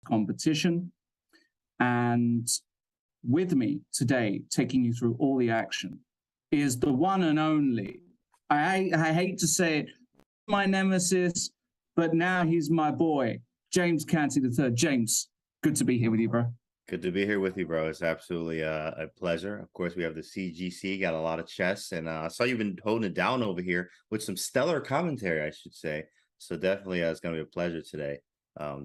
competition. And with me today, taking you through all the action, is the one and only, I hate to say it, my nemesis, but now he's my boy, James Canty III. James, good to be here with you, bro. Good to be here with you, bro. It's absolutely a pleasure. Of course, we have the CGC, got a lot of chess, and I saw you've been holding it down over here with some stellar commentary, I should say. So definitely, it's going to be a pleasure today,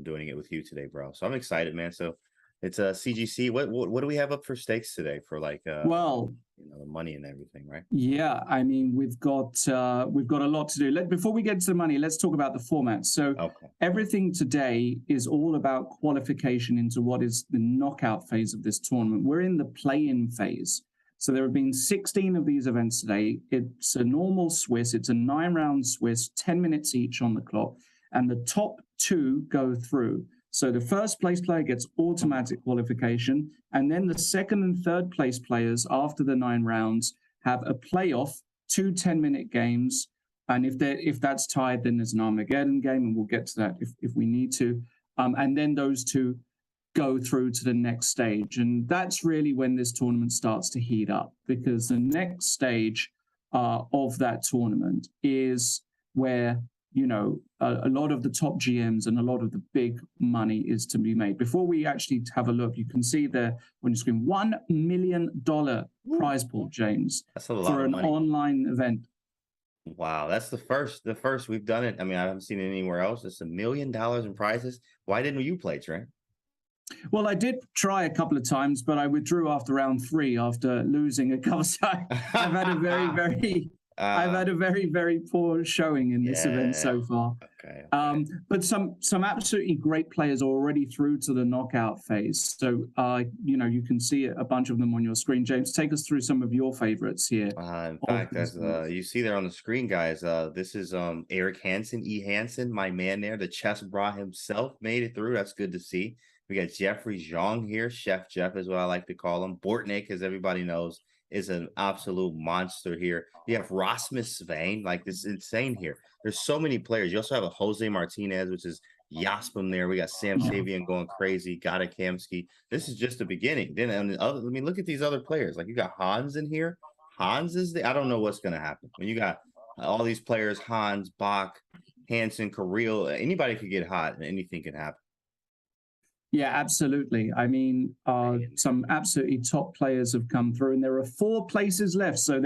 doing it with you today, bro. So I'm excited, man. So it's a CGC. What do we have up for stakes today for like well, you know, the money and everything, right? Yeah, I mean we've got a lot to do. Before we get to the money, let's talk about the format. So everything today is all about qualification into what is the knockout phase of this tournament. We're in the play-in phase. So there have been 16 of these events today. It's a normal Swiss. It's a 9-round Swiss, 10 minutes each on the clock, and the top 2 go through. So the first place player gets automatic qualification, and then the second and third place players after the 9 rounds have a playoff, 2 10-minute games. And if that's tied, then there's an Armageddon game, and we'll get to that if we need to. And then those 2 go through to the next stage. And that's really when this tournament starts to heat up, because the next stage of that tournament is where, you know, a lot of the top GMs and a lot of the big money is to be made. Before we actually have a look, you can see there on your screen, $1 million prize pool, James. That's a lot for an online event. Wow, that's the first we've done it. I mean, I haven't seen it anywhere else. It's $1 million in prizes. Why didn't you play, Trent? Well, I did try a couple of times, but I withdrew after round 3 after losing a couple. So I've had a I've had a very, very poor showing in this event so far. Okay. But some absolutely great players are already through to the knockout phase. So, you know, you can see a bunch of them on your screen. James, take us through some of your favorites here. In fact, as you see there on the screen, guys, this is Eric Hansen, E. Hansen, my man there. The chess bra himself made it through. That's good to see. We got Jeffrey Zhang here. Chef Jeff is what I like to call him. Bortnik, as everybody knows, is an absolute monster here. You have Rasmus Svein, like this is insane here. There's so many players. You also have a Jose Martinez, which is Yaspam there. We got Sam Savian going crazy, Gata Kamsky. This is just the beginning. Then I mean, look at these other players. Like you got Hans in here. Hans is I don't know what's gonna happen. When you got all these players, Hans, Bach, Hansen, Kirill, anybody could get hot and anything can happen. Yeah, absolutely. I mean, some absolutely top players have come through, and there are 4 places left. So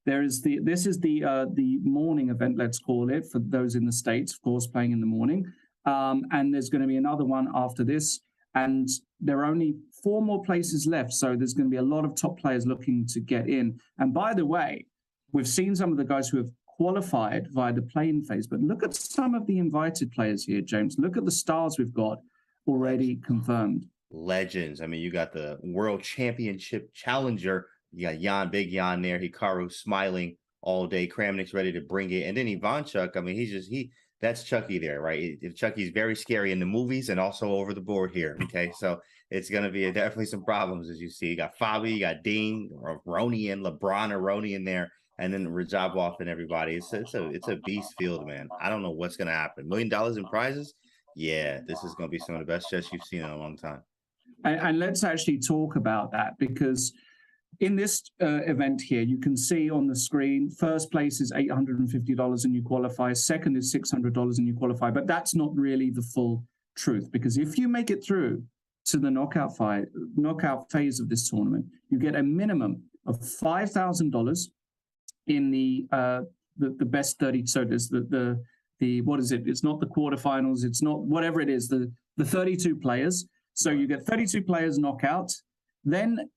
this is the morning event, let's call it, for those in the States, of course, playing in the morning. And there's going to be another one after this, and there are only 4 more places left. So there's going to be a lot of top players looking to get in. And by the way, we've seen some of the guys who have qualified via the play-in phase, but look at some of the invited players here, James. Look at the stars we've got already confirmed. Legends. I mean, you got the world championship challenger. You got Big Jan there. Hikaru smiling all day. Kramnik's ready to bring it. And then Ivanchuk, I mean, that's Chucky there, right? Chucky's very scary in the movies and also over the board here. Okay. So it's going to be definitely some problems, as you see. You got Fabi, you got Dean, Ronian, LeBron, Aronian there, and then Rajabov and everybody. It's a beast field, man. I don't know what's going to happen. $1 million in prizes. Yeah, this is going to be some of the best chess you've seen in a long time. And let's actually talk about that, because in this event here, you can see on the screen, first place is $850 and you qualify. Second is $600 and you qualify. But that's not really the full truth, because if you make it through to the knockout phase of this tournament, you get a minimum of $5,000 in the best 30. So there's the what is it? It's not the quarterfinals. It's not whatever it is. The 32 players. So you get 32 players knockout. Then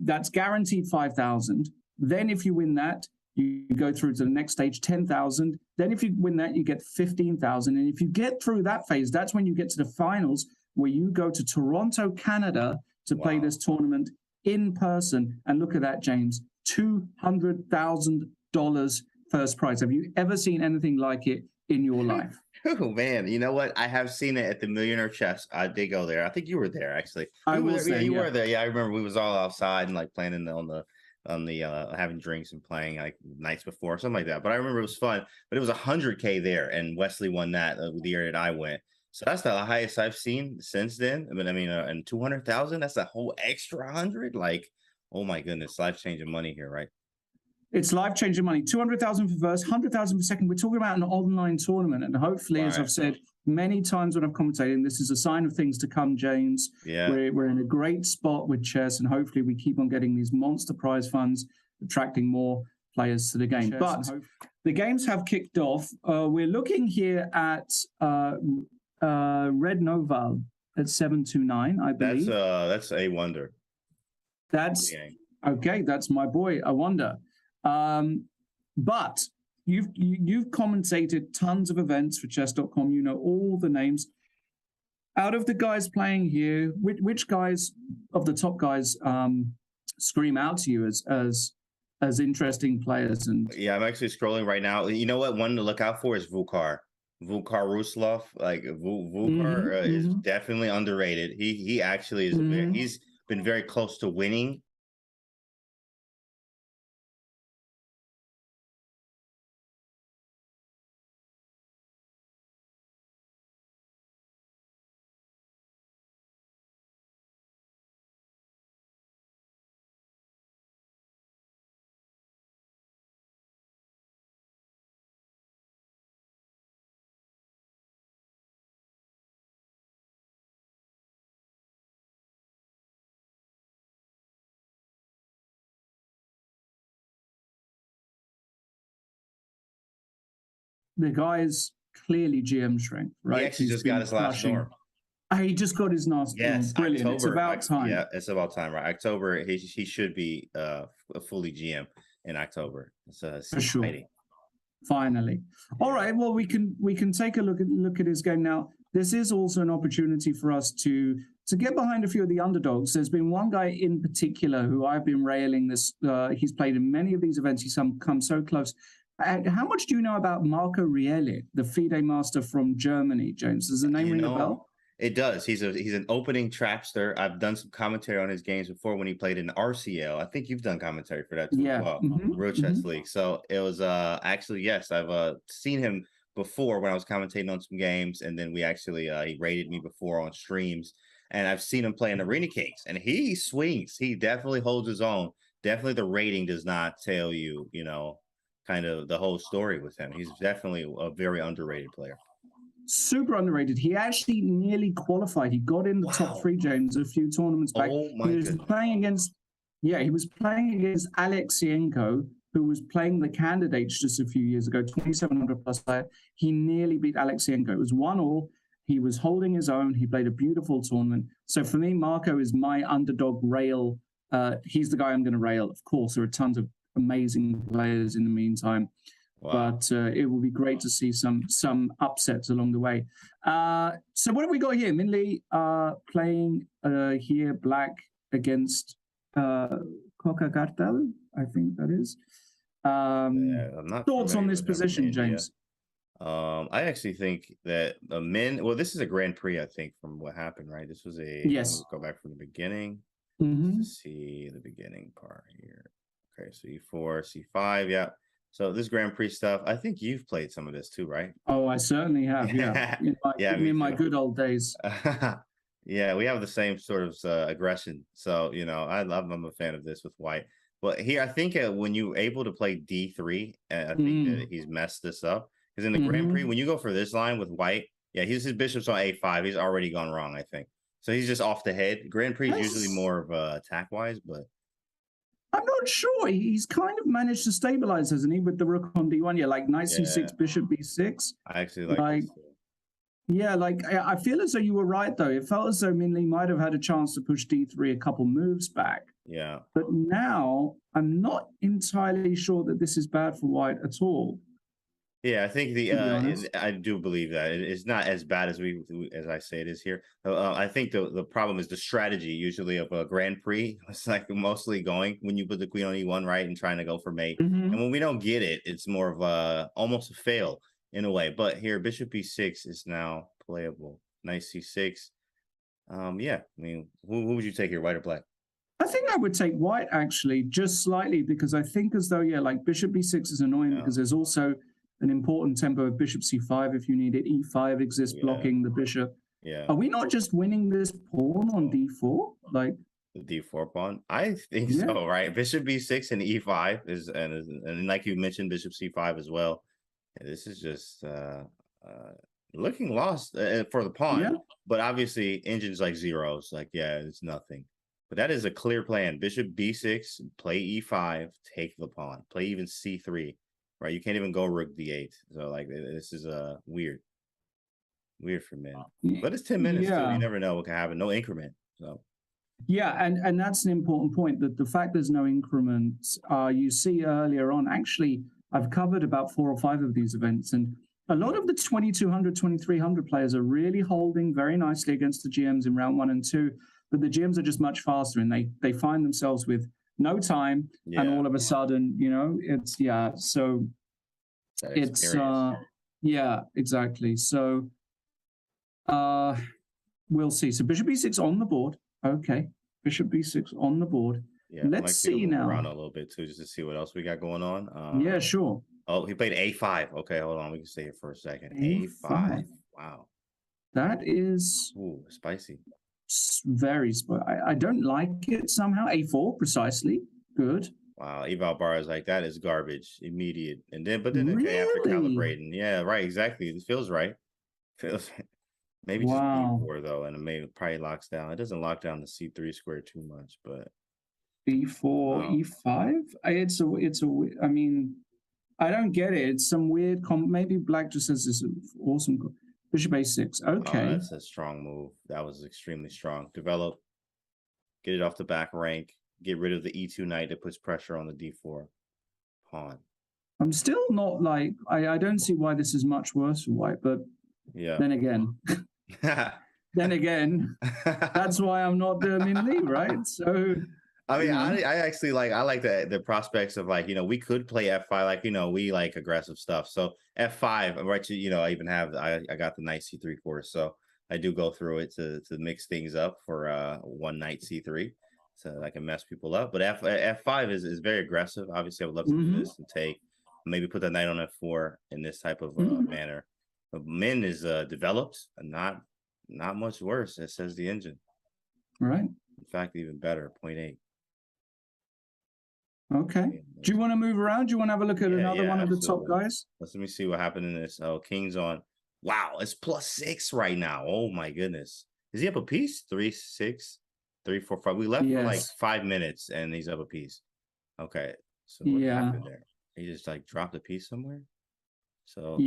that's guaranteed 5,000. Then if you win that, you go through to the next stage, 10,000. Then if you win that, you get 15,000. And if you get through that phase, that's when you get to the finals, where you go to Toronto, Canada, to play this tournament in person. And look at that, James, $200,000 first prize. Have you ever seen anything like it in your life? Oh man, you know what? I have seen it at the Millionaire Chess. I did go there. I think you were there actually. I was there. You were there. Yeah, I remember we was all outside and like playing on the having drinks and playing like nights before, something like that. But I remember it was fun. But it was 100K there, and Wesley won that the year that I went. So that's the highest I've seen since then. I mean, and 200,000, that's a whole extra 100. Like, oh my goodness, life-changing money here, right? It's life-changing money. 200,000 for first, 100,000 for second. We're talking about an online tournament, and hopefully, as I've said many times when I've commentated, this is a sign of things to come, James. Yeah, we're in a great spot with chess, and hopefully, we keep on getting these monster prize funds, attracting more players to the game. But the games have kicked off. We're looking here at Red Noval at 729, I believe. That's a wonder. That's okay. That's my boy, a wonder. But you've commentated tons of events for chess.com. You know all the names. Out of the guys playing here, which guys of the top guys scream out to you as interesting players? And yeah, I'm actually scrolling right now. You know what? One to look out for is Vukar Ruslov. Like Vukar is definitely underrated. He actually is. He's been very close to winning. The guy's clearly GM strength, right? He actually just got his last norm. He just got his last norm. Brilliant. October, it's about time. Yeah, it's about time, right? October, he should be fully GM in October. For sure. Exciting. Finally. All right. Well, we can take a look at his game now. This is also an opportunity for us to get behind a few of the underdogs. There's been one guy in particular who I've been railing this. He's played in many of these events. He's come so close. How much do you know about Marco Riele, the FIDE master from Germany, James? Does the name ring a bell? It does. He's an opening trapster. I've done some commentary on his games before when he played in RCL. I think you've done commentary for that too as well. Real Chess League. So it was actually, yes, I've seen him before when I was commentating on some games, and then we actually he rated me before on streams, and I've seen him play in Arena Kings, and he swings. He definitely holds his own. Definitely the rating does not tell you, kind of the whole story with him. He's definitely a very underrated player. Super underrated. He actually nearly qualified. He got in the top 3, James, a few tournaments back. Oh my goodness. He was playing against Alexienko, who was playing the candidates just a few years ago, 2,700 plus player. He nearly beat Alexienko. It was 1-1. He was holding his own. He played a beautiful tournament. So for me, Marco is my underdog rail. He's the guy I'm going to rail. Of course, there are tons of amazing players in the meantime. Wow. But it will be great to see some upsets along the way. So what have we got here? Min Lee playing here black against Coca Cartel, I think that is. I'm not thoughts on this position, James? I actually think that this is a Grand Prix, I think, from what happened, right? This was yes. Go back from the beginning. To see the beginning part here. Okay, so E4, C5, yeah. So this Grand Prix stuff, I think you've played some of this too, right? Oh, I certainly have, yeah. In my good old days. Yeah, we have the same sort of aggression. So, I'm a fan of this with white. But here, I think when you're able to play D3, I think that he's messed this up. Because in the Grand Prix, when you go for this line with white, his bishop's on A5. He's already gone wrong, I think. So he's just off the head. Grand Prix is usually more of attack-wise, but... I'm not sure. He's kind of managed to stabilize, hasn't he, with the rook on D1? Yeah, like knight C6, bishop B6. I actually like this. Yeah, I feel as though you were right, though. It felt as though Min Lee might have had a chance to push D3 a couple moves back. Yeah. But now I'm not entirely sure that this is bad for white at all. Yeah, I think I do believe that it's not as bad as I say it is here. I think the problem is the strategy usually of a Grand Prix. It's like mostly going when you put the queen on E1, right, and trying to go for mate. And when we don't get it, it's more of almost a fail in a way. But here, bishop B6 is now playable. Knight C6. Yeah, I mean, who would you take here, white or black? I think I would take white, actually, just slightly, because I think as though, like bishop B6 is annoying because there's also an important tempo of bishop c5 if you need it. e5 exists blocking the bishop. Are we not just winning this pawn on d4? Like the d4 pawn? I think so, right? Bishop b6 and e5 is, and like you mentioned, bishop c5 as well. And this is just looking lost for the pawn, but obviously engine's like zeros. Like, it's nothing. But that is a clear plan. Bishop b6, play e5, take the pawn, play even c3, right? You can't even go rook d8. So like this is weird for men. But it's 10 minutes too. You never know what can happen. No increment. So and that's an important point, that the fact there's no increment, you see earlier on. Actually, I've covered about 4 or 5 of these events, and a lot of the 2200, 2300 players are really holding very nicely against the GMs in round 1 and 2. But the GMs are just much faster, and they find themselves with no time, and all of a sudden, it's so it's exactly. So we'll see. So bishop b6 on the board. Okay, bishop b6 on the board. Let's see now. Around a little bit too, just to see what else we got going on. Sure. Oh, he played a5. Okay, hold on. We can stay here for a second. A5. Wow. That is spicy. Very spicy. I don't like it somehow. A4, precisely. Good. Wow, eval bars like that is garbage. Immediate. And then, okay, after calibrating. Yeah, right, exactly. It feels right. Maybe just b4 though, and it probably locks down. It doesn't lock down the c3 square too much, but b4, e5. It's a. I mean, I don't get it. It's some weird. Maybe black just has this awesome. Bishop a6. Okay. Oh, that's a strong move. That was extremely strong. Develop, get it off the back rank, get rid of the e2 knight that puts pressure on the d4 pawn. I'm still not like, I don't see why this is much worse for white, but then again, that's why I'm not in league, right? So I mean, I actually like the prospects of like, we could play f5, like, we like aggressive stuff. So f5, right? I even have I got the knight c3 course, so I do go through it to mix things up for one knight c3, so I can mess people up. But f5 is very aggressive. Obviously, I would love to do this and take, maybe put the knight on f4 in this type of manner. But min is developed and not much worse. It says the engine. Right. In fact, even better, 0.8. Okay. Do you want to move around? Do you want to have a look at another one of the top guys? Let me see what happened in this. Oh, King's on. Wow, it's +6 right now. Oh my goodness. Is he up a piece? 3, 6, 3, 4, 5. We left for like 5 minutes and he's up a piece. Okay. So what happened there? He just like dropped a piece somewhere? So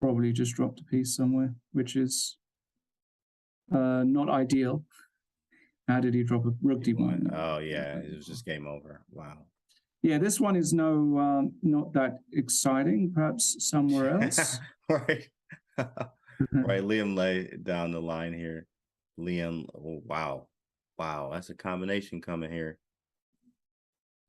probably just dropped a piece somewhere, which is not ideal. How did he drop a rook d1? Oh yeah, it was just game over. Wow. Yeah, this one is not that exciting. Perhaps somewhere else. Right. Right. Liam lay down the line here. Liam. Oh, wow. That's a combination coming here.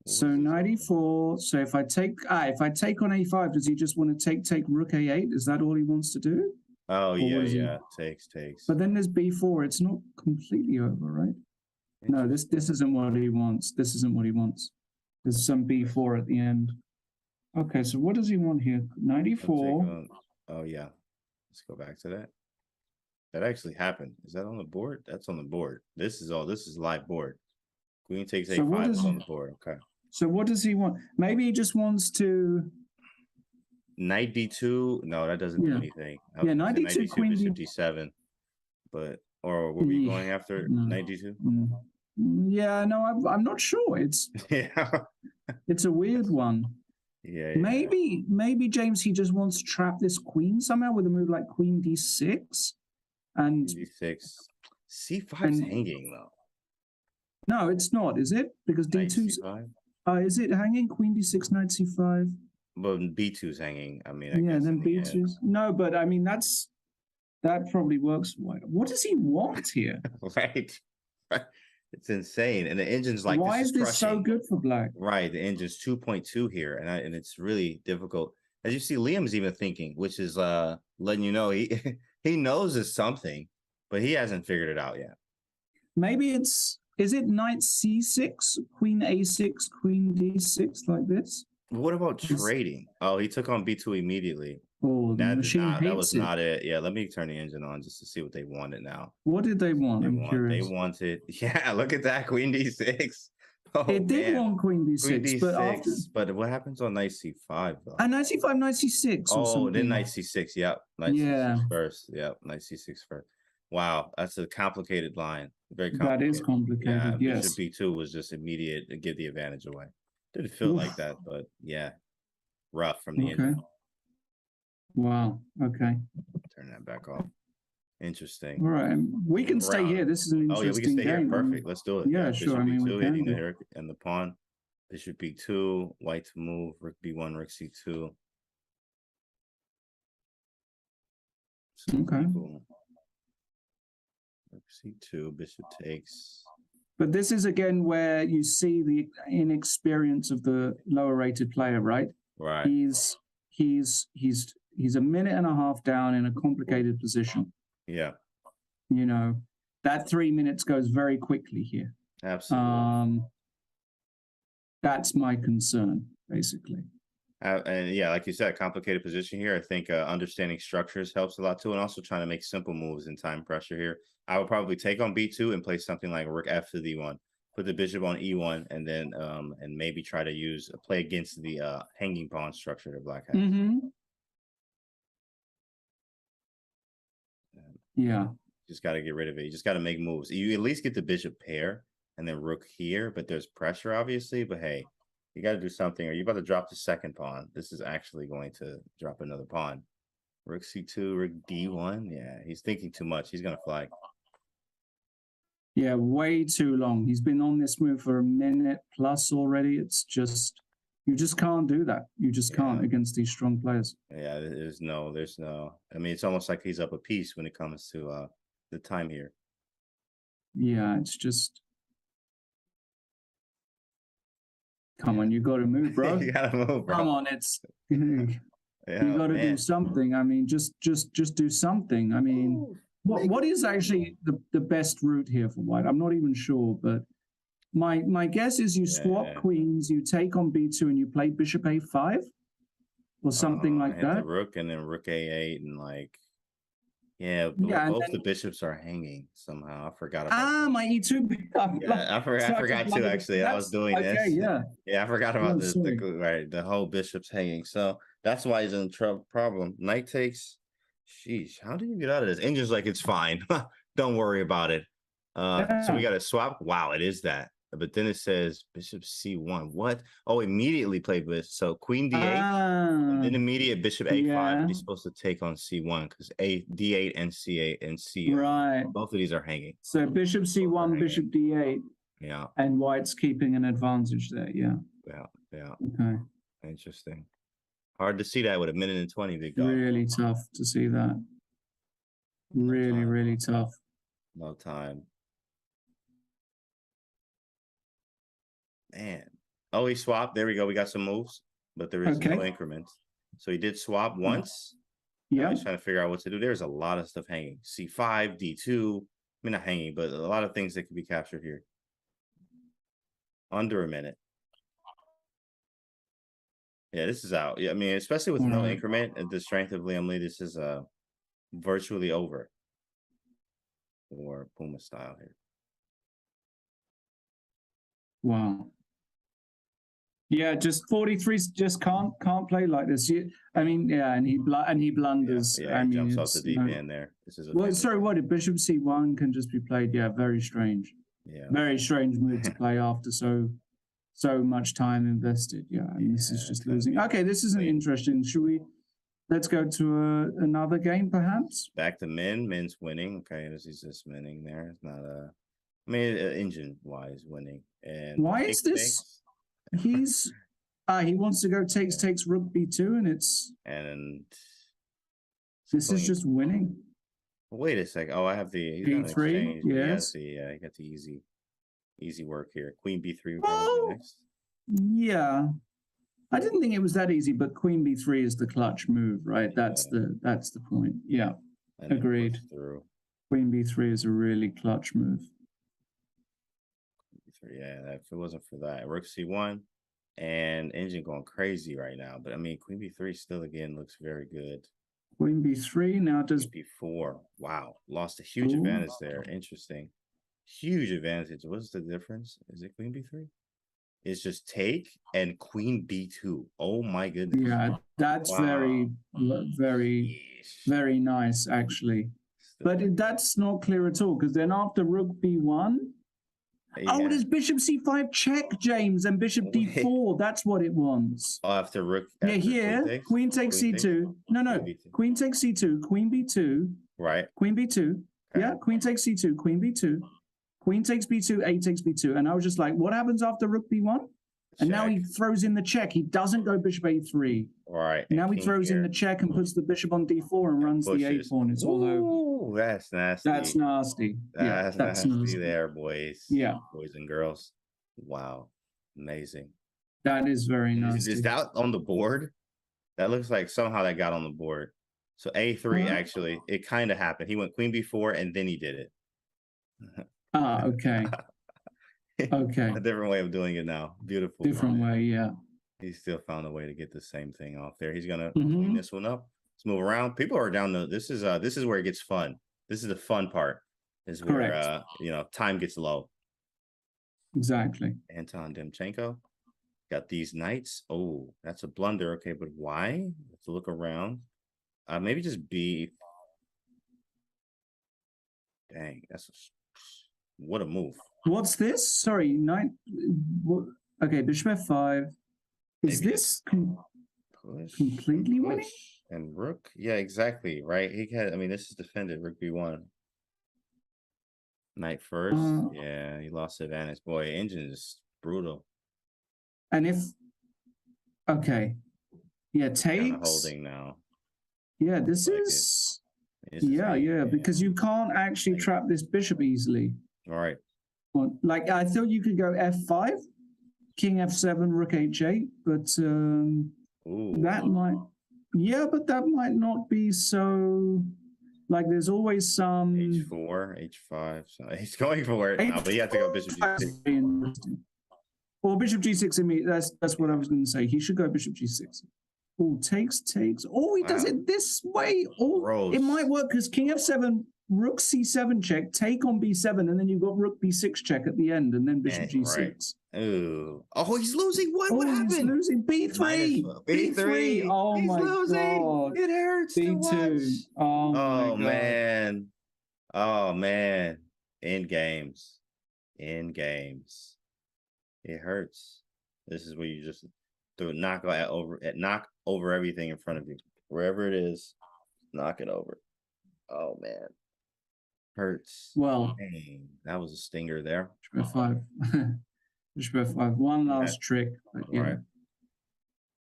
So 94. So if I take on a5, does he just want to take rook a8? Is that all he wants to do? Oh yeah. Takes. But then there's b4. It's not completely over, right? No, this isn't what he wants. This isn't what he wants. There's some b4 at the end. Okay, so what does he want here? 94. Oh yeah. Let's go back to that. That actually happened. Is that on the board? That's on the board. This is live board. Queen takes a5 on the board. Okay. So what does he want? Maybe he just wants to knight d2. No, that doesn't do anything. Knight d2, queen bishop d7. But were we going after knight d2? Yeah, no, I'm not sure. It's it's a weird one. Yeah. Maybe James, he just wants to trap this queen somehow with a move like queen d6 and d6. c5's hanging though. No, it's not, is it? Because d2's is it hanging? Queen d6, knight c5. But b2's hanging. I mean, then b2's. No, but I mean that probably works. What does he want here? Right. It's insane, and the engine's like, why is this so good for black? Right, the engine's 2.2 here, and it's really difficult. As you see, Liam's even thinking, which is letting you know he knows it's something, but he hasn't figured it out yet. Maybe is it knight c6, queen a6, queen d6 like this? What about trading? Oh, he took on B2 immediately. Oh, the machine hates That was it. not it. Yeah, let me turn the engine on just to see what they wanted now. What did they want? I'm They curious. wanted, yeah, look at that, Queen D6. Oh, It did man. want Queen Queen D6, D6, but after but what happens on Knight C5 though? and Knight C5, Knight C6 or Oh, something. then Knight C6. Yep, Knight Yeah, C6 first. Yep, Knight C6 first. Wow, that's a complicated line. Very that is complicated. Yeah, complicated. Bishop Yes. B2 was just immediate to give the advantage away. Didn't feel Oof. like that, but yeah, rough from the Okay. end. Wow. Okay. Turn that back off. Interesting. All right. We can stay here. This is an interesting game. Oh, yeah, we can stay here. Perfect. Let's do it. Yeah, Bishop sure. I mean, B2, we hitting can. the rook and the pawn. Bishop B2, white to move, rook B1, rook C2. Okay. Rook C2, bishop takes. But this is again where you see the inexperience of the lower rated player, right? Right. He's a minute and a half down in a complicated position. Yeah. You know, that 3 minutes goes very quickly here. Absolutely. That's my concern, basically. And yeah, like you said, complicated position here. I think understanding structures helps a lot too, and also trying to make simple moves in time pressure here. I would probably take on B2 and play something like rook F to D1, put the bishop on E1, and then and maybe try to play against the hanging pawn structure that black has. Yeah. Just got to get rid of it. You just got to make moves. You at least get the bishop pair and then rook here, but there's pressure obviously. But hey, you got to do something. Are you about to drop the second pawn? This is actually going to drop another pawn. Rook C2, rook D1. Yeah, he's thinking too much. He's going to flag. Yeah, way too long. He's been on this move for a minute plus already. It's just, you just can't do that. You just can't against these strong players. Yeah, there's no. I mean, it's almost like he's up a piece when it comes to the time here. Yeah, it's just. Come on, you got to move, bro. You got to move, bro. Come on, it's. You got to do something. I mean, just do something. I mean, what is actually the best route here for white? I'm not even sure, but my guess is you swap queens, you take on B2, and you play bishop A5 or something like that. The rook and then rook A8 and like. Yeah, both the bishops are hanging somehow. I forgot about my E2. I forgot too, actually. I was doing this. Yeah, I forgot about this. The whole bishop's hanging. So that's why he's in problem. Knight takes. Sheesh, how do you get out of this? Engine's like, it's fine. Don't worry about it. So we got to swap. Wow, it is that. But then it says bishop C1. What? Oh, immediately played bishop. So queen D8, and then immediate bishop A5. And he's supposed to take on C1 because D8 and C8 and C. Right. Both of these are hanging. So bishop C1, bishop D8. Yeah. And white's keeping an advantage there. Yeah. Yeah. Okay. Interesting. Hard to see that with a minute and 20, big dog. Really tough to see that. Really tough. No time. Man. Oh, he swapped. There we go. We got some moves, but there is no increments. So he did swap once. Yeah. He's trying to figure out what to do. There's a lot of stuff hanging. C5, D2. I mean, not hanging, but a lot of things that can be captured here. Under a minute. Yeah, this is out. Yeah, I mean, especially with no increment at the strength of Liam Lee, this is virtually over for Puma style here. Wow. Yeah, just 43 just can't play like this. I mean, yeah, and he blunders. Yeah, he jumps off the deep end there. This is what? Bishop C1 can just be played. Yeah, very strange. Yeah, very strange move to play after so much time invested. Yeah, and this is just losing. Okay, this isn't interesting. Let's go to another game, perhaps? Back to Min. Min's winning. Okay, this is just winning there. It's not I mean, engine-wise winning. And why is this? He's he wants to go takes rook B2, and it's this is just winning. Wait a second. Oh, I have the B3. Yes. I got the easy work here. Queen B3 probably next. Yeah. I didn't think it was that easy, but Queen B3 is the clutch move, right? That's the point. Yeah. Agreed. Queen B3 is a really clutch move. Yeah, if it wasn't for that, rook C1. And engine going crazy right now. But I mean, queen b3 still again looks very good. Queen b3 now does b4. Wow, lost a huge advantage there. Interesting. Huge advantage. What's the difference? Is it queen b3? It's just take and queen b2. Oh my goodness. Yeah, that's very nice actually. But that's not clear at all, because then after rook b1, oh, there's bishop c5 check, James, and bishop d4. That's what it wants. Oh, after rook. Yeah, here, queen takes c2. No, queen takes c2, queen b2. Right. Queen b2. Okay. Yeah, queen takes c2, queen b2. Queen takes b2, a takes b2. And I was just like, what happens after rook b1? And now he throws in the check. He doesn't go bishop a3. Right. Now he throws in the check and puts the bishop on d4 and runs the a pawn. It's all over. That's nasty. That's nasty. That's nasty there, boys. Yeah. Boys and girls. Wow. Amazing. That is very nasty. Is that on the board? That looks like somehow that got on the board. So a3, actually, it kind of happened. He went queen b4 and then he did it. Okay. Okay. A different way of doing it now. Beautiful. Different way, yeah. He still found a way to get the same thing off there. He's gonna clean this one up. Let's move around. People are down to this is where it gets fun. This is the fun part. Is where time gets low. Exactly. Anton Demchenko got these knights. Oh, that's a blunder. Okay, but why? Let's look around. Maybe just B. Dang, what a move. What's this? Sorry, knight. Okay, bishop f5. Is this completely winning? And rook? Yeah, exactly. Right. He had. I mean, this is defended. Rook b1. Knight first. Yeah, he lost advantage. Boy, engine is brutal. And if takes holding now. Yeah, this is. Yeah, because you can't actually trap this bishop easily. All right. Like, I thought you could go f5, king f7, rook h8, but that might not be so. Like, there's always some h4, h5. So he's going for it now, but he had to go bishop g6. Or bishop g6 in me. That's what I was going to say. He should go bishop g6. Oh, takes. Oh, he does it this way. Oh, it might work because king f7. Rook c7 check, take on b7, and then you've got rook b6 check at the end, and then bishop g6. Right. Ooh. Oh, he's losing. What happened? He's losing b3. B3. Oh he's my losing. God. It hurts. b2. Oh my God. Man. Oh man. In games. It hurts. This is where you just knock over everything in front of you. Wherever it is, knock it over. Oh man. Hurts. Well, dang, that was a stinger there. Bishop f5. Bishop f5. One last trick. But yeah. Right.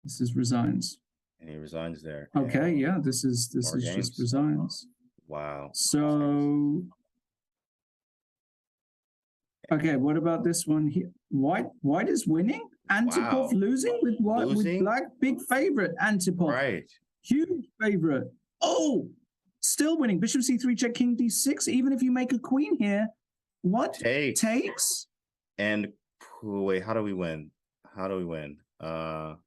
This is resigns. And he resigns there. Okay, yeah. This is just resigns. Wow. So okay, what about this one here? White is winning. Antipov losing with white with black. Big favorite. Antipov. Right. Huge favorite. Oh, still winning. Bishop c3 check, king d6. Even if you make a queen here, what takes? And wait, how do we win? How do we win? How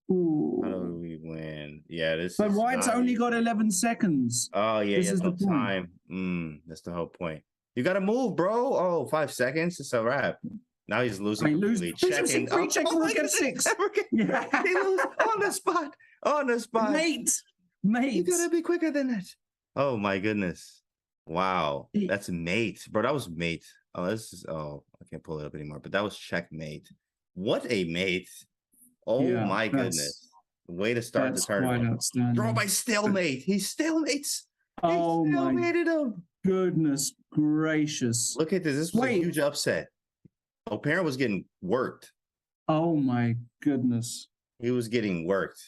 do we win? Yeah, this. But white's only got 11 seconds. Oh yeah, this is the time. That's the whole point. You got to move, bro. Oh, 5 seconds. It's a wrap. Now he's losing. Checking. Free check rook f6. Yeah. He lose on the spot. Mate. You gotta be quicker than that. Oh my goodness. Wow. That's mate. Bro, that was mate. Oh, I can't pull it up anymore. But that was checkmate. What a mate. Oh my goodness. Way to start the tournament. Draw by stalemate. He stalemates. Oh my him. Goodness gracious. Look at this. This was a huge upset. Parent was getting worked. Oh my goodness. He was getting worked.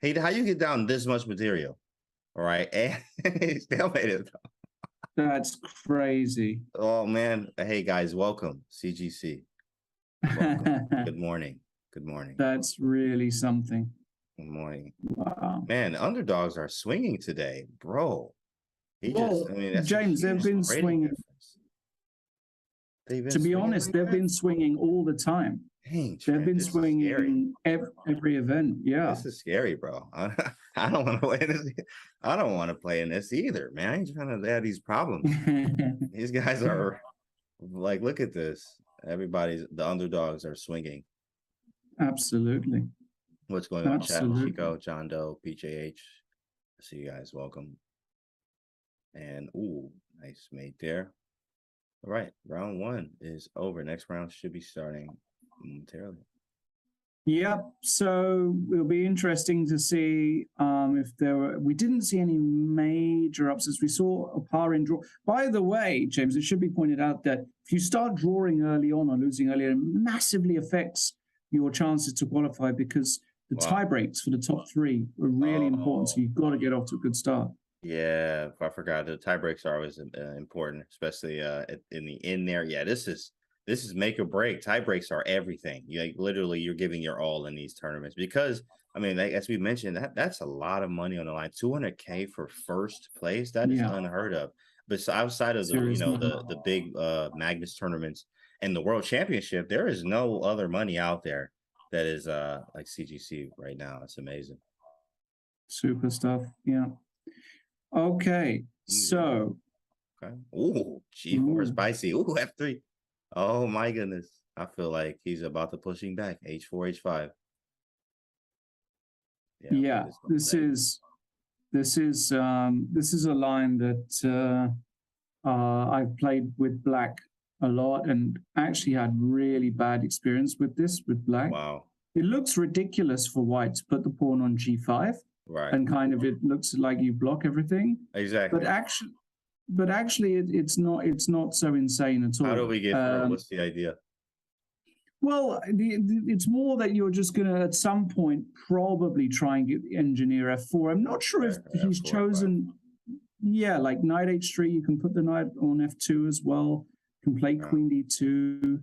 Hey, how you get down this much material? All right. And he stalemated. That's crazy. Oh man. Hey guys, welcome. CGC. Welcome. Good morning. Good morning. That's really something. Good morning. Wow. Man, underdogs are swinging today, bro. That's James, they've been swinging. To be honest, they've been swinging all the time. Dang, They've Trent, been this is scary. swinging every event. Yeah. This is scary, bro. I don't want to play this. I don't want to play in this either, man. I ain't trying to have these problems. These guys are like, look at this. The underdogs are swinging. Absolutely. What's going on, chat? Absolutely. Chico, John Doe, PJH. I see you guys. Welcome. And ooh, nice mate there. All right, round one is over. Next round should be starting momentarily. Yep. So it'll be interesting to see if there were. We didn't see any major upsets. We saw a par in draw. By the way, James, it should be pointed out that if you start drawing early on or losing early, it massively affects your chances to qualify because the tie breaks for the top three are really important. So you've got to get off to a good start. Yeah, I forgot the tie breaks are always important, especially in the end there. Yeah, this is make or break. Tie breaks are everything. You like, literally you're giving your all in these tournaments because I mean, like, as we mentioned, that's a lot of money on the line. 200K for first place. That is unheard of. But outside of the big Magnus tournaments and the World Championship, there is no other money out there that is like CGC right now. It's amazing. Super stuff. Yeah. Okay. So. Okay. Ooh, G4 spicy. Ooh, F3. Oh my goodness. I feel like he's about to push him back. H4, H5. Yeah, this is a line that I've played with black a lot and actually had really bad experience with this with black. Wow. It looks ridiculous for white to put the pawn on G5. Right. And kind of it looks like you block everything. Exactly. But actually it's not so insane at all. How do we get through? What's the idea? Well, it's more that you're just going to, at some point, probably try and engineer F4. I'm not sure if he's chosen, like knight H3. You can put the knight on F2 as well. You can play queen D2.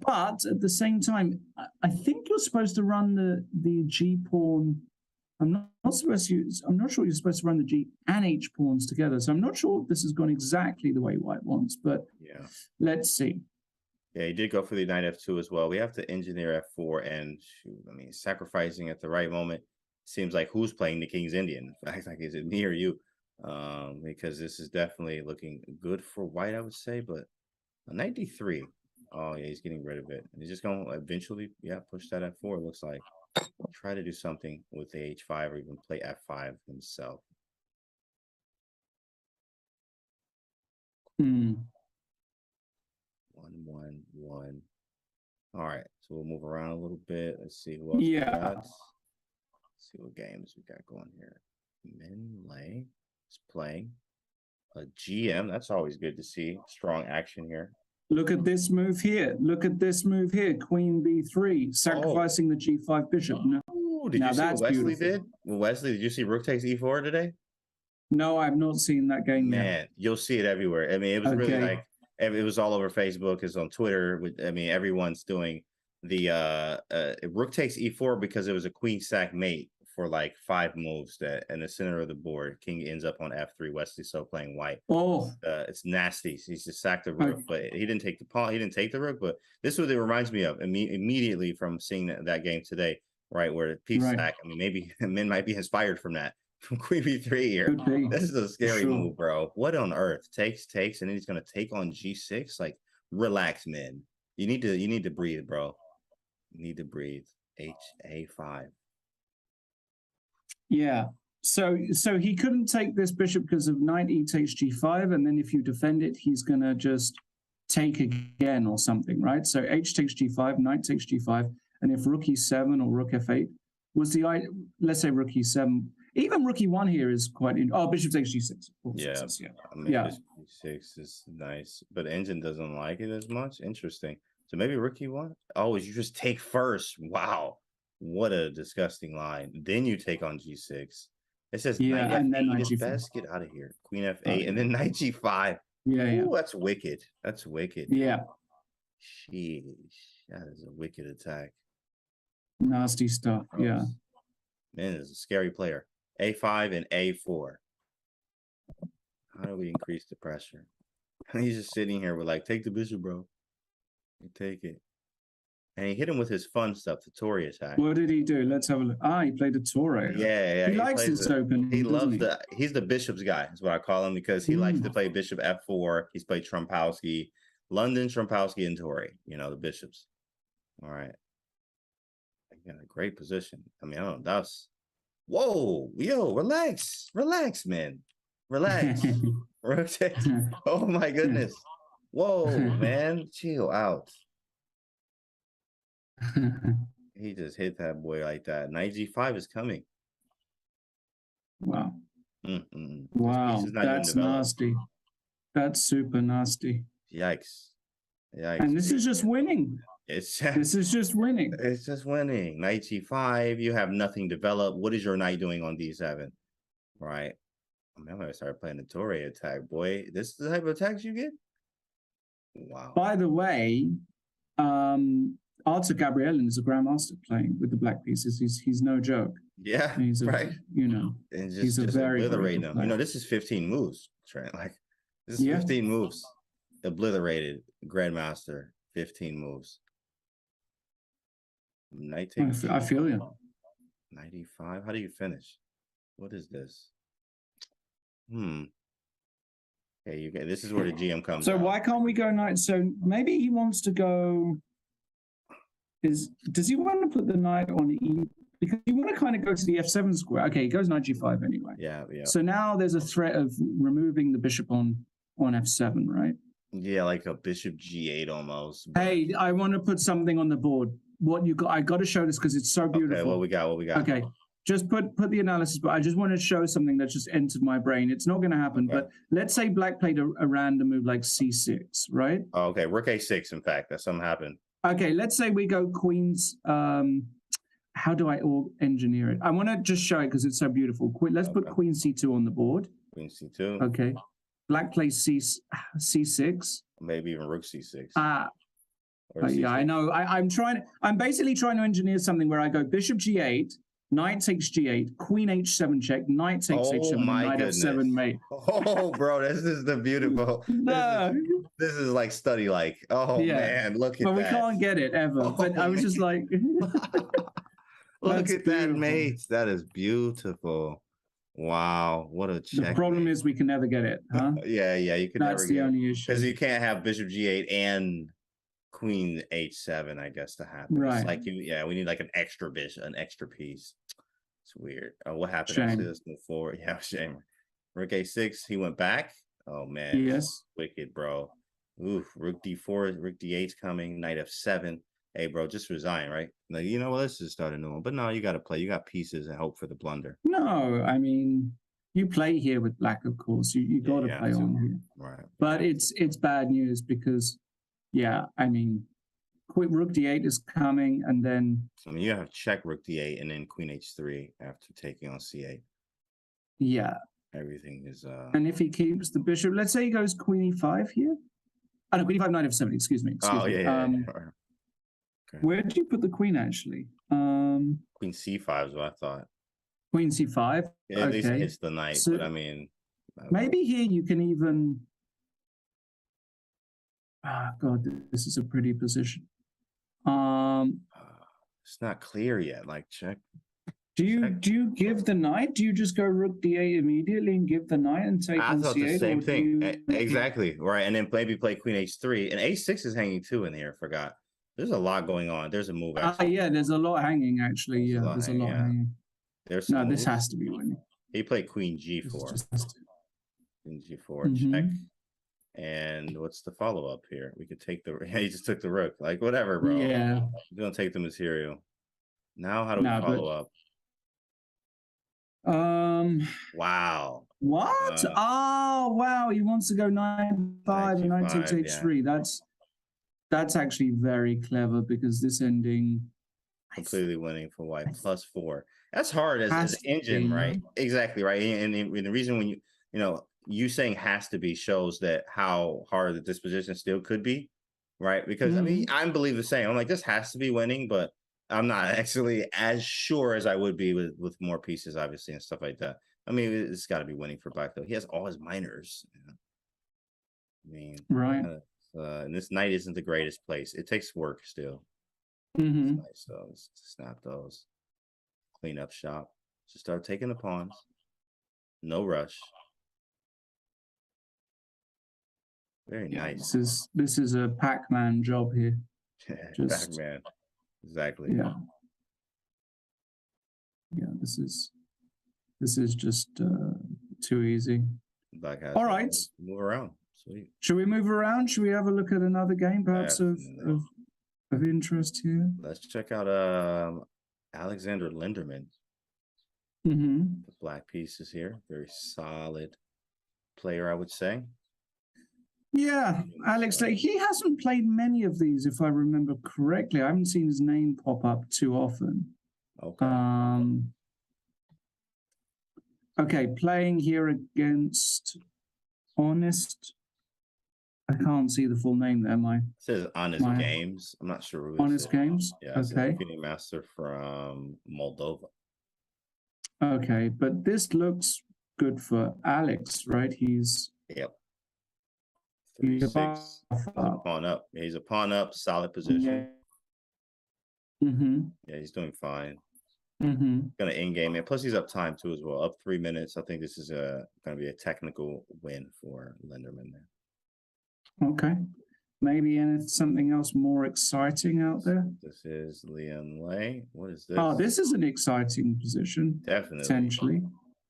But at the same time, I think you're supposed to run the G pawn. I'm not sure you're supposed to run the G and H pawns together. So I'm not sure if this has gone exactly the way white wants, but let's see. Yeah, he did go for the knight F2 as well. We have to engineer F4 and shoot, I mean, sacrificing at the right moment. Seems like who's playing the King's Indian? In fact, like, is it me or you? Because this is definitely looking good for white, I would say, but a knight D3. Oh, yeah, he's getting rid of it. He's just going to eventually, push that F4, it looks like. Try to do something with the H5 or even play F5 himself. 1-1-1. All right, so we'll move around a little bit. Let's see who else we got. Let's see what games we got going here. Min Lei is playing a GM. That's always good to see. Strong action here. Look at this move here. Look at this move here. Queen B3, sacrificing the G5 bishop. Did you see what Wesley did? Well, Wesley, did you see Rook takes E4 today? No, I've not seen that game yet. Man, you'll see it everywhere. I mean, it was really like, it was all over Facebook. It's on Twitter. I mean, everyone's doing the Rook takes E4 because it was a queen sack mate for like 5 moves that in the center of the board. King ends up on F3. Wesley so playing white. It's nasty. He's just sacked the rook, but he didn't take the pawn. He didn't take the rook, but this is what it reminds me of immediately from seeing that game today, right? Where the piece sack. I mean, maybe Min might be inspired from that. From Queen B3 here. This is a scary move, bro. What on earth? Takes, and then he's gonna take on G6. Like, relax, man. You need to breathe, bro. You need to breathe. HA5. Yeah. So he couldn't take this bishop because of knight E takes G5, and then if you defend it, he's gonna just take again or something, right? So H takes G5, knight takes G5, and if rook E7 or rook F8 was let's say rook E7. Even rook E1 here is quite bishop takes G6. I mean, bishop G6 is nice, but engine doesn't like it as much. Interesting. So maybe rook E1. Oh, you just take first. Wow, what a disgusting line. Then you take on G6. It says knight F8 is best. Get out of here. Queen F8 and then knight G5. Ooh, that's wicked. That's wicked. Yeah. Sheesh, that is a wicked attack. Nasty stuff. Gross. Yeah. Man, is a scary player. A5 and A4. How do we increase the pressure? He's just sitting here with like, take the bishop, bro. You take it. And he hit him with his fun stuff, the Tory attack. What did he do? Let's have a look. Ah, he played a Torre. Yeah. He likes this open. He loves he's the bishop's guy, is what I call him, because he likes to play bishop f4. He's played Trumpowski, London, Trumpowski, and Tory, you know, the bishops. All right. Again, a great position. I mean, I don't know. That's whoa, yo, relax, man. Relax. Rotate. Oh my goodness. Whoa, man. Chill out. He just hit that boy like that. Knight g5 is coming. Wow. Wow, that's nasty. That's super nasty. Yikes. And this is just winning. This is just winning. It's just winning. Knight g5. You have nothing developed. What is your knight doing on d7? Right. I mean, I'm gonna start playing the Torre attack, boy. This is the type of attacks you get. Wow. By the way, Arthur Gabrielin is a grandmaster playing with the black pieces. He's no joke. Yeah, he's right. You know, and he's a very obliterating them. You know, this is 15 moves, Trent. Like this is 15 moves. Obliterated Grandmaster, 15 moves. Knight takes. I feel you. 95. How do you finish? What is this? Okay, you get. This is where the GM comes. So why can't we go knight? So maybe he wants to go. Does he want to put the knight on E? Because you want to kind of go to the f7 square. Okay, he goes knight g5 anyway. Yeah. So now there's a threat of removing the bishop on f7, right? Yeah, like a bishop g8 almost. Hey, I want to put something on the board. What you got? I got to show this because it's so beautiful. Okay, what we got? Okay, just put the analysis. But I just want to show something that just entered my brain. It's not going to happen. Okay. But let's say black played a random move like c6, right? Oh, okay, rook a6. In fact, that something happened. Okay, let's say we go queens. How do I engineer it? I want to just show it because it's so beautiful. Let's put queen c2 on the board. Queen c2. Okay. Black plays c6. Maybe even rook c6. Yeah, I know. I'm basically trying to engineer something where I go bishop g8, knight takes g8, queen h7 check, knight takes h7, knight f7 mate. Oh, bro, this is the beautiful. This is like study like. Oh man, look at that. But we can't get it ever. But I was just like, look at that, mate. That is beautiful. Wow, what a check. The problem is we can never get it, huh? Yeah, you can never get it. That's the only issue. Because you can't have bishop g8 and queen h7, I guess, to happen. Right. It's like we need like an extra bishop, an extra piece. It's weird. What happened? Shame. Actually, let's move forward. Yeah, shame. Rook a6, he went back. Oh man. Yes. Wicked, bro. Oof, rook d4, rook d8's coming, knight f7. Hey, bro, just resign, right? Like, you know what? Let's just start a new one. But no, you got to play. You got pieces and hope for the blunder. No, I mean, you play here with black, of course. You got to play on here. Right. But it's bad news because, I mean, rook d8 is coming, and then I mean, you have check rook d8 and then queen h3 after taking on c8. Yeah. Everything is And if he keeps the bishop, let's say he goes queen e5 here. Oh no, queen e5, knight f7. Excuse me. Yeah. Okay. Where did you put the queen actually? Queen c5 is what I thought. Queen c5. Yeah, at least hits the knight, so but I mean, maybe here you can even. God, this is a pretty position. It's not clear yet. Like check. Do you give the knight? Do you just go rook d8 immediately and give the knight and take on c8? I thought the same thing. Exactly right, and then maybe play queen h3 and a6 is hanging too in here. Forgot. There's a lot going on. There's a move. Yeah, there's a lot hanging actually. There's a lot hanging. There's no, this has to be winning. He played queen g4. Queen g4 check. And what's the follow up here? We could take the. He just took the rook. Like whatever, bro. Yeah. We're gonna take the material. Now how do we follow up? Wow. What? Oh wow! He wants to go 9-5 and knight takes h3. That's actually very clever because this ending completely winning for white +4. That's hard as an engine, right? Exactly right. And the reason when you saying has to be shows that how hard the disposition still could be, right? Because I mean, I believe the same. I'm like, this has to be winning, but I'm not actually as sure as I would be with more pieces, obviously, and stuff like that. I mean, it's got to be winning for black though. He has all his minors. I mean, right? And this knight isn't the greatest place. It takes work still. Mm-hmm. Nice. So let's snap those. Clean up shop. Just start taking the pawns. No rush. Very nice. This is a Pac-Man job here. Pac-Man. Exactly. Yeah. Yeah, this is just too easy. Black has all right. Move around. Sweet. Should we move around? Should we have a look at another game, perhaps of interest here? Let's check out Alexander Linderman. Mm-hmm. The black pieces here. Very solid player, I would say. Yeah, Alex, he hasn't played many of these, if I remember correctly. I haven't seen his name pop up too often. Okay. Okay, playing here against Honest. I can't see the full name there. It says Honest Games. I'm not sure who Honest Games? Yeah, okay. Grandmaster from Moldova. Okay, but this looks good for Alex, right? He's 3-6. He's a pawn up. He's a pawn up, solid position. Yeah, yeah, he's doing fine. Gonna end game it. Plus he's up time too as well. Up 3 minutes. I think this is gonna be a technical win for Linderman there. Okay. Maybe something else more exciting out there. This is Liam Lay. What is this? Oh, this is an exciting position. Definitely. Potentially.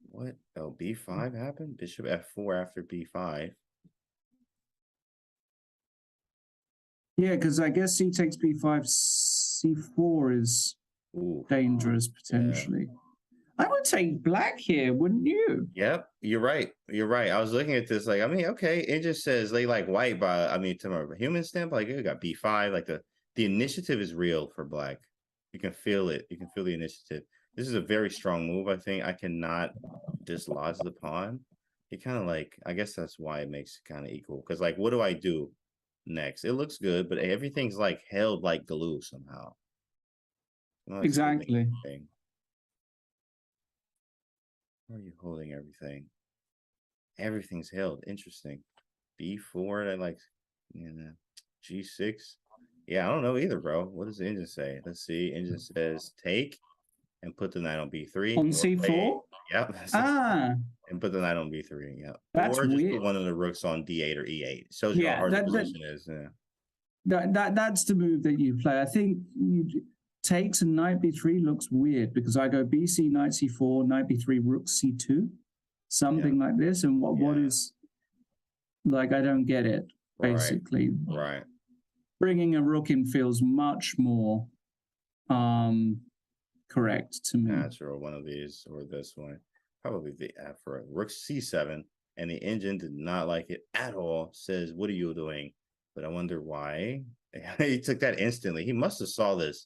What? Oh, B5 happened? Bishop F4 after B5. Yeah, because I guess C takes B5, C4 is dangerous potentially. Yeah. I would take black here, wouldn't you? Yep, you're right. You're right. I was looking at this like, I mean, okay, it just says they like white, but I mean, to a human standpoint, like it got B5. Like the initiative is real for black. You can feel it. You can feel the initiative. This is a very strong move. I think I cannot dislodge the pawn. It kind of like, I guess that's why it makes it kind of equal. Because like, what do I do next? It looks good, but everything's like held like glue somehow. Exactly. How are you holding everything? Everything's held. Interesting. B4, that like, G6. Yeah, I don't know either, bro. What does the engine say? Let's see. Engine says take and put the knight on B3. On C4? Yep. And put the knight on B3. Yep. That's or just weird. put one of the rooks on D8 or E8. Shows you how hard the position is. Yeah. That's the move that you play. I think takes and knight B3 looks weird because I go BC, knight C4, knight B3, rook C2, something like this. And what is, like, I don't get it, basically. Right. Bringing a rook in feels much more correct to me. Natural, one of these or this one. Probably the F for rook C7. And the engine did not like it at all. Says, what are you doing? But I wonder why. He took that instantly. He must have saw this.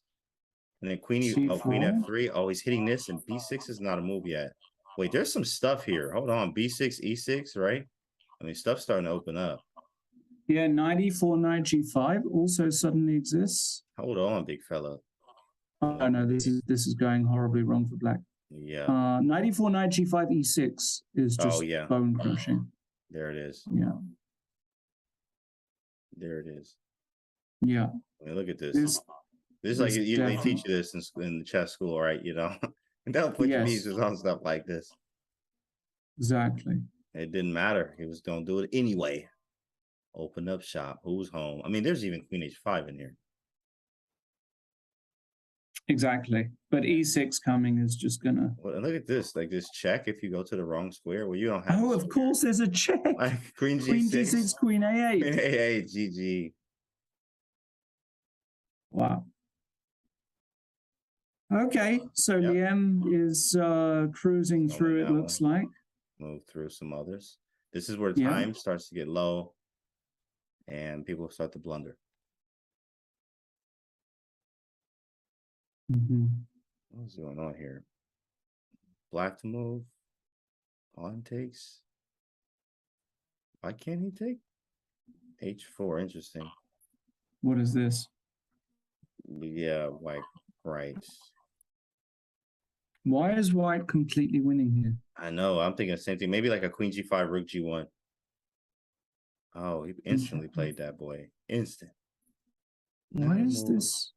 And then queen F3. Oh, he's hitting this, and B6 is not a move yet. Wait, there's some stuff here. Hold on. B6, E6, right? I mean, stuff's starting to open up. Yeah, knight E4, knight G5 also suddenly exists. Hold on, big fella. Oh no, this is going horribly wrong for black. Yeah. Knight E4, knight G5, E6 is just bone crushing. There it is. Yeah. There it is. Yeah. I mean, look at this. This is like they teach you this in the chess school, right? You know, they'll put your pieces on stuff like this. Exactly. It didn't matter. He was going to do it anyway. Open up shop. Who's home? I mean, there's even queen H5 in here. Exactly. But E6 coming is just going to... Well, look at this. Like this check if you go to the wrong square. Well, you don't have... Oh, of course there's a check. Like queen G6. Queen G6, queen A8. Queen A8, GG. Wow. Okay, so Liam is cruising through, it looks like. Move through some others. This is where time starts to get low and people start to blunder. What's going on here? Black to move. Pawn takes. Why can't he take? H4, interesting. What is this? Yeah, white, right. Why is white completely winning here? I know. I'm thinking the same thing. Maybe like a queen G5, rook G1. Oh, he instantly played that boy. Instant. Why is this?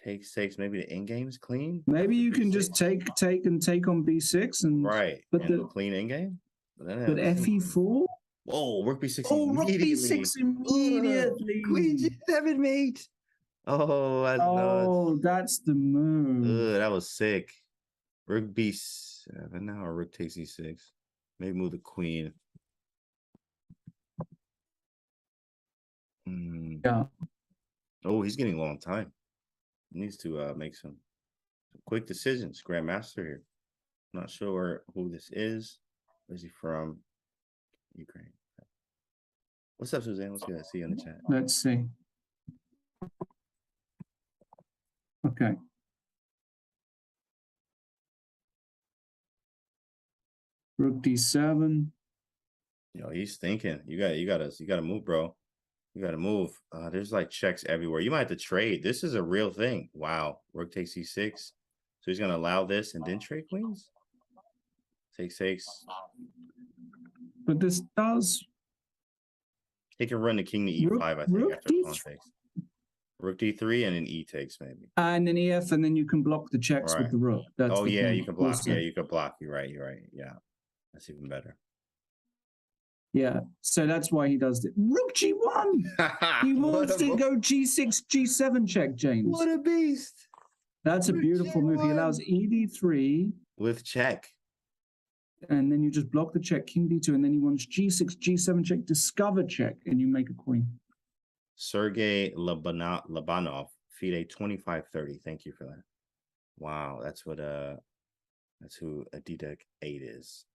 Take 6. Maybe the end game is clean. Maybe you can just take on b6 and right. But and the clean end game. But fe4. Whoa, rook b6 rook immediately. b6 immediately. Queen g7, mate. Oh, that's nuts. That's the move. That was sick. Rook b7 now, or rook takes e6. Maybe move the queen. Yeah. Oh, he's getting a long time. He needs to make some quick decisions. Grandmaster here. Not sure who this is. Where's he from? Ukraine. What's up, Suzanne? What's good? I see you in the chat. Let's see. Okay. Rook d7. Yo, he's thinking. You gotta move, bro. You gotta move. There's like checks everywhere. You might have to trade. This is a real thing. Wow. Rook takes e6. So he's gonna allow this and then trade queens. Take 6. But this does. He can run the king to e5, I think, after pawn takes. Rook d3 and an e takes, maybe. And an ef, and then you can block the checks with the rook. That's yeah, you can block. Also. Yeah, you can block. You're right. Yeah. That's even better. Yeah, so that's why he does it. Rook g1. He wants to go g6, g7 check, James. What a beast. That's a beautiful move. He allows ed3. With check. And then you just block the check, king d2, and then he wants g6, g7 check, discover check, and you make a queen. Sergey Labanov, FIDE 2530. Thank you for that. Wow, that's who Adidek 8 is.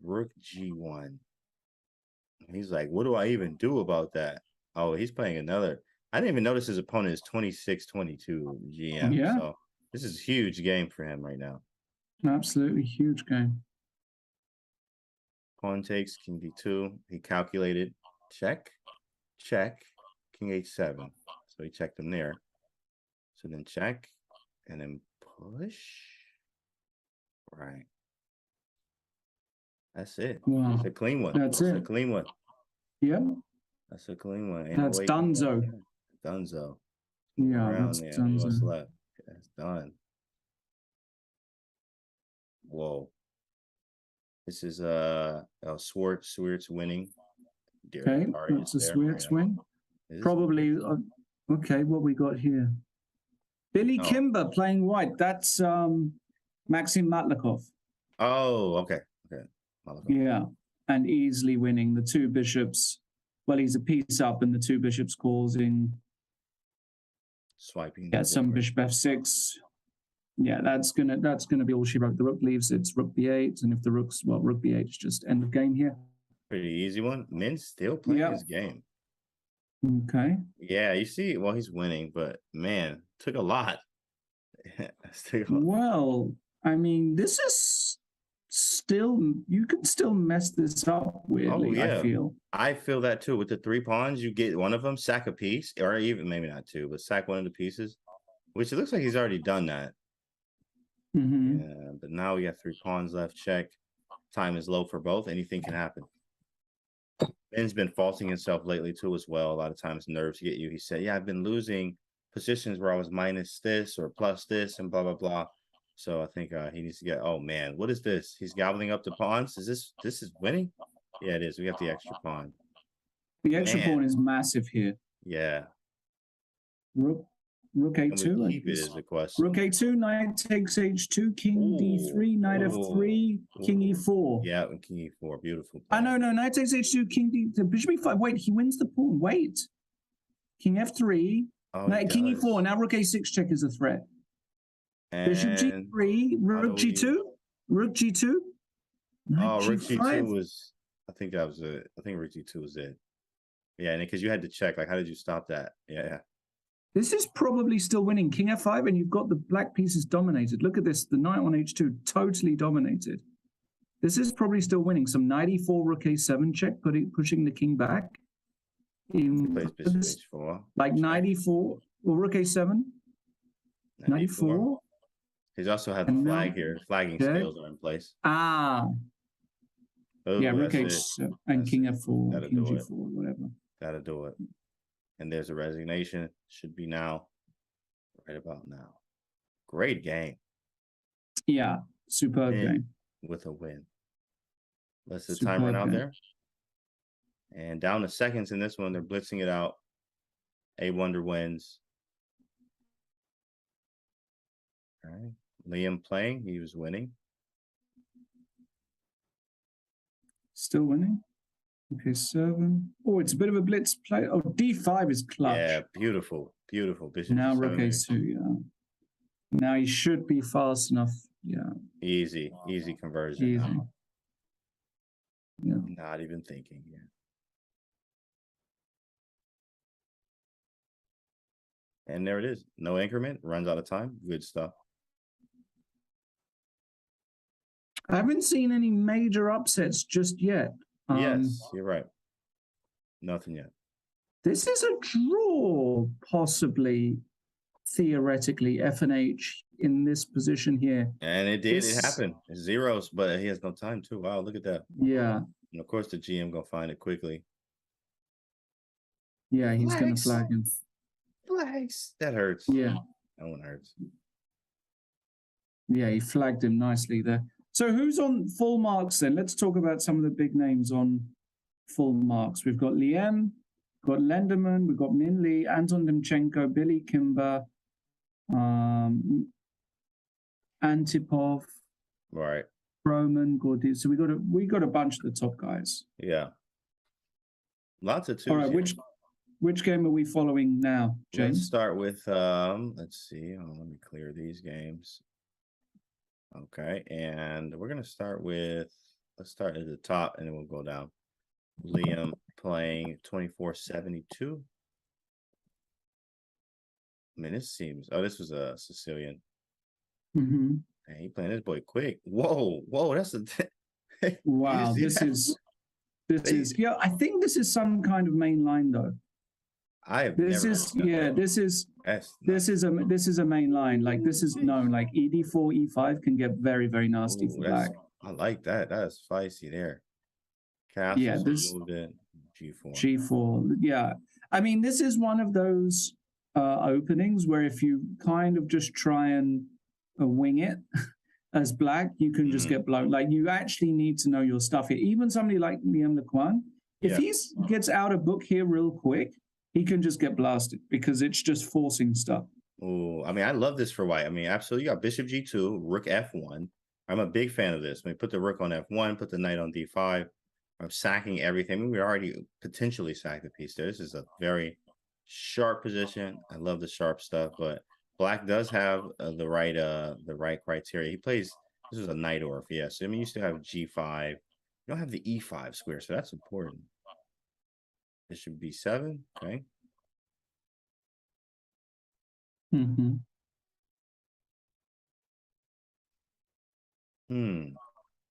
Rook g1. He's like, what do I even do about that? Oh, he's playing another. I didn't even notice his opponent is 26-22 GM. Yeah. So this is a huge game for him right now. Absolutely huge game. Pawn takes, king d2. He calculated check, check, king h7. So he checked him there. So then check, and then push. Right. That's it. Wow. That's a clean one. That's it. A clean one. Yeah. That's a clean one. That's Dunzo. Dunzo. Yeah, that's Dunzo. What's left? That's done. Whoa. This is Swartz winning. Okay, that's a Swartz win. Probably. Okay, what we got here? Billy Kimber playing white. That's Maxim Matlakov. Oh, okay. Yeah, and easily winning the two bishops. Well, he's a piece up, and the two bishops causing swiping. Yeah, some bishop f6. Yeah, that's gonna be all she wrote. The rook leaves. It's rook b8, and if the rook b8 is just end of game here. Pretty easy one. Min's still playing his game. Okay. Yeah, you see, well, he's winning, but man, took a lot. Well, I mean, this is still, you can still mess this up weirdly. I feel that too. With the 3 pawns, you get one of them, sack a piece, or even maybe not 2, but sack one of the pieces, which it looks like he's already done that. Yeah, but now we got 3 pawns left. Check. Time is low for both. Anything can happen. Ben's been faulting himself lately too as well. A lot of times nerves get you. He said, yeah, I've been losing positions where I was minus this or plus this and blah, blah, blah. So I think he needs to get, oh man, what is this? He's gobbling up the pawns. Is this is winning? Yeah, it is. We got the extra pawn. The extra pawn is massive here. Yeah. Rook a2. Keep it is the question. Rook a2, knight takes h2, king d3, knight f3, king e4. Yeah, and king e4, beautiful. No, knight takes h2, king d3, bishop e5. Wait, he wins the pawn. Wait, king f3, king e4. Now rook a6 check is a threat. And bishop g3, rook g2, rook g2. Rook g2 was. I think that was it. I think rook g2 was it. Yeah, and because you had to check, like, how did you stop that? Yeah. This is probably still winning. King f5, and you've got the black pieces dominated. Look at this. The knight on h2, totally dominated. This is probably still winning. Some knight e4, rook a7 check, pushing the king back. Like knight e4, or rook a7. Knight e4. He's also had the flag here. Flagging skills are in place. But Oh, Yeah, rook that's h and king f4, Gotta king do it. g4, whatever. Gotta do it. And there's a resignation. Should be now. Right about now. Great game. Yeah, superb game. With a win. Let's the Superb time run out game. there. And down to seconds in this one, they're blitzing it out. A Wonder wins. All right. Liam playing. He was winning. Still winning. Okay, 7. Oh, it's a bit of a blitz play. Oh, d5 is clutch. Yeah, beautiful. Beautiful. Bishop now G7 rook a2, yeah. Now he should be fast enough. Yeah. Easy conversion. Easy. Yeah. Not even thinking. Yeah. And there it is. No increment. Runs out of time. Good stuff. I haven't seen any major upsets just yet. Yes, you're right. Nothing yet. This is a draw, possibly, theoretically, F and H in this position here. And it did. It happened. It's zeros, but he has no time too. Wow, look at that. Yeah. And of course, the GM gonna find it quickly. Yeah, he's gonna flag him. Flags. That hurts. Yeah. That one hurts. Yeah, he flagged him nicely there. So who's on full marks then? Let's talk about some of the big names on full marks. We've got Liem, we've got Lenderman, we've got Min Lee, Anton Demchenko, Billy Kimber, Antipov, Right. Roman, Gordy. So we got a bunch of the top guys. Yeah. Lots of twos. All right, which game are we following now, James? Let's start with let's see. Let me clear these games. Okay, and we're gonna start with, let's start at the top and then we'll go down. Liam playing 2472. I mean, this seems, oh, this was a Sicilian. Mm-hmm. And he playing this boy quick. Whoa, that's a wow, this is yeah, I think this is some kind of main line though. This is a main line. Like this is known. Like ED4, E5 can get very, very nasty for black. I like that. That's feisty there. Castles, yeah, this G4. G4. Yeah, I mean this is one of those openings where if you kind of just try and wing it as black, you can just get blown. Like you actually need to know your stuff here. Even somebody like Liam Lequan, if he gets out of book here real quick, he can just get blasted because it's just forcing stuff. Oh, I mean, I love this for white. I mean, absolutely. You got Bishop G2, Rook F1. I'm a big fan of this. I mean, put the Rook on F1, put the Knight on D5. I'm sacking everything. I mean, we already potentially sacked a piece there. This is a very sharp position. I love the sharp stuff, but black does have the right criteria. He plays, this is a Knight Orf, yes. I mean, you still have G5. You don't have the E5 square, so that's important. Bishop B7, okay.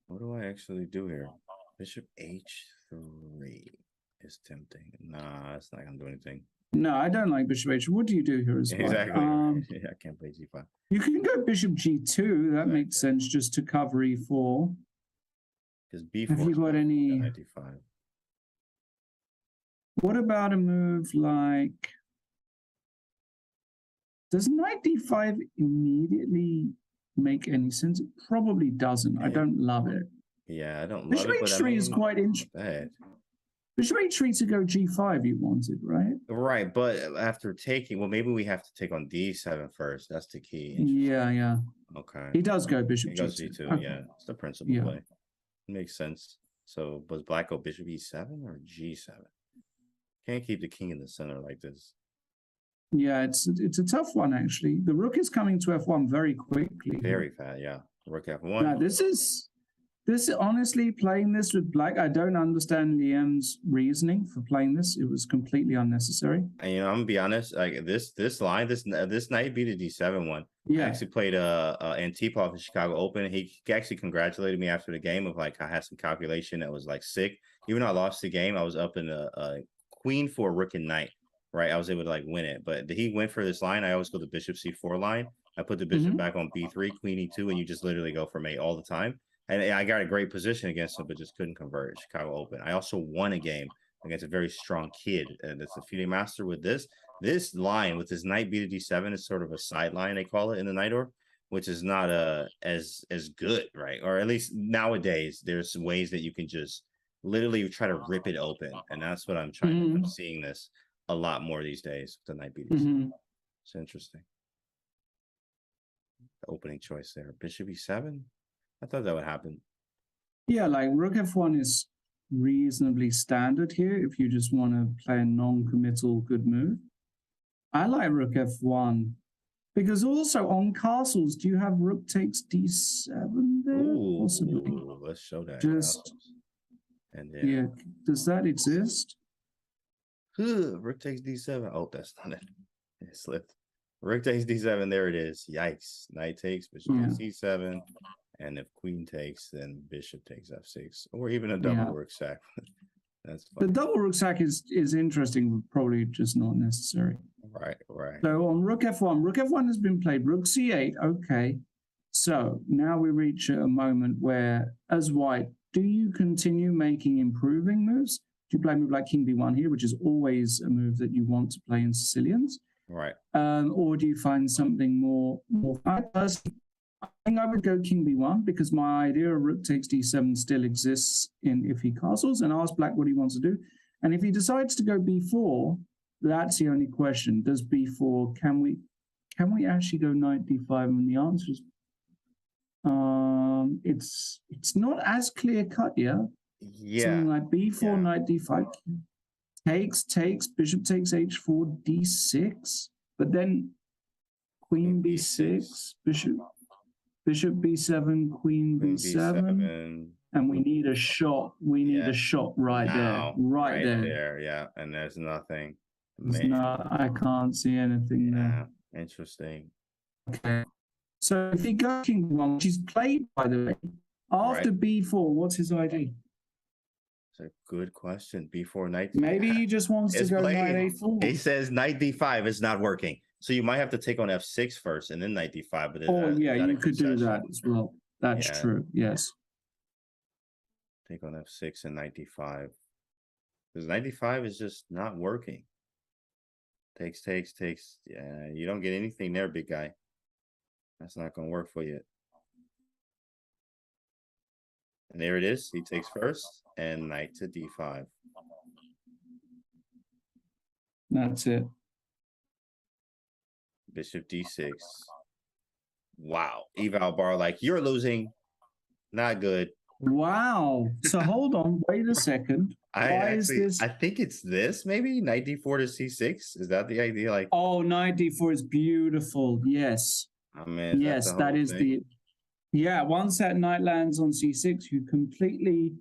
What do I actually do here? Bishop H3 is tempting. Nah, that's not gonna do anything. No, I don't like Bishop H. What do you do here as well? Exactly. I can't play G5. You can go Bishop G2. That makes sense just to cover E4. Because B4. Have you got any? D5. What about a move like? Does Knight D5 immediately make any sense? It probably doesn't. I don't love it. Yeah, I don't love Bishop it. Bishop H3 is quite interesting. Bishop H3 to go G5 you wanted, right? Right, but after taking, well, maybe we have to take on D7 first. That's the key. Yeah. Okay. He does go Bishop G2. Goes G2, okay. Yeah. It's the principal play. Makes sense. So, does black go Bishop E7 or G7? Can't keep the king in the center like this. Yeah, it's a tough one, actually. The rook is coming to F1 very quickly. Very fast, yeah. Rook F1. Now, this honestly, playing this with black, I don't understand Liam's reasoning for playing this. It was completely unnecessary. And, you know, I'm gonna be honest, like this Knight beat the D7 one. Yeah. I actually played Antipov in Chicago Open. He actually congratulated me after the game of like I had some calculation that was like sick. Even though I lost the game, I was up in a queen for rook and knight, right? I was able to like win it. But he went for this line. I always go the bishop C4 line. I put the bishop back on B3, queen E2, and you just literally go from A all the time. And I got a great position against him, but just couldn't convert. Chicago Open. I also won a game against a very strong kid, and it's a FIDE master with this line with his knight b to d7 is sort of a sideline, they call it in the night orb, which is not as good, right? Or at least nowadays, there's ways that you can just literally try to rip it open, and that's what I'm trying to. I'm seeing this a lot more these days with the knight b d7. It's interesting. The opening choice there, bishop e7. I thought that would happen. Yeah, like rook f1 is reasonably standard here if you just want to play a non-committal good move. I like rook f1 because also on castles, do you have rook takes d7 there? Ooh, possibly. Let's show that. Just and yeah, does that exist? Rook takes d7. Oh, that's not it. It slipped. Rook takes d7. There it is. Yikes. Knight takes, bishop takes c7. And if queen takes, then bishop takes f6, or even a double rook sack. That's fun. The double rook sack is interesting, but probably just not necessary. Right. So on rook f1 has been played. Rook c8. Okay. So now we reach a moment where, as white, do you continue making improving moves? Do you play a move like king b1 here, which is always a move that you want to play in Sicilians? Right. Or do you find something more? I think I would go king b1 because my idea of rook takes d7 still exists if he castles, and ask black what he wants to do. And if he decides to go b4, that's the only question. Does b4, can we actually go knight d5? And the answer is it's not as clear cut yet. Yeah. Something like b4, knight d5, takes, bishop takes h4, d6, but then queen b6, bishop b7, queen b7, and we need a shot. We need a shot right there. Yeah, and there's nothing. I can't see anything there. Interesting. Okay. So if he goes king b1, which is played, by the way, after b4, what's his ID? It's a good question. B4 knight. Maybe he just wants to go knight a4. He says knight d5 is not working. So you might have to take on f6 first and then knight d5. But you could do that as well. That's true. Yes. Take on f6 and knight d5. Because knight d5 is just not working. Takes. Yeah, you don't get anything there, big guy. That's not going to work for you. And there it is. He takes first and knight to d5. That's it. Bishop d6. Wow. Eval bar like, you're losing. Not good. Wow. So hold on. Wait a second. I think it's this, maybe? Knight d4 to c6? Is that the idea? Like, oh, knight d4 is beautiful. Yes. Oh, man, yes, that is thing? Once that knight lands on c6, you completely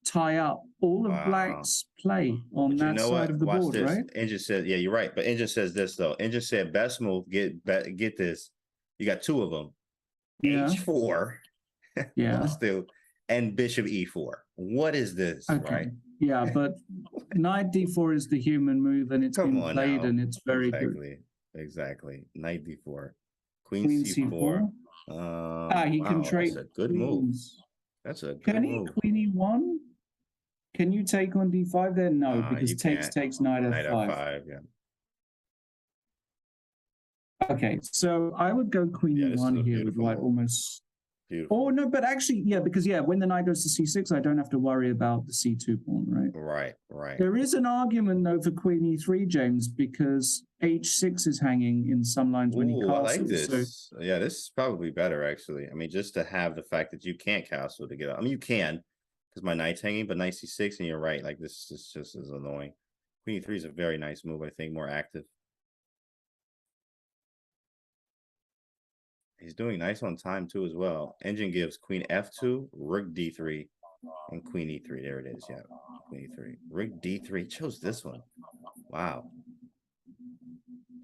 tie up all of black's play on that side of the board, right? Engine says, yeah, you're right. But Engine says this, though. Engine said, best move, get this. You got two of them. H4. Still, and bishop e4. What is this, right? Yeah, but knight d4 is the human move, and it's been played, and it's very good. Exactly. Knight d4. Queen c4. He can trade. That's a good move. That's a good move. Queen e1? Can you take on d5 there? No, because takes knight f5. Knight f5, yeah. Okay, so I would go queen e1 here with white almost. Beautiful. Oh, no, but actually, because when the knight goes to c6, I don't have to worry about the c2 pawn, right? Right. There is an argument, though, for queen e3, James, because h6 is hanging in some lines when he castles. I like this. So... Yeah, this is probably better, actually. I mean, just to have the fact that you can't castle to get out. I mean, you can, because my knight's hanging, but knight c6, and you're right. Like, this is just as annoying. Queen e3 is a very nice move, I think, more active. He's doing nice on time, too, as well. Engine gives queen f2, rook d3, and queen e3. There it is, yeah. Queen e3. Rook d3. Chose this one. Wow.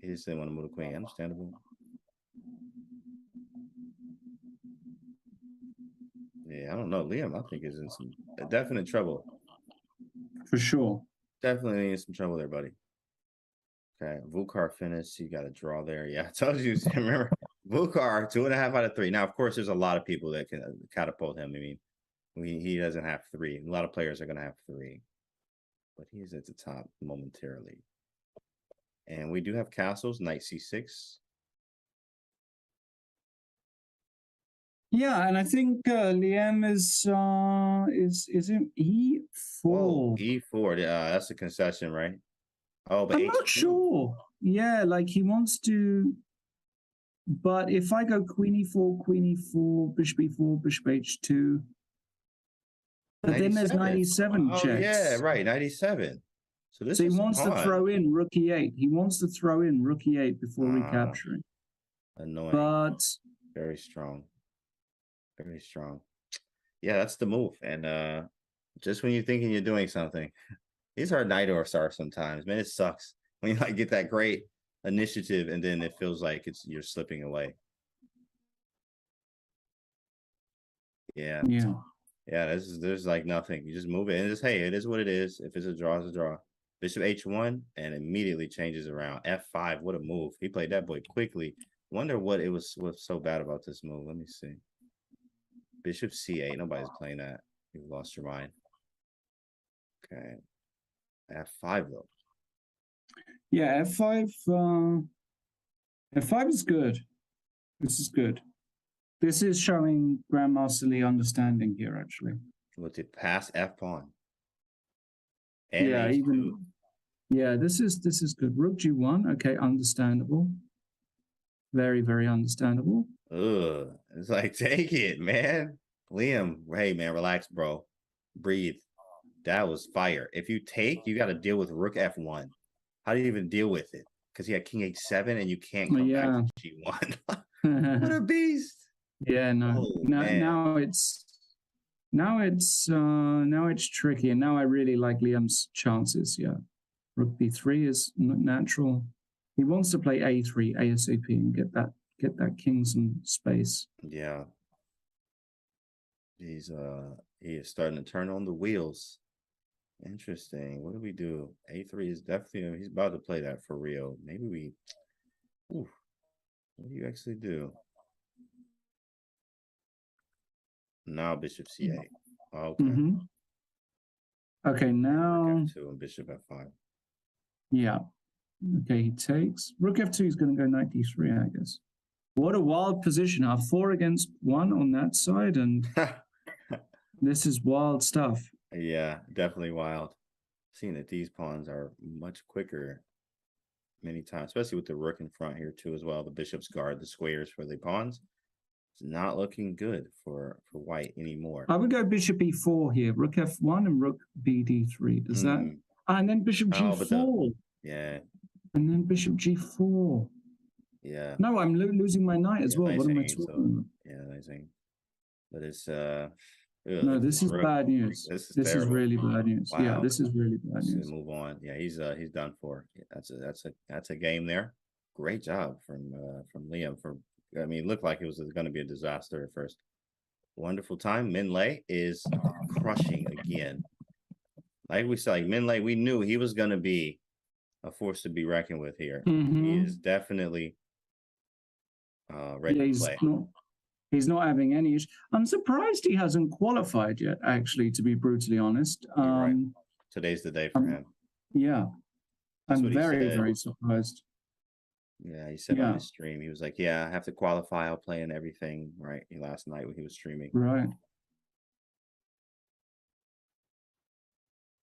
He just didn't want to move the queen. Understandable. Yeah, I don't know. Liam, I think, is in some definite trouble. For sure. Definitely in some trouble there, buddy. Okay, Vukar finish. You got to draw there. Yeah, I told you. Remember, Bukar, 2.5 out of 3. Now, of course, there's a lot of people that can catapult him. I mean, he doesn't have 3. A lot of players are going to have 3. But he's at the top momentarily. And we do have castles, knight c6. Yeah, and I think Liam is in E4. Oh, E4. That's a concession, right? Oh, but I'm not sure. Yeah, like he wants to. But if I go queen e4, bishop e4, bishop h2, but 97. Then there's 97 checks. Oh yeah, right, 97. So this. So he wants to throw in rook e8. He wants to throw in rook e8 before recapturing. Annoying. But very strong. Very strong. Yeah, that's the move. And just when you're thinking you're doing something, these are night or star sometimes. Man, it sucks when you like get that great initiative and then it feels like you're slipping away. Yeah. There's like nothing. You just move it and just, hey, it is what it is. If it's a draw, it's a draw. Bishop h1 and immediately changes around. F5, what a move. He played that boy quickly. Wonder what was so bad about this move. Let me see. Bishop c8. Nobody's playing that. You've lost your mind. Okay. F5 though. Yeah, F5. F5 is good. This is good. This is showing grandmasterly understanding here, actually. With it pass F pawn. And yeah, H2. Even. Yeah, this is good. Rook G1. Okay, understandable. Very, very understandable. Ugh, it's like, take it, man. Liam, hey, man, relax, bro. Breathe. That was fire. If you take, you got to deal with rook F1. How do you even deal with it? Because he had king H7 and you can't come back to G1. What a beast. Yeah, no. Oh, now it's tricky. And now I really like Liam's chances. Yeah. Rook B3 is natural. He wants to play A3 ASAP and get that king some space. Yeah. He is starting to turn on the wheels. Interesting. What do we do? A3 is definitely, he's about to play that for real. Maybe what do you actually do? Now bishop c8. Okay. Mm-hmm. Okay, now rook f2 and bishop f5. Yeah. Okay, he takes. Rook f2 is going to go knight d3, I guess. What a wild position. 4 against 1 on that side, and this is wild stuff. Yeah, definitely wild. Seeing that these pawns are much quicker many times, especially with the rook in front here too as well. The bishops guard the squares for the pawns. It's not looking good for white anymore. I would go bishop e4 here. Rook f1 and rook bd3. Does that? And then bishop g4. Yeah. And then bishop g4. Yeah. No, I'm losing my knight as well. What am I talking about? Yeah, amazing. But it's no, this is bad news. This is really bad news. Wow. Yeah, this is really bad news. Move on. Yeah, he's done for. Yeah, that's a game there. Great job from Liam. I mean, it looked like it was going to be a disaster at first. Wonderful time. Min Lei is crushing again. Like we said, Min Lei, we knew he was going to be a force to be reckoned with here. He is definitely ready to play. He's not having any issue. I'm surprised he hasn't qualified yet, actually, to be brutally honest. Right. Today's the day for him. Yeah. I'm very, very surprised. Yeah, he said on his stream, he was like, yeah, I have to qualify. I'll play in everything, right? Last night when he was streaming. Right.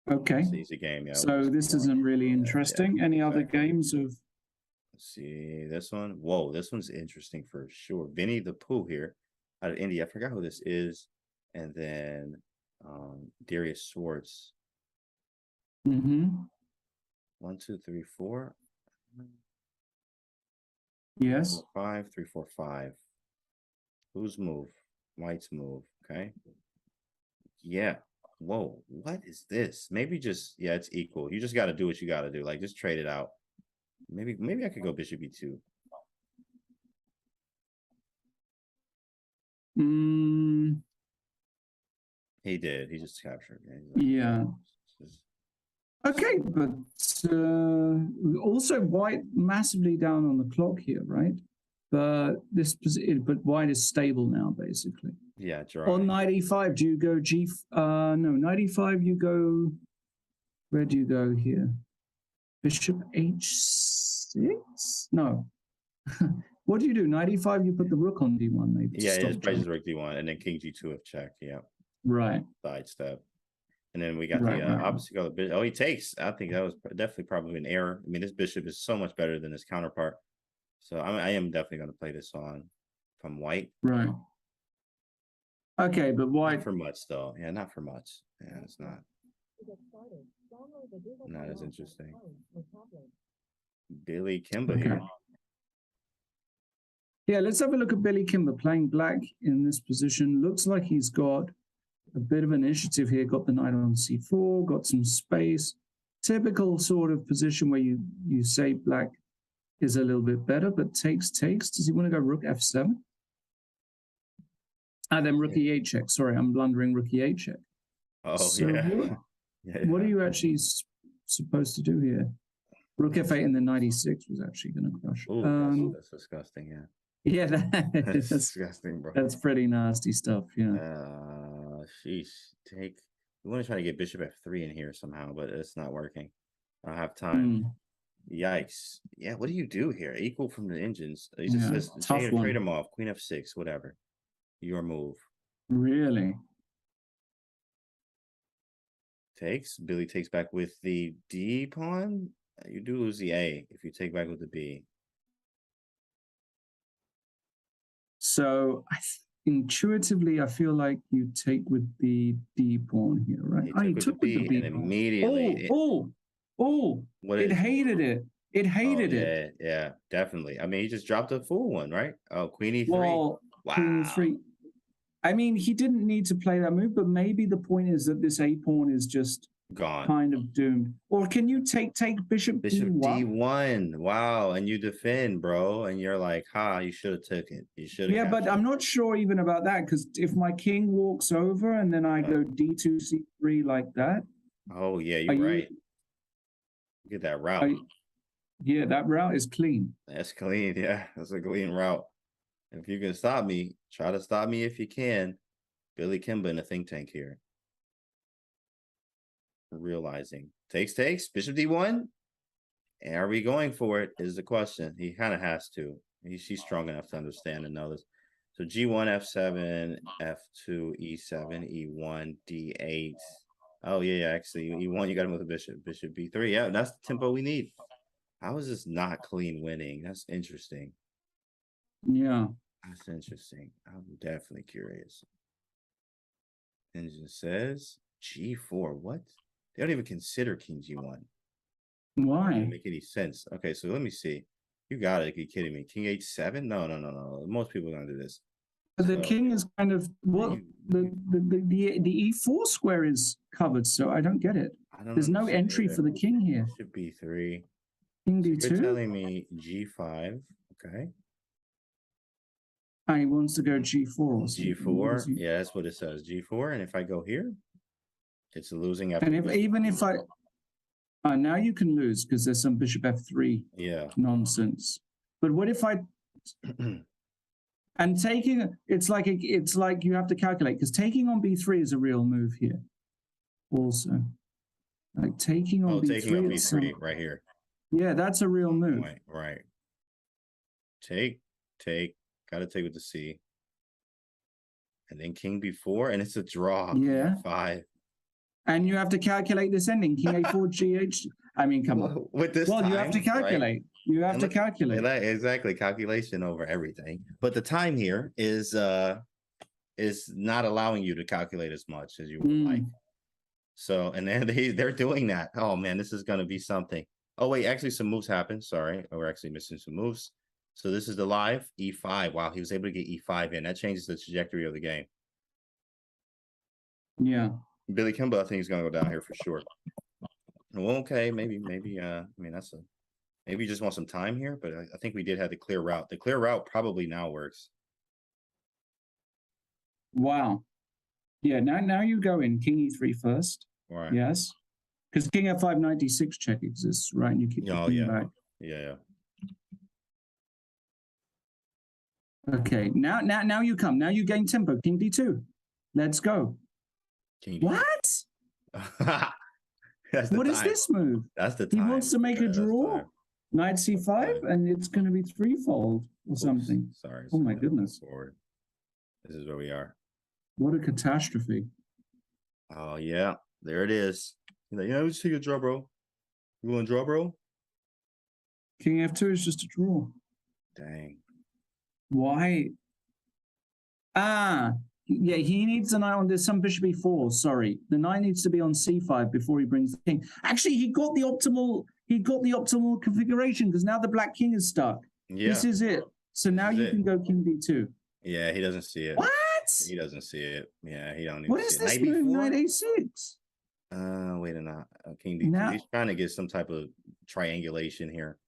Okay. It's an easy game, yeah. So this isn't really interesting. Yeah, any other games of... Let's see this one. Whoa, this one's interesting for sure. Vinny the Pooh here out of India. I forgot who this is. And then Darius Swartz. 1, 2, 3, 4. Yes. 4, 5, 3, 4, 5. Whose move? White's move. Okay. Yeah. Whoa. What is this? Maybe just, yeah, it's equal. You just got to do what you got to do. Like, just trade it out. Maybe I could go bishop e2. He did. He just captured. Yeah. Okay, but also white massively down on the clock here, right? but but white is stable now, basically. Yeah, dry. On knight e5, do you go no, knight e5, you go, where do you go here? Bishop h6? No. What do you do? Knight e5, you put the rook on d1, maybe. Yeah, just play rook d1, and then king g2 if check. Yeah. Right. Side step. And then we got the opposite color bishop. Oh, he takes. I think that was definitely probably an error. I mean, this bishop is so much better than his counterpart. So I am definitely going to play this on from white. Right. Okay, but white. Not for much, though. Yeah, not for much. Yeah, it's not. Not as interesting. Billy Kimber here. Yeah, let's have a look at Billy Kimber playing black in this position. Looks like he's got a bit of initiative here. Got the knight on c4, got some space. Typical sort of position where you say black is a little bit better, but takes. Does he want to go rook f7? Then rook e8 check. Sorry, I'm blundering rook e8 check. Oh, so yeah. What are you actually supposed to do here? Rook f8 and then knight e6 was actually going to crush. Oh, that's disgusting, yeah. Yeah, that's disgusting, bro. That's pretty nasty stuff, yeah. Sheesh. We want to try to get bishop f3 in here somehow, but it's not working. I don't have time. Yikes. Yeah, what do you do here? Equal from the engines. He just says trade him off. Queen f6, whatever. Your move. Really? Takes. Billy takes back with the D pawn. You do lose the A if you take back with the B. So intuitively, I feel like you take with the D pawn here, right? He took with the B, and immediately. It hated it. It hated it. Yeah, definitely. I mean, he just dropped a full one, right? Oh, Queen E3. Well, wow. Queen E3. I mean, he didn't need to play that move, but maybe the point is that this A pawn is just gone, kind of doomed. Or can you take bishop D1? Wow, and you defend, bro, and you're like, you should have took it. You should have. Yeah, but I'm not sure even about that, because if my king walks over and then I go D2 C3 like that. Oh yeah, you're right. Get that route. Yeah, that route is clean. That's clean. Yeah, that's a clean route. If you can stop me, try to stop me if you can. Billy Kimber in a think tank here. Realizing. Takes. Bishop D1. And are we going for it is the question. He kind of has to. She's strong enough to understand and know this. So G1, F7, F2, E7, E1, D8. Oh, yeah, actually, E1, you got him with a bishop. Bishop B3. Yeah, that's the tempo we need. How is this not clean winning? That's interesting. Yeah. That's interesting. I'm definitely curious. Engine says G4. What? They don't even consider King G1. Why? Doesn't make any sense. Okay, so let me see. You got it. Are you kidding me? King H7? No. Most people are gonna do this. But the king is kind of the E4 square is covered, so I don't get it. There's no entry for the king here. Should be 3. King D2. You're telling me G5. Okay. He wants to go G4. G4. Yeah, that's what it says. G4. And if I go here, it's a losing. And even if I now you can lose because there's some bishop F3 nonsense. But what if I and taking it's like you have to calculate, because taking on B3 is a real move here. Also, like taking on B3 right here. Yeah, that's a real move. Right. Take. Got to take with the C. And then King B4, and it's a draw. Yeah. 5. And you have to calculate this ending. King A4, GH. I mean, come on. With this you have to calculate. Right? You have to calculate. Exactly. Calculation over everything. But the time here is not allowing you to calculate as much as you would like. So, and then they're doing that. Oh, man, this is going to be something. Oh, wait, actually some moves happened. Sorry. We're actually missing some moves. So this is the live E5. Wow, he was able to get E5 in. That changes the trajectory of the game. Yeah. Billy Kimber, I think, is going to go down here for sure. Well, okay, maybe. I mean, maybe you just want some time here, but I think we did have the clear route. The clear route probably now works. Wow. Yeah. Now you go in King E3 first. Right. Yes. Because King F5 96 check exists, right? And you keep the king back. Yeah. Okay, now you come. Now you gain tempo. King D2. Let's go. King what? That's the What time. is this move? That's the time. He wants to make a draw. Knight C5, and it's going to be threefold or something. Sorry. Oh my goodness. Forward. This is where we are. What a catastrophe. Oh yeah, there it is. He's like, yeah, let's take a draw, bro. You want to draw, bro? King F2 is just a draw. Dang. Why? Yeah, he needs a knight on this. Some bishop E4. Sorry, the knight needs to be on C5 before he brings the king. Actually, he got the optimal. He got the optimal configuration because now the black king is stuck. Yeah. This is it. So now you can go King D2. Yeah, he doesn't see it. What? He doesn't see it. Yeah, he don't even what is see this it. move? Knight A6. Wait a minute. King D2. Now, he's trying to get some type of triangulation here.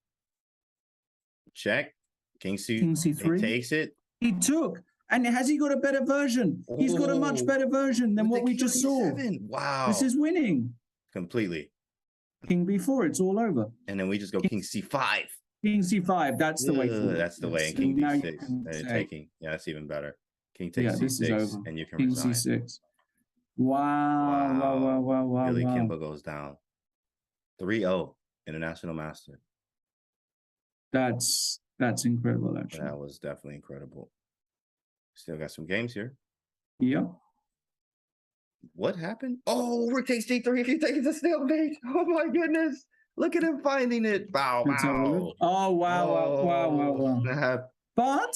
Check. King C3. He takes it. He took. And has he got a better version? He's got a much better version than what we just saw. Wow. This is winning. Completely. King B4, it's all over. And then we just go King C5. King C5, that's the way forward. That's the way. And King D6. Taking. Yeah, that's even better. King takes C6, and you can King resign. C6. Wow. Billy Kimba goes down. 3-0, International Master. That's incredible, actually. That was definitely incredible. Still got some games here. Yeah. What happened? Oh, rook takes D3 if you take it to stalemate. Oh my goodness. Look at him finding it. Wow. Oh, wow. Snap. But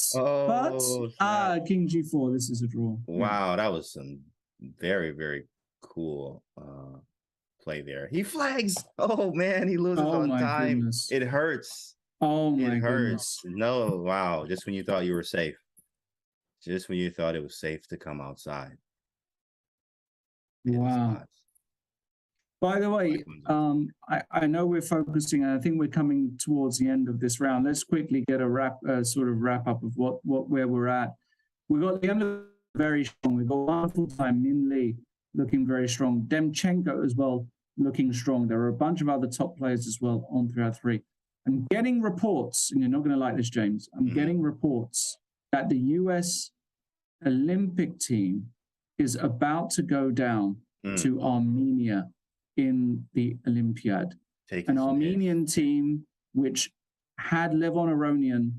King G4, this is a draw. Wow, that was some very, very cool play there. He flags. Oh man, he loses on time. Goodness. It hurts. Oh my It goodness. hurts. No, wow. Just when you thought you were safe. Just when you thought it was safe to come outside. Wow. By the way, I know we're focusing, and I think we're coming towards the end of this round. Let's quickly get a sort of wrap up of where we're at. We've got the end very strong. We've got one full-time Min Lee looking very strong. Demchenko as well looking strong. There are a bunch of other top players as well on 303. I'm getting reports, and you're not going to like this, James. I'm getting reports that the US Olympic team is about to go down to Armenia in the Olympiad. An Armenian team which had Levon Aronian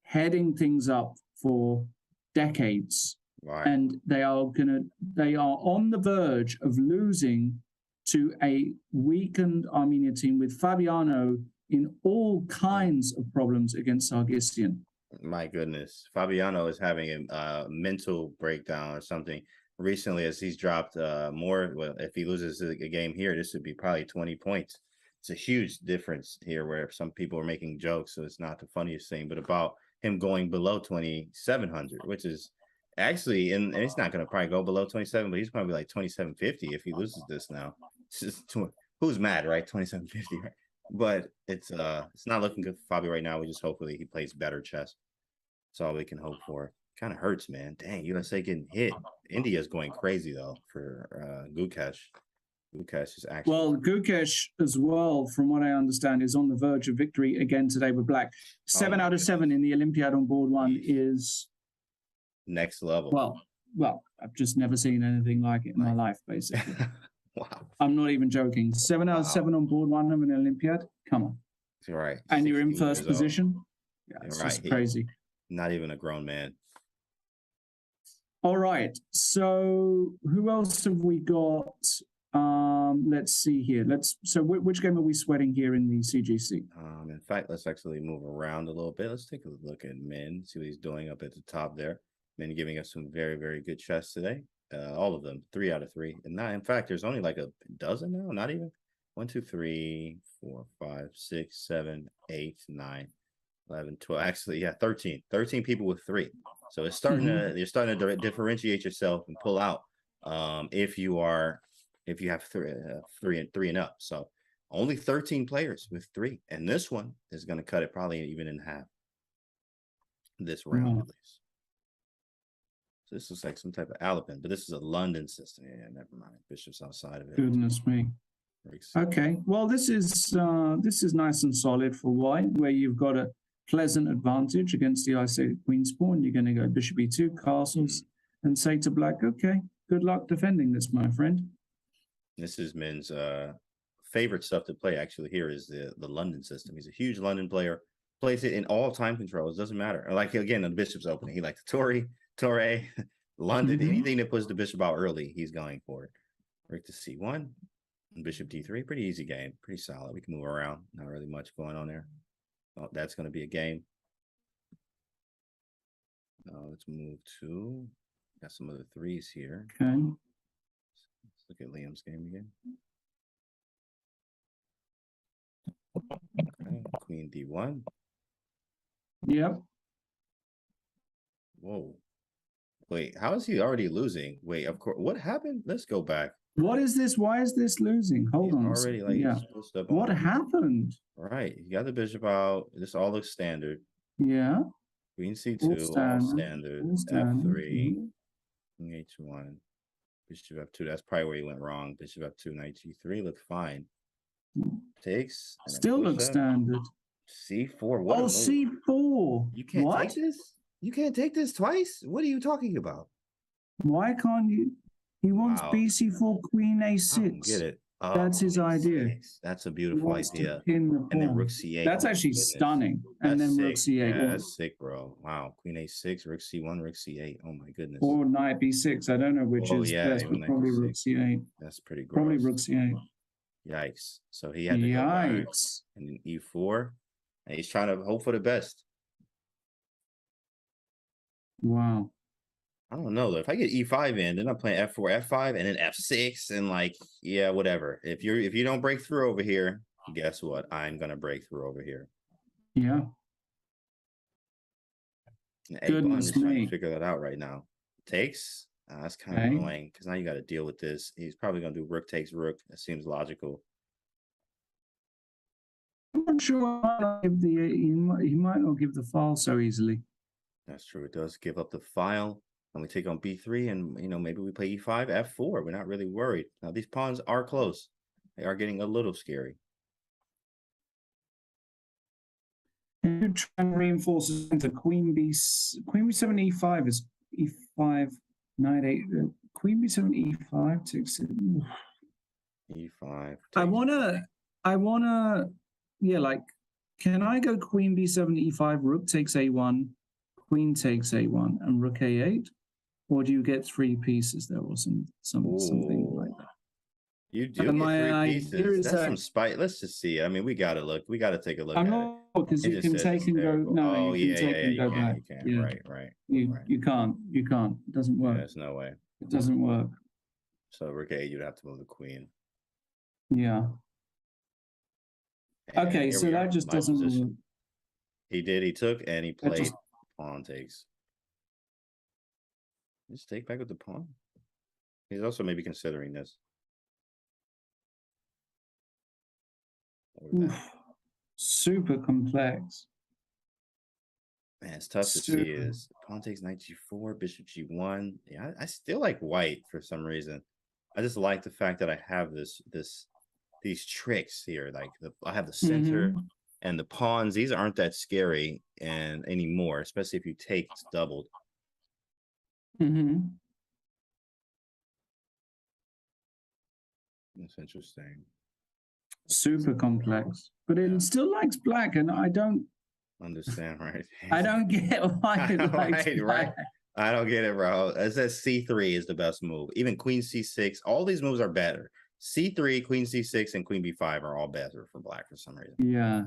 heading things up for decades. Right. And they are on the verge of losing to a weakened Armenian team with Fabiano in all kinds of problems against Sargsyan. My goodness. Fabiano is having a mental breakdown or something recently as he's dropped more. Well, if he loses a game here, this would be probably 20 points. It's a huge difference here where some people are making jokes, so it's not the funniest thing, but about him going below 2,700, which is actually, and it's not going to probably go below 27, but he's going to be like 2,750 if he loses this now. It's just, who's mad, right? 2,750, right? But it's not looking good for Fabio right now. We just hopefully he plays better chess. That's all we can hope for. Kind of hurts, man. Dang, USA getting hit. India's going crazy though for Gukesh. Gukesh is actually Gukesh as well, from what I understand, is on the verge of victory again today with Black. 7 out of 7 in the Olympiad on board one is next level. Well, I've just never seen anything like it in my life, basically. Wow. I'm not even joking. 7 out of 7 on board one of an Olympiad. Come on. You're right. And you're in first position. Yeah, it's just crazy. Not even a grown man. All right. So who else have we got? Let's see here. Which game are we sweating here in the CGC? In fact, let's actually move around a little bit. Let's take a look at Min, see what he's doing up at the top there. Min giving us some very, very good chess today. All of them, 3 out of 3. And now, in fact, there's only like a dozen now, not even. 1, 2, 3, 4, 5, 6, 7, 8, 9, 11, 12. Actually, yeah, 13. 13 people with 3. So it's starting to, you're starting to differentiate yourself and pull out if you have 3 and up. So only 13 players with 3. And this one is going to cut it probably even in half this round at least. So this looks like some type of Alapin, but this is a London system. Yeah, never mind. Bishop's outside of it. Goodness me. Okay. Well, this is nice and solid for white, where you've got a pleasant advantage against the isolated queen's pawn. You're going to go bishop e2, castles, and say to black, okay, good luck defending this, my friend. This is Min's favorite stuff to play, actually, here is the London system. He's a huge London player. Plays it in all time controls. Doesn't matter. Like, again, the bishop's opening. He likes the Torre, London, anything that puts the bishop out early, he's going for it. Rook to c1, and bishop d3. Pretty easy game. Pretty solid. We can move around. Not really much going on there. Oh, that's going to be a game. Let's move to... Got some other threes here. Okay. Let's look at Liam's game again. Okay. Queen d1. Yep. Whoa. Wait, how is he already losing? Wait, of course. What happened? Let's go back. What is this? Why is this losing? Hold on. Already, like, yeah. What happened? Right. You got the bishop out. This all looks standard. Yeah. Queen c2, all standard. F3. King h1. Bishop f2. That's probably where he went wrong. Bishop f2, knight g3 looked fine. Takes. Still looks standard. c4. What oh, c4. You can't take this? You can't take this twice? What are you talking about? Why can't you? He wants bc4, queen a6. I don't get it. Oh, that's his idea. That's a beautiful idea. And then rook c8. That's actually stunning. And then rook c8. Yeah, that's sick, bro. Wow. Queen a6, rook c1, rook c8. Oh my goodness. Or knight b6. I don't know which is best, but probably rook c8. That's pretty gross. Probably rook c8. Yikes. So he had to go back. And then e4. And he's trying to hope for the best. Wow. I don't know though. If I get e5 in, then I'm playing f4, f5, and then f6, and like, yeah, whatever. If you don't break through over here, guess what? I'm gonna break through over here. Yeah. I'm just trying to figure that out right now. Takes. That's kind of annoying because now you got to deal with this. He's probably gonna do rook takes rook. That seems logical. I'm not sure he might not give the file so easily. That's true. It does give up the file. And we take on b3, and maybe we play e5, f4. We're not really worried. Now these pawns are close. They are getting a little scary. You try and reinforce into queen b7 e5 is e5 knight 8. Queen b7 e5 takes it. e5. I wanna. Yeah, like, can I go queen b7 e5, rook takes a1, queen takes a1, and rook a8? Or do you get 3 pieces there, or something like that? You do get 3 pieces. That's some spite. Let's just see. I mean, we gotta look. We gotta take a look. I'm not, because you can take and go. No, you can take and go back. You can. Right. You can't. It doesn't work. There's no way. It doesn't work. So rook a, you'd have to move the queen. Yeah. And okay, so that just doesn't work. He did. He took and he played pawn takes. Just take back with the pawn. He's also maybe considering this. Super complex. Man, it's tough to see. Is pawn takes knight g4, bishop g1. Yeah, I still like white for some reason. I just like the fact that I have these tricks here. Like I have the center and the pawns. These aren't that scary and anymore, especially if you take, it's doubled. That's interesting. Super complex, but it still likes black, and I don't understand. Right? I don't get why it likes black. I don't get it, bro. It says c3 is the best move. Even queen c6. All these moves are better. c3, queen c6, and queen b5 are all better for black for some reason. Yeah.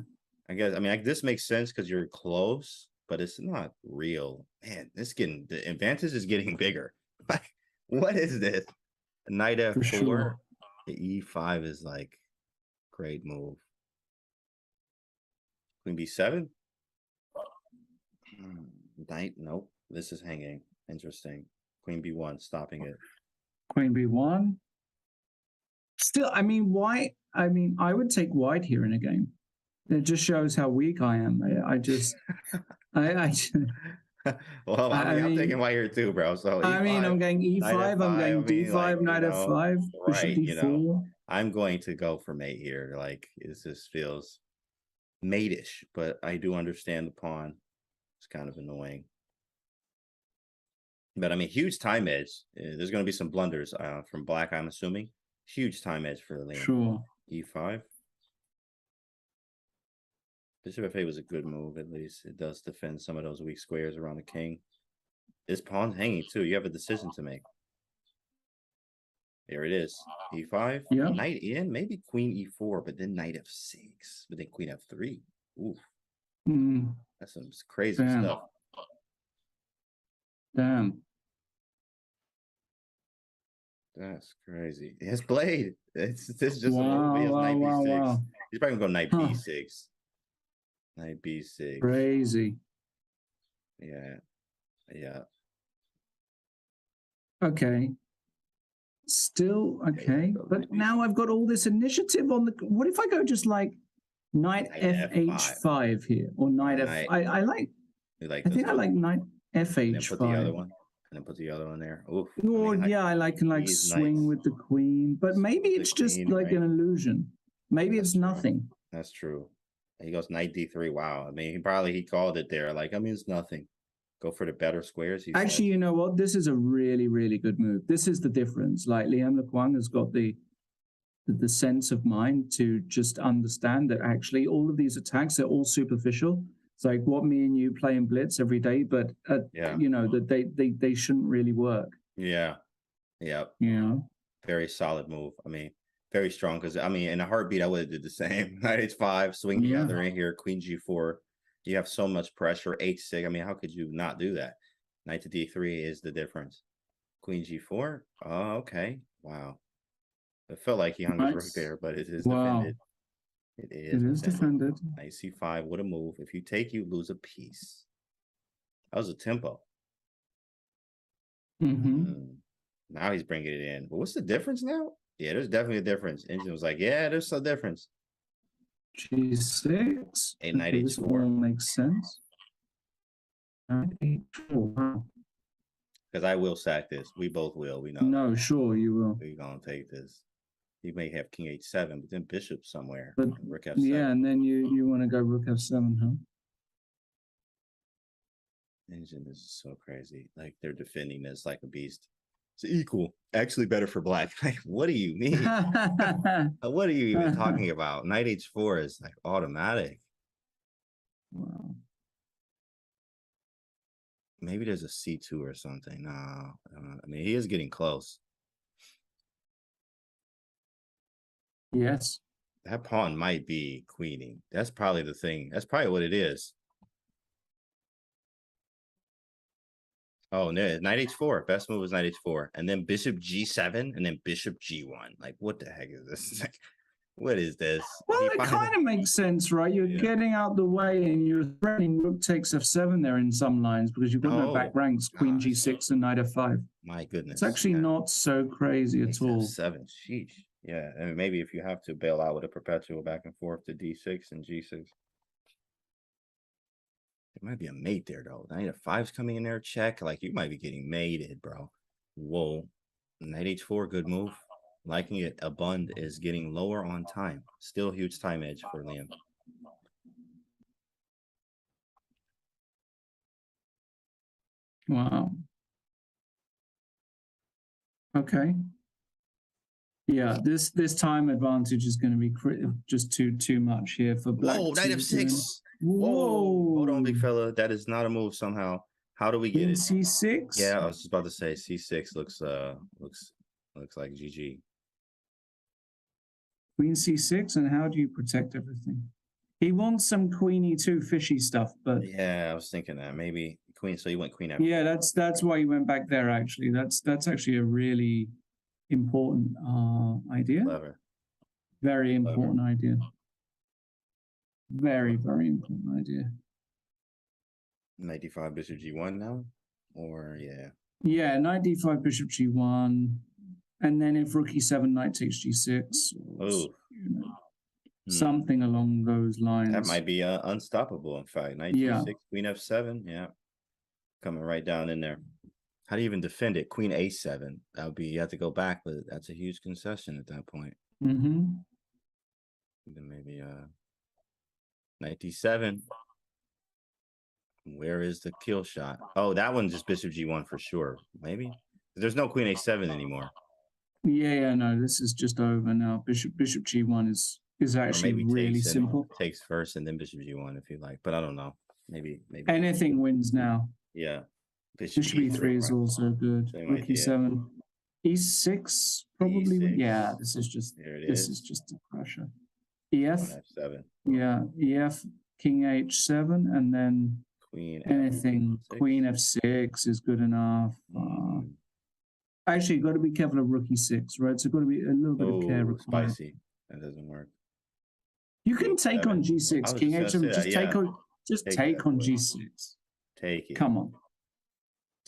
I guess. I mean, this makes sense because you're close, but it's not real. Man, the advantage is getting bigger. Like, what is this? Knight f4. Sure. The e5 is like great move. Queen b7. Knight. Nope. This is hanging. Interesting. Queen b1, stopping it. Queen b1. Still, I mean, white. I mean, I would take white here in a game. It just shows how weak I am. I just. Well, I'm taking white here too, bro. So I mean, I'm going e5. I'm going d5, knight f5, bishop d4. I'm going to go for mate here. Like, this just feels. mate-ish, but I do understand the pawn. It's kind of annoying. But I mean, huge time edge. There's going to be some blunders from black, I'm assuming. Huge time edge for Liam. Sure. E5. Bishop F8 was a good move, at least. It does defend some of those weak squares around the king. This pawn's hanging, too. You have a decision to make. There it is. E5. Yeah. Knight in, maybe queen E4, but then knight F6. But then queen F3. Oof. That's some crazy stuff. Damn. That's crazy. It's played. This is just wow, a move. He has knight B6. Wow. He's probably gonna go knight B6. Knight B6. Crazy. Yeah. Yeah. Okay. Still okay. But now I've got all this initiative on the. What if I go just like knight FH5 here or knight F? I like. I think I like knight FH5. And put the other one. And then put the other one there. Oof. Or yeah, I can like swing with the queen, but maybe it's just like an illusion. Maybe it's nothing. That's true. He goes knight D3. Wow. I mean, he called it there. Like, I mean, it's nothing. Go for the better squares. Actually, you know what? This is a really, really good move. This is the difference. Like Liam Lequang has got the sense of mind to just understand that actually all of these attacks are all superficial. It's like what me and you play in Blitz every day, but you know that they shouldn't really work. Yeah. Yeah. Yeah. Very solid move. I mean, very strong. Because I mean, in a heartbeat, I would have did the same. Knight H5, swing the other in here, queen G4. You have so much pressure. H6. I mean, how could you not do that? Knight to D3 is the difference. Queen G4. Oh, okay. Wow. It felt like he hung his rook there, but it is defended. It is defended. Knight C5. What a move. If you take, you lose a piece. That was a tempo. Now he's bringing it in. But what's the difference now? Yeah, there's definitely a difference. Engine was like, yeah, there's a difference. G6. Knight H4. This all makes sense. Knight H4. Wow. Because I will sack this. We both will. We know. No, sure, you will. We're going to take this. You may have king H7, but then bishop somewhere. But, rook F7. Yeah, and then you want to go rook F7, huh? Engine is so crazy. Like, they're defending this like a beast. It's equal. Actually better for black. Like, what do you mean? What are you even talking about? Knight H4 is like automatic. Wow. Maybe there's a C2 or something. No, I mean, he is getting close. Yes. That pawn might be queening. That's probably the thing. That's probably what it is. Oh, no, knight H4. Best move is knight H4. And then bishop G7 and then bishop G1. Like, what the heck is this? Like, what is this? Well, it kind of makes sense, right? You're getting out the way and you're threatening rook takes F7 there in some lines because you've got no back ranks, queen G6 and knight F5. My goodness. It's actually not so crazy at all. F7, sheesh. Yeah, and maybe if you have to bail out with a perpetual back and forth to D6 and G6. There might be a mate there, though. Knight F5's coming in there, check. Like, you might be getting mated, bro. Whoa. Knight H4, good move. Liking it. A bund is getting lower on time. Still huge time edge for Liam. Wow. Okay. Yeah, this time advantage is going to be just too much here for black. Whoa, knight F6. Whoa. Hold on, big fella. That is not a move somehow. How do we get it? C6? Yeah, I was just about to say C6 looks like GG. Queen C6, and how do you protect everything? He wants some queen E2 fishy stuff, but yeah, I was thinking that maybe queen. So you went queen F4. Yeah, that's why you went back there. Actually, that's actually a really important idea. Clever. Very important idea. Very important idea. Knight D5 bishop G1 now, or yeah, knight D5 bishop G1, and then if rook E7 knight takes G6. Oh. Something along those lines. That might be unstoppable, in fact. Knight G6, queen F7, yeah. Coming right down in there. How do you even defend it? Queen A7. That would be, you have to go back, but that's a huge concession at that point. Then maybe knight 97. Where is the kill shot? Oh, that one just bishop g1 for sure. Maybe there's no queen a7 anymore. Yeah, no, this is just over now. Bishop g1 is actually really simple. Takes first and then bishop g1 if you like, but I don't know. Maybe anything wins now. Yeah. Bishop e3 is also good. Rook e7. E6 probably. E6. Yeah, this is just a crusher. EF. F7. Yeah, EF, king h7, and then queen anything. F6. Queen f6 is good enough. Actually, you've got to be careful of rook e6, right? So, got to be a little bit of care required. Spicy. That doesn't work. You can take on g6, king h7. Just take on g6. Take it. Come on.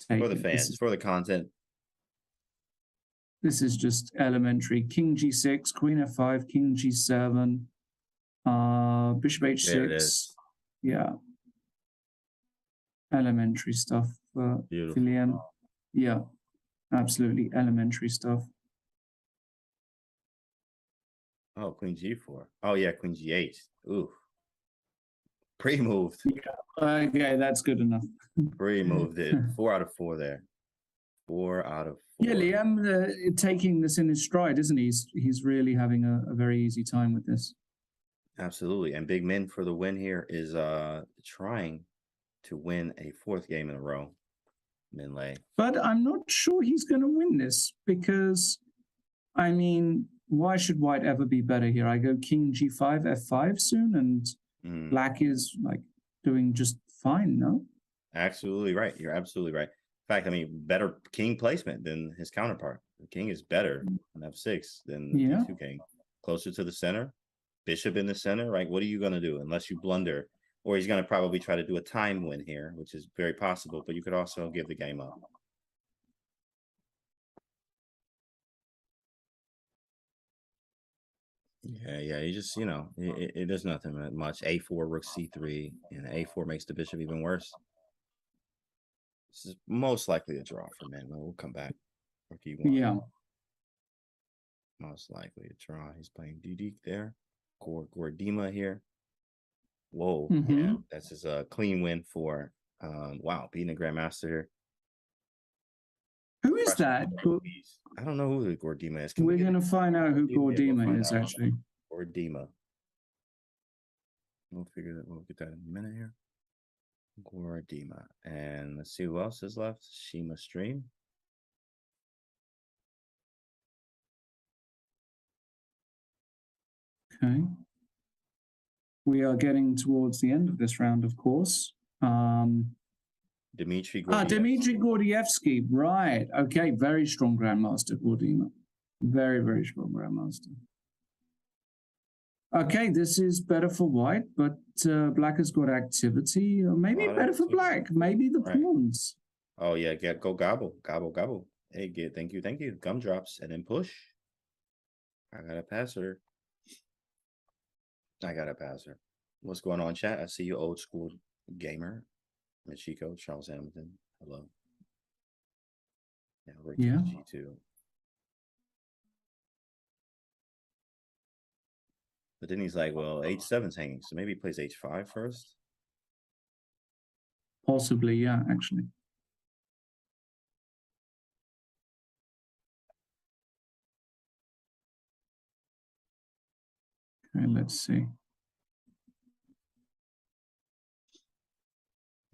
For the fans, for the content. This is just elementary. King g6, queen f5, king g7, bishop h6. Yeah. Elementary stuff for William. Yeah. Absolutely elementary stuff. Oh, queen g4. Oh, yeah, queen g8. Ooh. Pre-moved. Yeah. Okay, that's good enough. Pre-moved it. 4 out of 4 there. 4 out of 4. Yeah, Liam taking this in his stride, isn't he? He's really having a very easy time with this. Absolutely. And Big Min for the win here is trying to win a 4th game in a row. Min Lei. But I'm not sure he's going to win this because, I mean, why should white ever be better here? I go king g5, f5 soon, and black is like doing just fine, no? Absolutely right. You're absolutely right. In fact, I mean, better king placement than his counterpart. The king is better on f6 than the d2 king. Closer to the center, bishop in the center, right? What are you going to do unless you blunder? Or he's going to probably try to do a time win here, which is very possible, but you could also give the game up. Yeah, you just, it does nothing much. A4, rook c3, and a4 makes the bishop even worse. This is most likely a draw for Min. We'll come back. Rook e1. Yeah. Most likely a draw. He's playing DD there. Gordima here. Whoa, yeah, that's just a clean win for wow, beating a Grandmaster here. Who is that? I don't know who the Gordima is. We're gonna find out who Gordima is actually. Gordima. We'll get that in a minute here. Gordima. And let's see who else is left. Shima Stream. Okay. We are getting towards the end of this round, of course. Dmitry Gordievsky. Dmitry Gordievsky. Right. Okay. Very strong Grandmaster, Gordima. Very, very strong Grandmaster. Okay, this is better for white, but black has got activity. Or maybe better for black. Maybe the pawns. Oh, yeah. Go gobble. Gobble, gobble. Hey, thank you. Gumdrops. And then push. I got to pass her. What's going on, chat? I see you, old school gamer. Michiko, Charles Hamilton. Hello. Yeah, we're G2. But then he's like, well, h7's hanging, so maybe he plays h5 first? Possibly, yeah, actually. Okay, let's see.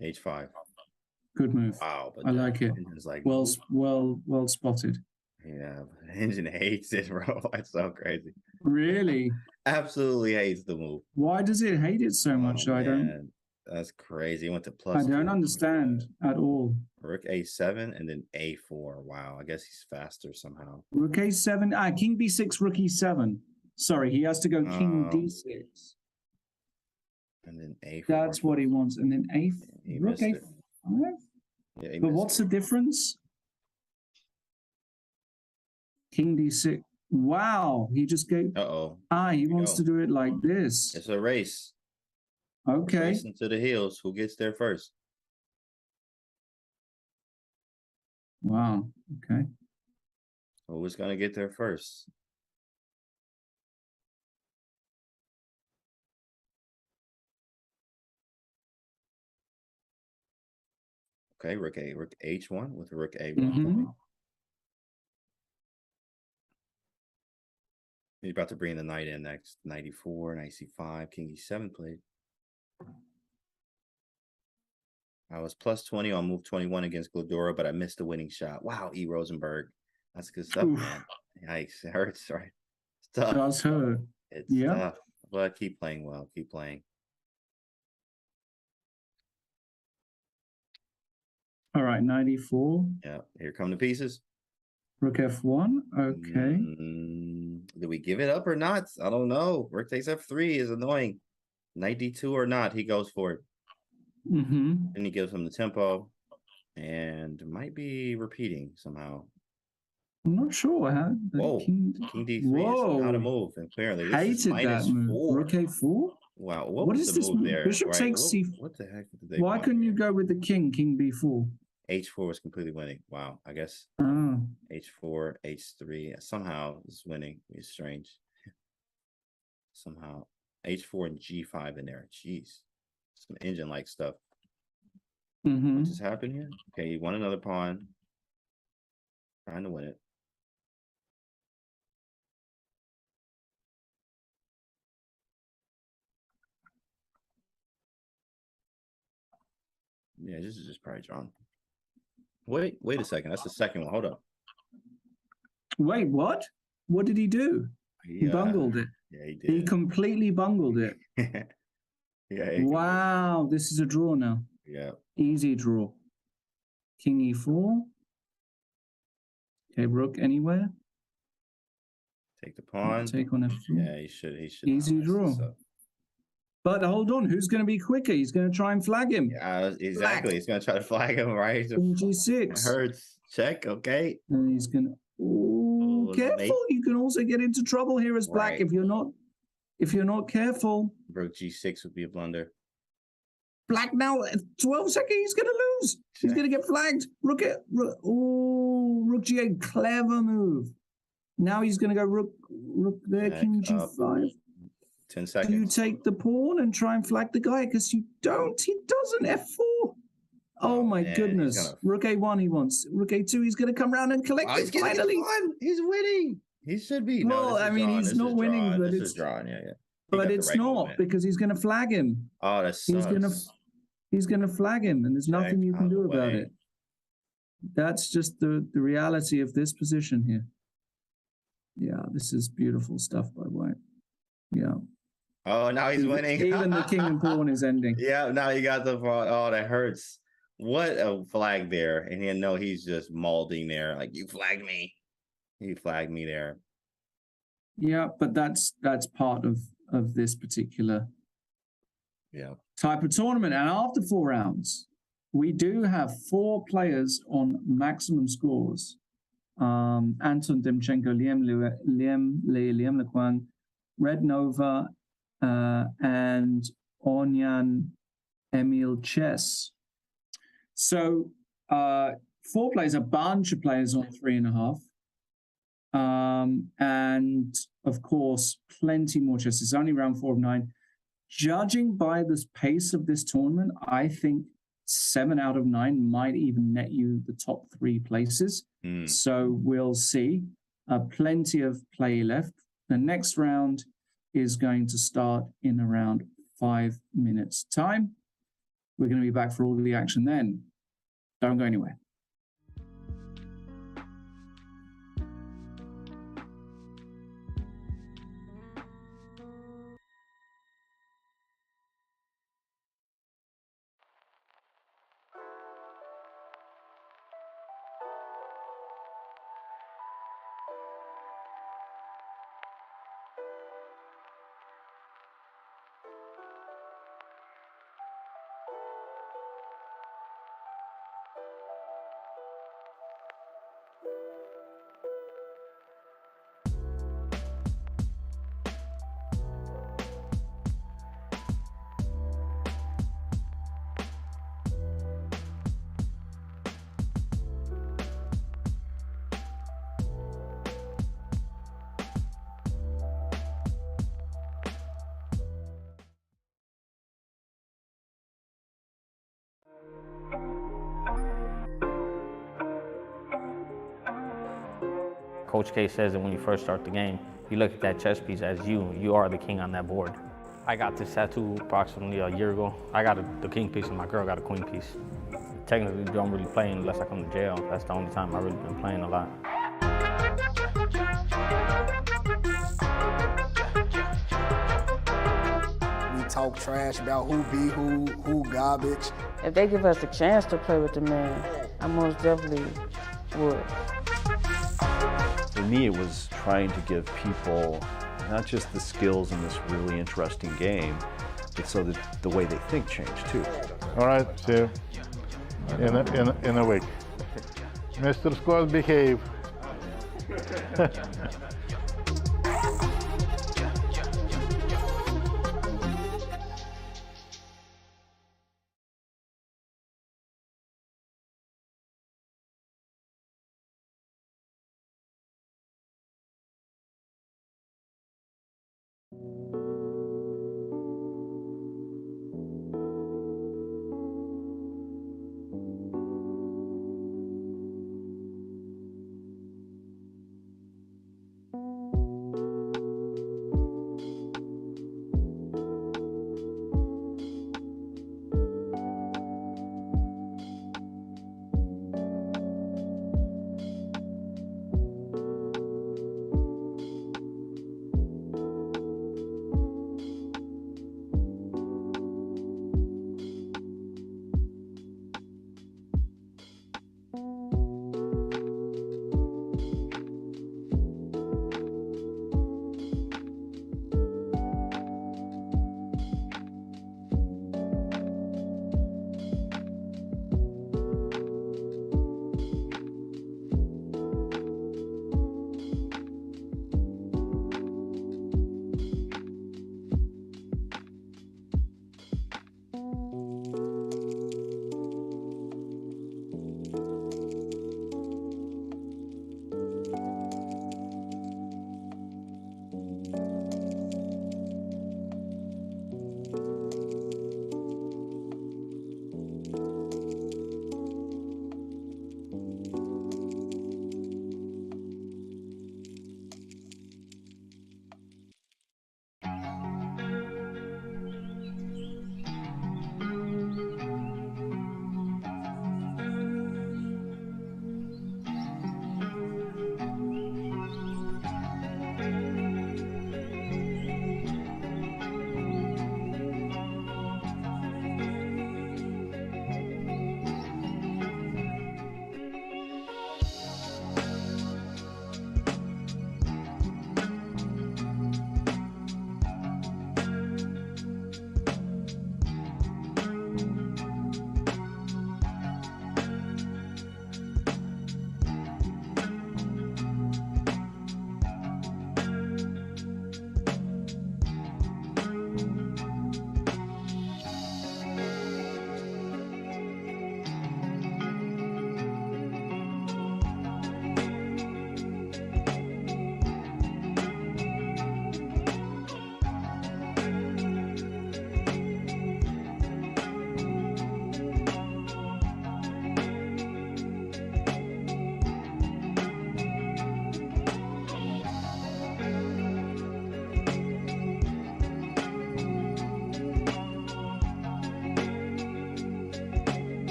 h5. Good move. Wow, but I like it. Like, well spotted. Yeah, Engine hates it, bro. It's so crazy. Really? Absolutely hates the move. Why does it hate it so much? I don't. That's crazy. It went to plus. I don't understand at all. Rook a7 and then a4. Wow, I guess he's faster somehow. Rook a7. King b6, rook e7. Sorry, he has to go king d6. And then a4. That's what he wants. And then rook a5. Yeah, but what's the difference? King d6. Wow, he just gave. He wants to do it like this. It's a race. Okay. Racing to the hills. Who gets there first? Wow. Okay. Who's gonna get there first? Okay, rook H1 with rook A1 Mm-hmm. pawn. He's about to bring the knight in next. Knight E4, knight C5, king E7 played. I was plus 20 on move 21 against Glodora, but I missed the winning shot. Wow, E. Rosenberg. That's good stuff, Oof. man. Yikes. It hurts, right? It's tough. Does hurt. It's Yeah. tough. But keep playing well. Keep playing. All right, 94. Yeah. Here come the pieces. Rook F1. Okay. Do we give it up or not? I don't know. Rook takes F3 is annoying. Knight D2 or not, he goes for it. Mm-hmm. And he gives him the tempo. And might be repeating somehow. I'm not sure how. Whoa. King D3 is how to move. And clearly this is minus that move. 4. Rook A4. Wow, What is the this move there? Bishop Right? takes C. What the heck did they Why want couldn't you here? go with the king B4? H4 was completely winning. Wow, I guess Oh. H4, H3 somehow is winning. It's strange. Somehow H4 and G5 in there. Jeez, some engine-like stuff. Mm-hmm. What just happened here? Okay, he won another pawn. Trying to win it. Yeah, this is just probably drawn. Wait a second. That's the second one. Hold up. Wait, what? What did he do? He bungled it. Yeah, he did. He completely bungled it. Yeah. Wow, this is a draw now. Yeah. Easy draw. King E4. Okay, rook anywhere. Take the pawn. Take on F3. Yeah, he should. Easy draw. But hold on, who's going to be quicker? He's going to try and flag him. Yeah, exactly. He's going to try to flag him, right? King G6. It hurts. Check, okay. And he's going to... Oh, careful. You can also get into trouble here as black if you're not careful. Rook G6 would be a blunder. Black now, 12 seconds, he's going to lose. He's going to get flagged. Rook G8, clever move. Now he's going to go rook there, King G5. 10 seconds. Do you take the pawn and try and flag the guy? Because you don't. He doesn't. F4. Oh my goodness. Rook A1 he wants. Rook A2, he's going to come around and collect it finally. He's winning. He should be. Well, I mean, he's not winning, but it's drawn. Yeah. But it's not because he's going to flag him. Oh, that sucks. He's going to flag him, and there's nothing you can do about it. That's just the reality of this position here. Yeah, this is beautiful stuff by White. Yeah. Oh, now he's winning. Even the king and pawn is ending. Yeah, now you got the pawn. Oh, that hurts. What a flag there. And he know he's just molding there. Like, you flagged me. He flagged me there. Yeah, but that's part of this particular type of tournament. And after 4 rounds, we do have 4 players on maximum scores. Anton Demchenko, Liam Lequan, Red Nova, and Onyan Emil Chess. So 4 players, a bunch of players on 3.5. And of course, plenty more chess. It's only round 4 of 9. Judging by the pace of this tournament, I think 7 out of 9 might even net you the top 3 places. So we'll see. Plenty of play left. The next round is going to start in around 5 minutes' time. We're going to be back for all of the action then. Don't go anywhere. Coach K says that when you first start the game, you look at that chess piece as you are the king on that board. I got this tattoo approximately a year ago. I got the king piece and my girl got a queen piece. Technically, don't really play unless I come to jail. That's the only time I've really been playing a lot. We talk trash about who be who garbage. If they give us a chance to play with the man, I most definitely would. For me, it was trying to give people not just the skills in this really interesting game, but so that the way they think changed too. All right, see you in a week. Mr. Scott, behave.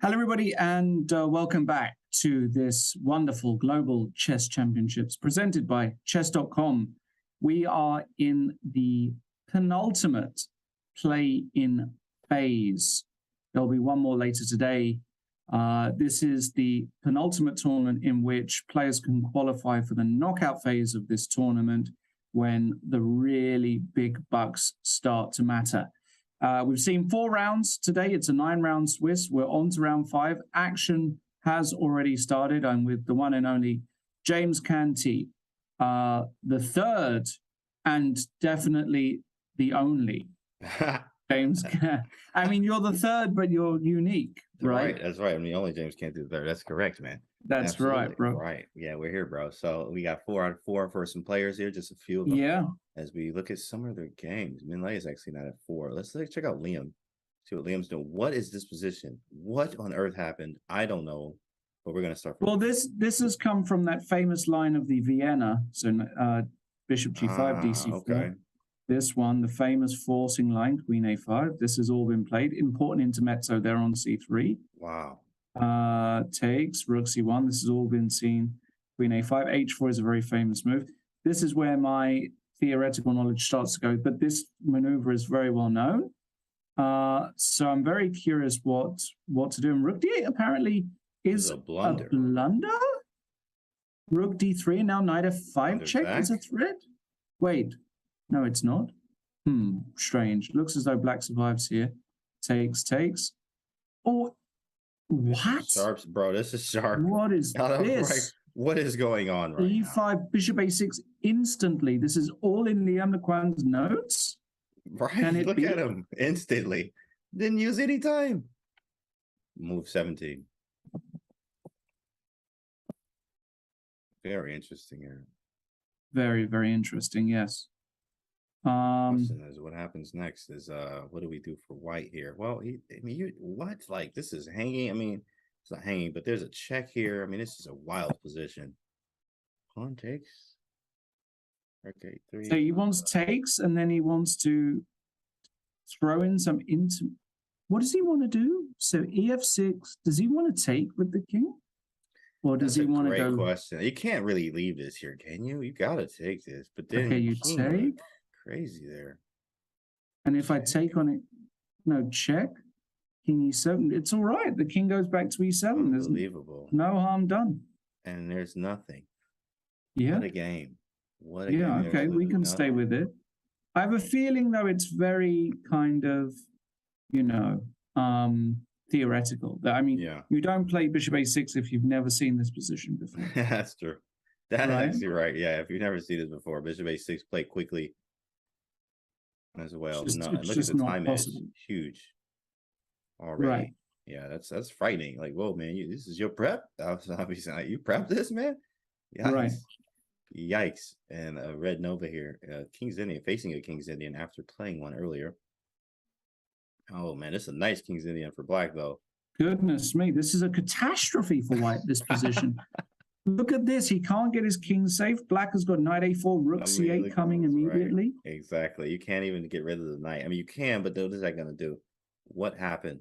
Hello, everybody, and welcome back to this wonderful Global Chess Championships presented by Chess.com. We are in the penultimate play-in phase. There'll be one more later today. This is the penultimate tournament in which players can qualify for the knockout phase of this tournament when the really big bucks start to matter. We've seen 4 rounds today. It's a 9-round Swiss. We're on to round 5. Action has already started. I'm with the one and only James Canty, the third and definitely the only James. I mean, you're the third, but you're unique, right? That's right. I'm the only James Canty the third. That's correct, man. That's Absolutely. right, bro. Right. Yeah, we're here, bro. So we got 4 out of 4 for some players here, just a few of them. Yeah. As we look at some of their games. Minlay is actually not at 4. Let's check out Liam. See what Liam's doing. What is this position? What on earth happened? I don't know. But we're gonna start. Well, this has come from that famous line of the Vienna. So Bishop G5, DC4. Okay. This one, the famous forcing line, Queen A5. This has all been played. Important intermezzo there on C3. Wow. Takes, Rook C1. This has all been seen. Queen A5. H4 is a very famous move. This is where my theoretical knowledge starts to go, but this maneuver is very well known. So I'm very curious what to do. And Rook D8 apparently is a blunder. Rook D3 and now Knight F5 check is a threat. Wait, no, it's not. Strange. Looks as though black survives here. Takes. Oh, what? Sharps, bro. This is sharp. What is this? Right. What is going on right E5, now? Bishop A6 instantly. This is all in Liam Lequan's notes. Right. Look at him instantly. Didn't use any time. Move 17. Very interesting here. Very, very interesting. Yes. Question is, what happens next? Is what do we do for white here? Well, what? Like, this is hanging. I mean, it's not hanging, but there's a check here. I mean, this is a wild position. Pawn takes. Okay, 3. So he wants takes, and then he wants to throw in some into. What does he want to do? So EF6. Does he want to take with the king, or does he want to go? Great question. You can't really leave this here, can you? You gotta take this, but then okay, you take. Crazy there. And if I take on it, no check. King E7. It's all right. The king goes back to E7. Unbelievable. No harm done. And there's nothing. Yeah. What a game. What a game. Yeah, okay, we can stay with it. I have a feeling, though, it's very kind of, theoretical. I mean, you don't play Bishop A6 if you've never seen this position before. That's true. That's actually right. Yeah, if you've never seen this before, Bishop A6 play quickly as well. Look at the time edge. Huge. Already. Right. Yeah, that's frightening. Like, whoa, man, this is your prep? Obviously, like, you prep this, man? Yikes. Right. Yikes. And Red Nova here. King's Indian, facing a King's Indian after playing one earlier. Oh, man, this is a nice King's Indian for black, though. Goodness me, this is a catastrophe for white, this position. Look at this. He can't get his king safe. Black has got knight A4, rook C8 coming immediately. Right. Exactly. You can't even get rid of the knight. I mean, you can, but what is that going to do? What happened?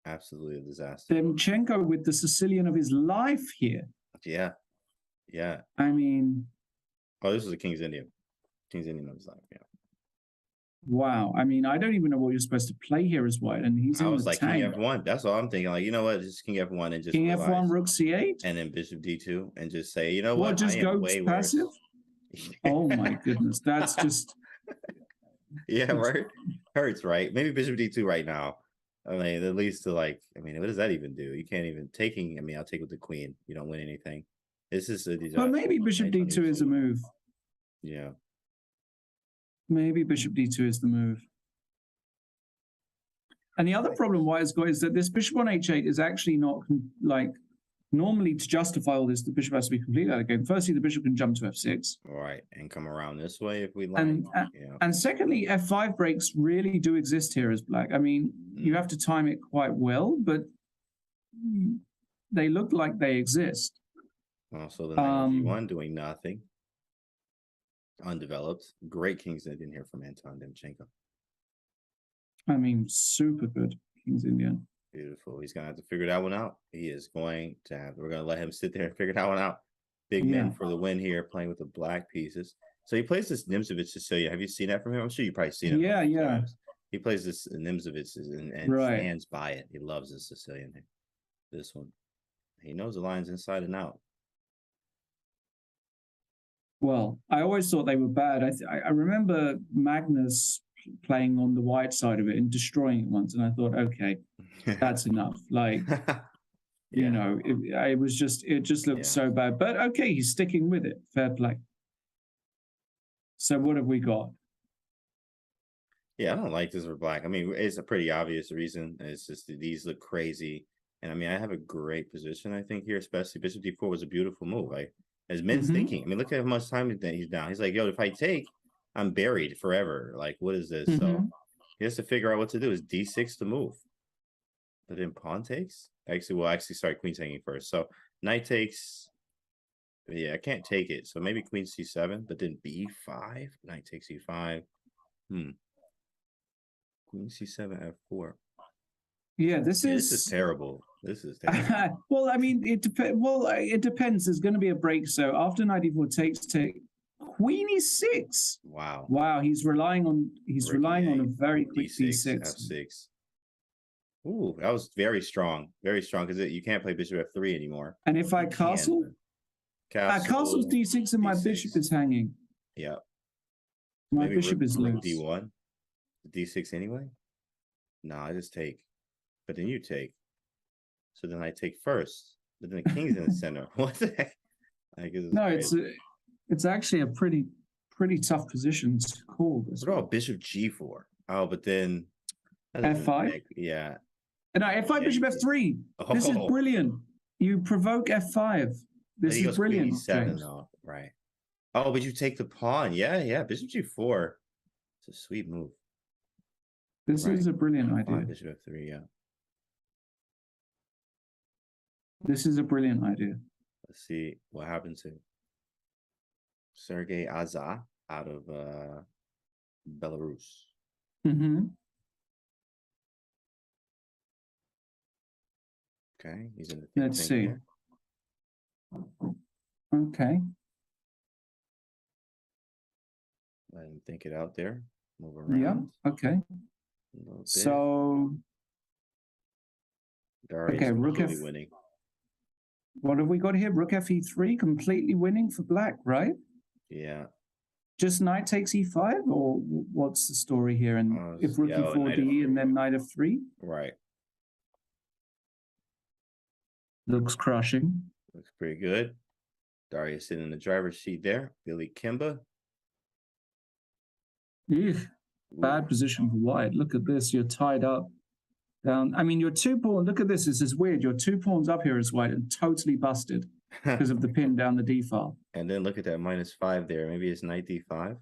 Absolutely a disaster. Demchenko with the Sicilian of his life here. Yeah. Yeah. I mean. Oh, this is a King's Indian. King's Indian of his life. Yeah. Wow. I mean, I don't even know what you're supposed to play here as white. And he's I was like, King F1. That's all I'm thinking. Like, you know what? Just King F1 and just King F1, rook C8. And then Bishop D2 and just say, you know what? Just go passive? Oh my goodness. That's just. Yeah, right. Hurts, right? Maybe Bishop D2 right now. I mean, at least to like, I mean, what does that even do? You can't even taking. I mean, I'll take with the queen. You don't win anything. This is well, maybe Bishop D2 is a move. Yeah. Maybe Bishop D2 is the move. And the other problem White has got is that this Bishop on H8 is actually not like normally to justify all this, the Bishop has to be completely out of the game. Firstly, the Bishop can jump to F6. All right, and come around this way if we like. And secondly, F5 breaks really do exist here as black. I mean, you have to time it quite well, but they look like they exist. So the G1 doing nothing. Undeveloped. Great King's Indian here from Anton Demchenko. I mean, super good King's Indian. Beautiful. He's gonna have to figure that one out. He is going to have. We're gonna let him sit there and figure that one out. Big man for the win here, playing with the black pieces. So he plays this Nimzovich Sicilian. Have you seen that from him? I'm sure you've probably seen it. Yeah, yeah. Times. He plays this Nimzovich and stands by it. He loves this Sicilian. This one. He knows the lines inside and out. Well, I always thought they were bad. I remember Magnus playing on the white side of it and destroying it once, and I thought, okay, that's enough. Like, you know, it just looked so bad. But okay, he's sticking with it. Fair play. So what have we got? Yeah, I don't like this for black. I mean, it's a pretty obvious reason. It's just that these look crazy. And I mean, I have a great position, I think, here, especially Bishop D4 was a beautiful move. As men's thinking. I mean, look at how much time he's down. He's like, yo, if I take, I'm buried forever. Like, what is this? So he has to figure out what to do. Is D6 the move? But then pawn takes? Sorry, queen taking first. So knight takes. Yeah, I can't take it. So maybe queen C7, but then B5. Knight takes E5. Queen C7, F4. Yeah, this is terrible. This is terrible. Well, I mean, it depends. There's going to be a break. So after knight E4 takes, queen E6. Wow. Wow, he's relying on a very quick D6. F6. Ooh, that was very strong. Very strong because you can't play bishop F3 anymore. And if I castle, castle's D6 and my bishop is hanging. Yeah. My bishop is loose. D1. D6 anyway? No, I just take. But then you take. So then I take first. But then the king's in the center. What the heck? No, it's actually a pretty tough position to call. What about bishop G4? Oh, but then F5? Yeah. No, F5 bishop F3. This is brilliant. You provoke F5. This is brilliant. E7 though. Right. Oh, but you take the pawn. Yeah. Bishop G4. It's a sweet move. This is a brilliant idea. Bishop F3, yeah. This is a brilliant idea. Let's see what happened to Sergei Aza out of Belarus. Okay, he's in the Let's see. Here. Okay. Let him think it out there. Move around. Yeah. Okay. So. Darius okay, rook F. Winning. What have we got here? Rook Fe3, completely winning for black, right? Yeah. Just knight takes E5, or what's the story here? And if rook E4D and then knight F3? Right. Looks crushing. Looks pretty good. Darius sitting in the driver's seat there. Billy Kimba. Eugh, bad position for white. Look at this. You're tied up. Down. I mean, your 2 pawn, look at this. This is weird. Your 2 pawns up here is white and totally busted because of the pin down the D file. And then look at that -5 there. Maybe it's knight D5.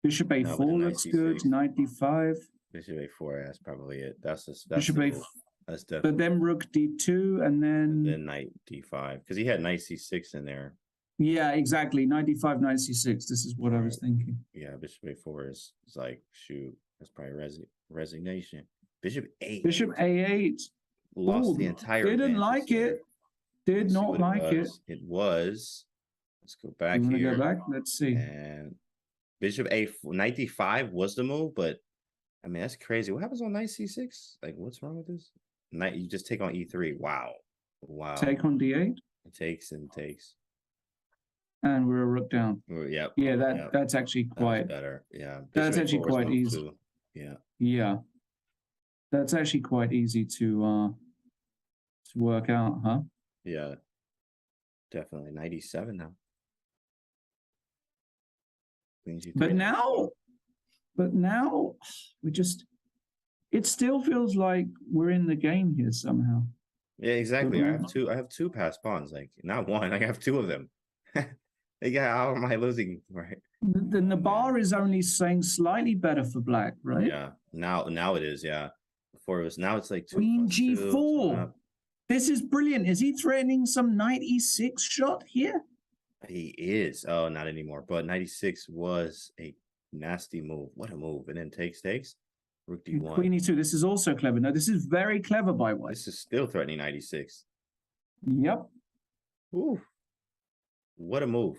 Bishop A4 looks good. Knight D5. Bishop A4, that's probably it. That's Bishop A4. That's definitely. But then rook D2 and then knight D5 because he had knight C6 in there. Yeah, exactly. Knight D5, knight C6. This is what I was thinking. Yeah, Bishop A4 is like, shoot, that's probably resignation. Bishop A8. Bishop A8. Lost the entire. Didn't like it. Did not like it. It was. Let's go back here. Go back. Let's see. And Bishop A4, knight D5 was the move, but I mean that's crazy. What happens on knight C6? Like, what's wrong with this? Knight, you just take on E3. Wow. Take on D8. It takes and takes. And we're a rook down. Yeah. Yeah, that's actually quite better. Yeah. That's actually quite easy. Too. Yeah. Yeah. That's actually quite easy to work out, huh? Yeah. Definitely 97 now. But now we just it still feels like we're in the game here somehow. Yeah, exactly. I have two passed pawns, like not one, I have 2 of them. How am I losing? Right. Then the bar is only saying slightly better for black, right? Yeah. Now it is, yeah. Before it was, now it's like 2 Queen G4. This is brilliant. Is he threatening some knight E6 shot here? He is. Oh, not anymore. But 96 was a nasty move. What a move. And then takes. Rook D1. Queen E2. This is also clever. No, this is very clever by white. This is still threatening 96. Yep. Ooh. What a move.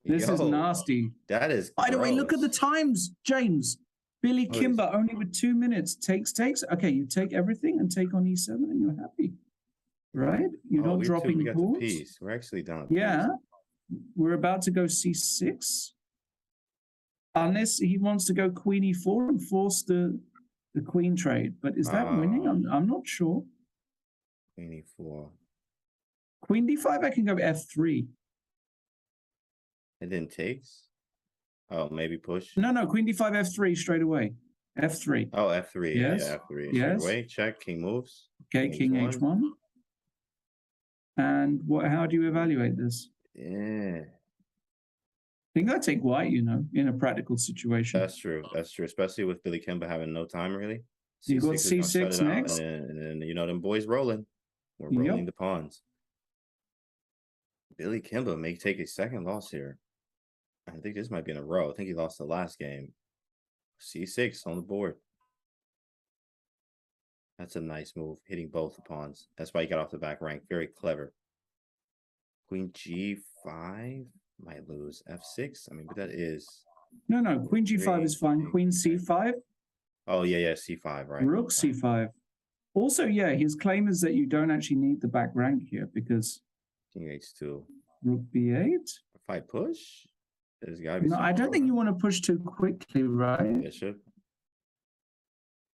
This is nasty. That is By the way, look at the gross. times, James. Billy Kimber only with 2 minutes. Takes. Okay, you take everything and take on E7 and you're happy. Right? You're not dropping we got pawns. the piece. We're actually down. Yeah. We're about to go C6. Unless he wants to go Queen E4 and force the queen trade. But is that winning? I'm not sure. Queen E4. Queen D5, I can go F3. It then takes. Oh, maybe push. No, Queen D5, F3 straight away. F3. Oh, F3. Yes. Yeah, F3. Yes. Straight away. Check. King moves. Okay, King H1. And how do you evaluate this? Yeah. I think I take white, in a practical situation. That's true. That's true. Especially with Billy Kimber having no time, really. You got is gonna set C6 it out, next. and then, them boys rolling. We're rolling the pawns. Billy Kimber may take a second loss here. I think this might be in a row. I think he lost the last game. C6 on the board. That's a nice move, hitting both the pawns. That's why he got off the back rank. Very clever. Queen G5 might lose. F6. I mean, but that is. No. Queen G5 is fine. Queen C5. Oh, yeah. C5, right. Rook C5. Also, yeah, his claim is that you don't actually need the back rank here because. King H2. Rook B8. If I push, there's got to be. No, I don't think you want to push too quickly, right? Bishop.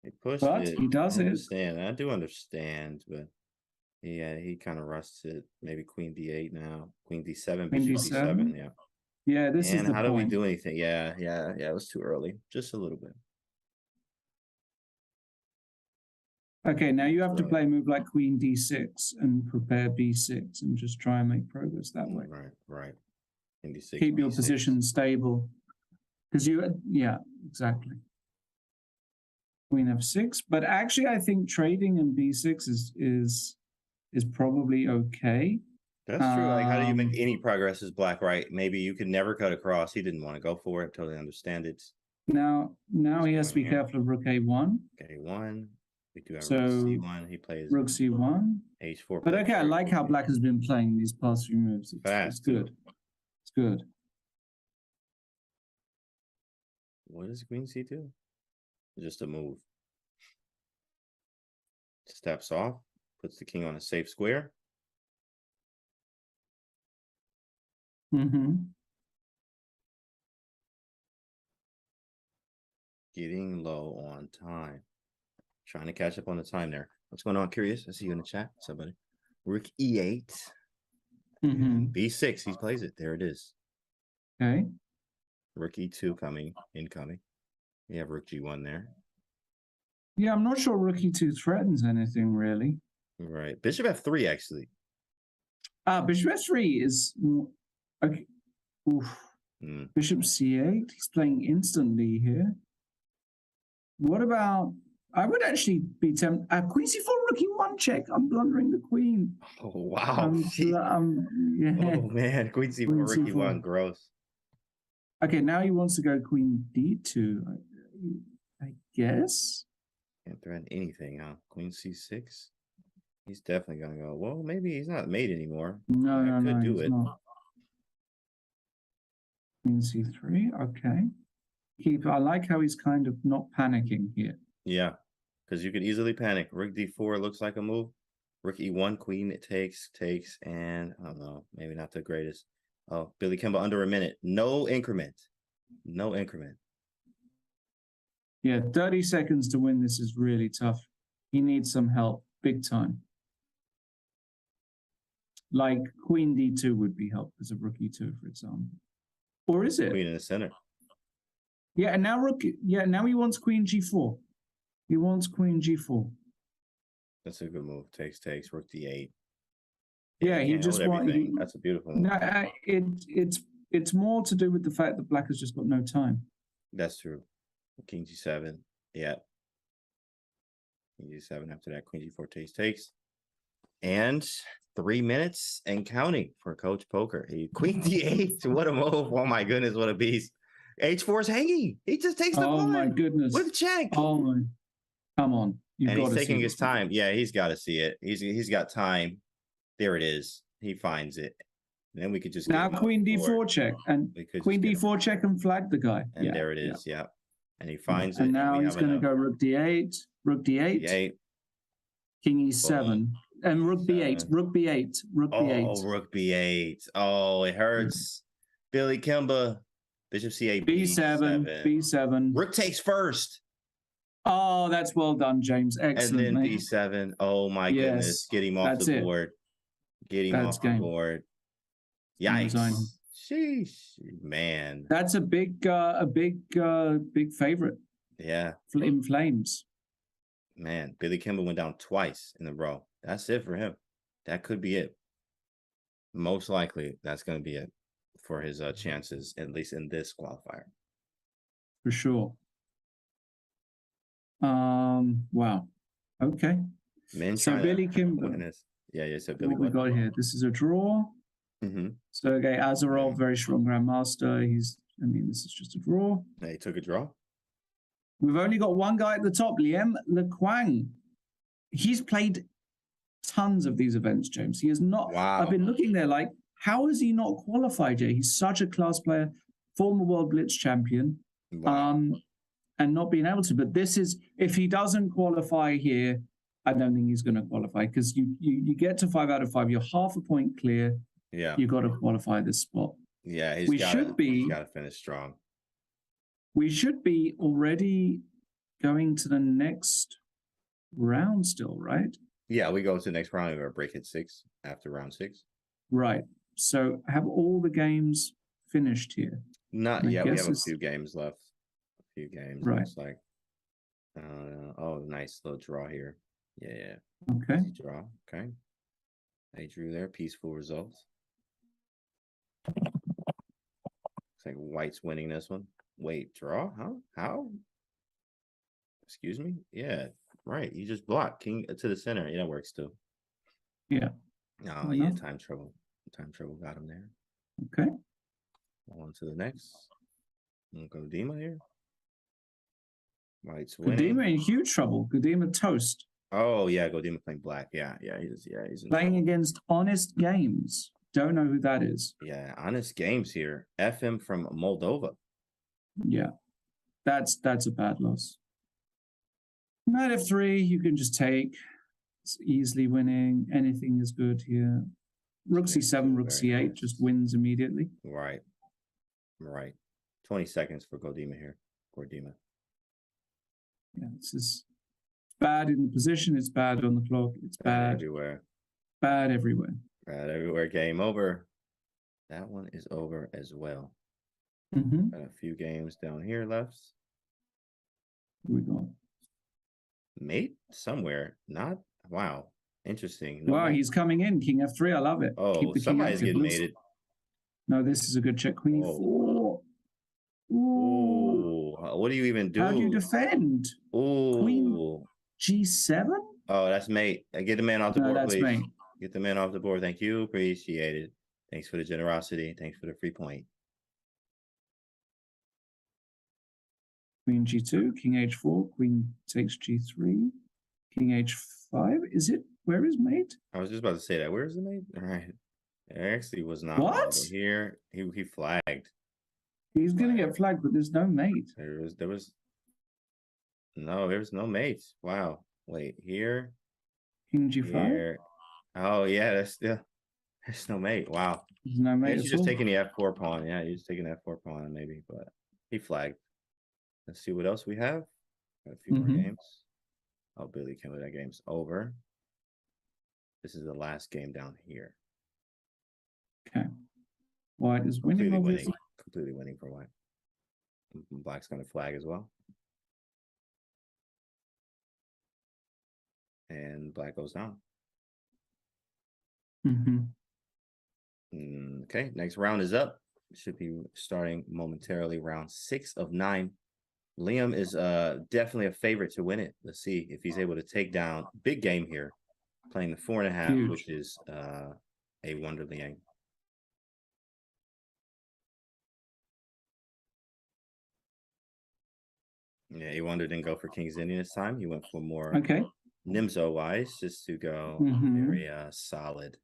He pushed But it. he does I it. understand. I do understand, but yeah, he kind of rushed it. Maybe Queen D8 now. Queen D7, Queen Bishop D7? D7. Yeah. Yeah, this is the how do we point. do anything? Yeah. It was too early. Just a little bit. Okay, now you have to play a move like Queen D6 and prepare B6 and just try and make progress that way. Right. Queen D6. Keep your B6. position stable. Because yeah, exactly. Queen F6, but actually I think trading in B6 is probably okay. That's true. Like, how do you make any progress as black, right? Maybe you could never cut across. He didn't want to go for it. Totally understand it. Now he has to be careful of Rook A1. A1. We do have So, Rook C1. He plays Rook C1. H4. But okay, I like how black has been playing these past few moves. It's good. It's good. What does Queen C2? Just a move. Steps off, puts the king on a safe square. Mm-hmm. Getting low on time. Trying to catch up on the time there. What's going on, Curious? I see you in the chat. Somebody. Rook E8. Mm-hmm. B6. He plays it. There it is. Okay. Rook E2 incoming. You have Rook G1 there. Yeah, I'm not sure Rook E2 threatens anything really. Right. Bishop F3 actually. Bishop F3 is okay. Oof. Bishop C8. He's playing instantly here. What about? I would actually be tempted. Queen C4, Rook E1 check. I'm blundering the queen. Oh wow. Yeah. Oh man, Queen C4, Rook E1, gross. Okay, now he wants to go Queen D2. I guess. Can't threaten anything, huh? Queen C6. He's definitely gonna go. Well, maybe he's not mate anymore. No, could do it. Not. Queen C3. Okay. I like how he's kind of not panicking here. Yeah, because you could easily panic. Rook D4 looks like a move. Rook E1, Queen it takes, and I don't know, maybe not the greatest. Oh, Billy Kimber under a minute. No increment. Yeah, 30 seconds to win this is really tough. He needs some help, big time. Like Queen D2 would be help as a Rook E2, for example. Or is it? Queen in the center. Yeah, and now now he wants Queen G4. He wants Queen G4. That's a good move. Takes, Rook D8. Yeah, he just wants. That's a beautiful move. No, it's more to do with the fact that black has just got no time. That's true. King G7. Yeah. King G7 after that. Queen G4 takes. And 3 minutes and counting for Coach Poker. Queen D8. What a move. Oh my goodness, what a beast. H4 is hanging. He just takes the Oh my pawn goodness. with check. Oh my. Come on. You've And got he's to taking see his this. time. Yeah, he's got to see it. He's got time. There it is. He finds it. And then we could just now get queen d4 check and queen d4 check and flag the guy. And yeah, there it is. Yeah. And he yeah. finds it. And now he's going to go rook d8, rook d8, d8, king e7, boom. and rook b8, rook b8, rook b8. Oh, rook b8. Oh, it hurts. Billy Kimba. Bishop c8, b7, b7. Rook takes first. Oh, that's well done, James. Excellent, and then mate. b7. Oh my goodness. Get him off the board. Get him off the board. Yikes. Sheesh, man. That's a big favorite. Yeah. In flames. Man, Billy Kimba went down twice in a row. That's it for him. That could be it. Most likely, that's going to be it for his chances, at least in this qualifier. For sure. Wow. Okay. So Billy Kimba. Yeah. So Billy. What we got here? This is a draw. Sergey Azarov, very strong grandmaster. This is just a draw. He took a draw. We've only got one guy at the top, Liam Lequang. He's played tons of these events, James. He is not. Wow. I've been looking there like, how is he not qualified yet? He's such a class player, former World Blitz champion, and not being able to. But this is, if he doesn't qualify here, I don't think he's going to qualify, because you get to 5 out of 5. You're half a point clear. Yeah. You got to qualify this spot. Yeah, he's got to finish strong. We should be already going to the next round still, right? Yeah, we go to the next round. We're break at 6 after round 6. Right. So have all the games finished here? Not yet. We have a few games left. A few games. Right. It's like, oh, nice little draw here. Yeah. Okay. Easy draw. Okay. They drew their peaceful results. Looks like White's winning this one. Wait, draw? Huh? How? Excuse me? Yeah, right. You just block king to the center. Yeah, that works too. Yeah. Oh, yeah, time trouble. Time trouble got him there. Okay. On to the next. Godima here. White's winning. Godima in huge trouble. Godima toast. Oh, yeah, Godima playing black. Yeah, he's playing against Honest Games. Don't know who that is. Yeah, Honest Games here. FM from Moldova. Yeah, that's a bad loss. Knight f3, you can just take. It's easily winning. Anything is good here. Rook c7, rook c8 nice. Just wins immediately. Right. 20 seconds for Godima here. Godima. Yeah, this is bad in the position. It's bad on the clock. It's bad everywhere. Bad everywhere. Bad everywhere. Game over. That one is over as well. Got a few games down here left. Here we go. Mate somewhere. Not. Wow. Interesting. No wow, mate. He's coming in. King f3. I love it. Oh, somebody's getting mated. No, this is a good check. Queen e4. Ooh. What do you even do? How do you defend? Ooh. Queen g7? Oh, that's mate. Get the man off the board, that's please. Mate. Get the man off the board. Thank you. Appreciate it. Thanks for the generosity. Thanks for the free point. Queen g2, king h4, queen takes g3, king h5. Is it? Where is mate? I was just about to say that. Where's the mate? All right. It actually was not. What? Here, he flagged. He's gonna get flagged, but there's no mate. There was no mate. Wow. Wait, here. King g5. Here. Oh yeah, there's no mate. Wow. There's no mate. He's just taking the f4 pawn. Yeah, he's taking the f4 pawn maybe, but he flagged. Let's see what else we have. Got a few more games. Oh, Billy Kimba, that game's over. This is the last game down here. Okay. White is winning. Completely winning for White. Black's going to flag as well. And Black goes down. Okay, next round is up. Should be starting momentarily. Round 6 of 9. Liam is definitely a favorite to win it. Let's see if he's able to take down. Big game here. Playing the 4.5, which is a Wonder Liang. Yeah, he wanted didn't go for King's Indian this time. He went for more Okay. Nimzo wise, just to go very solid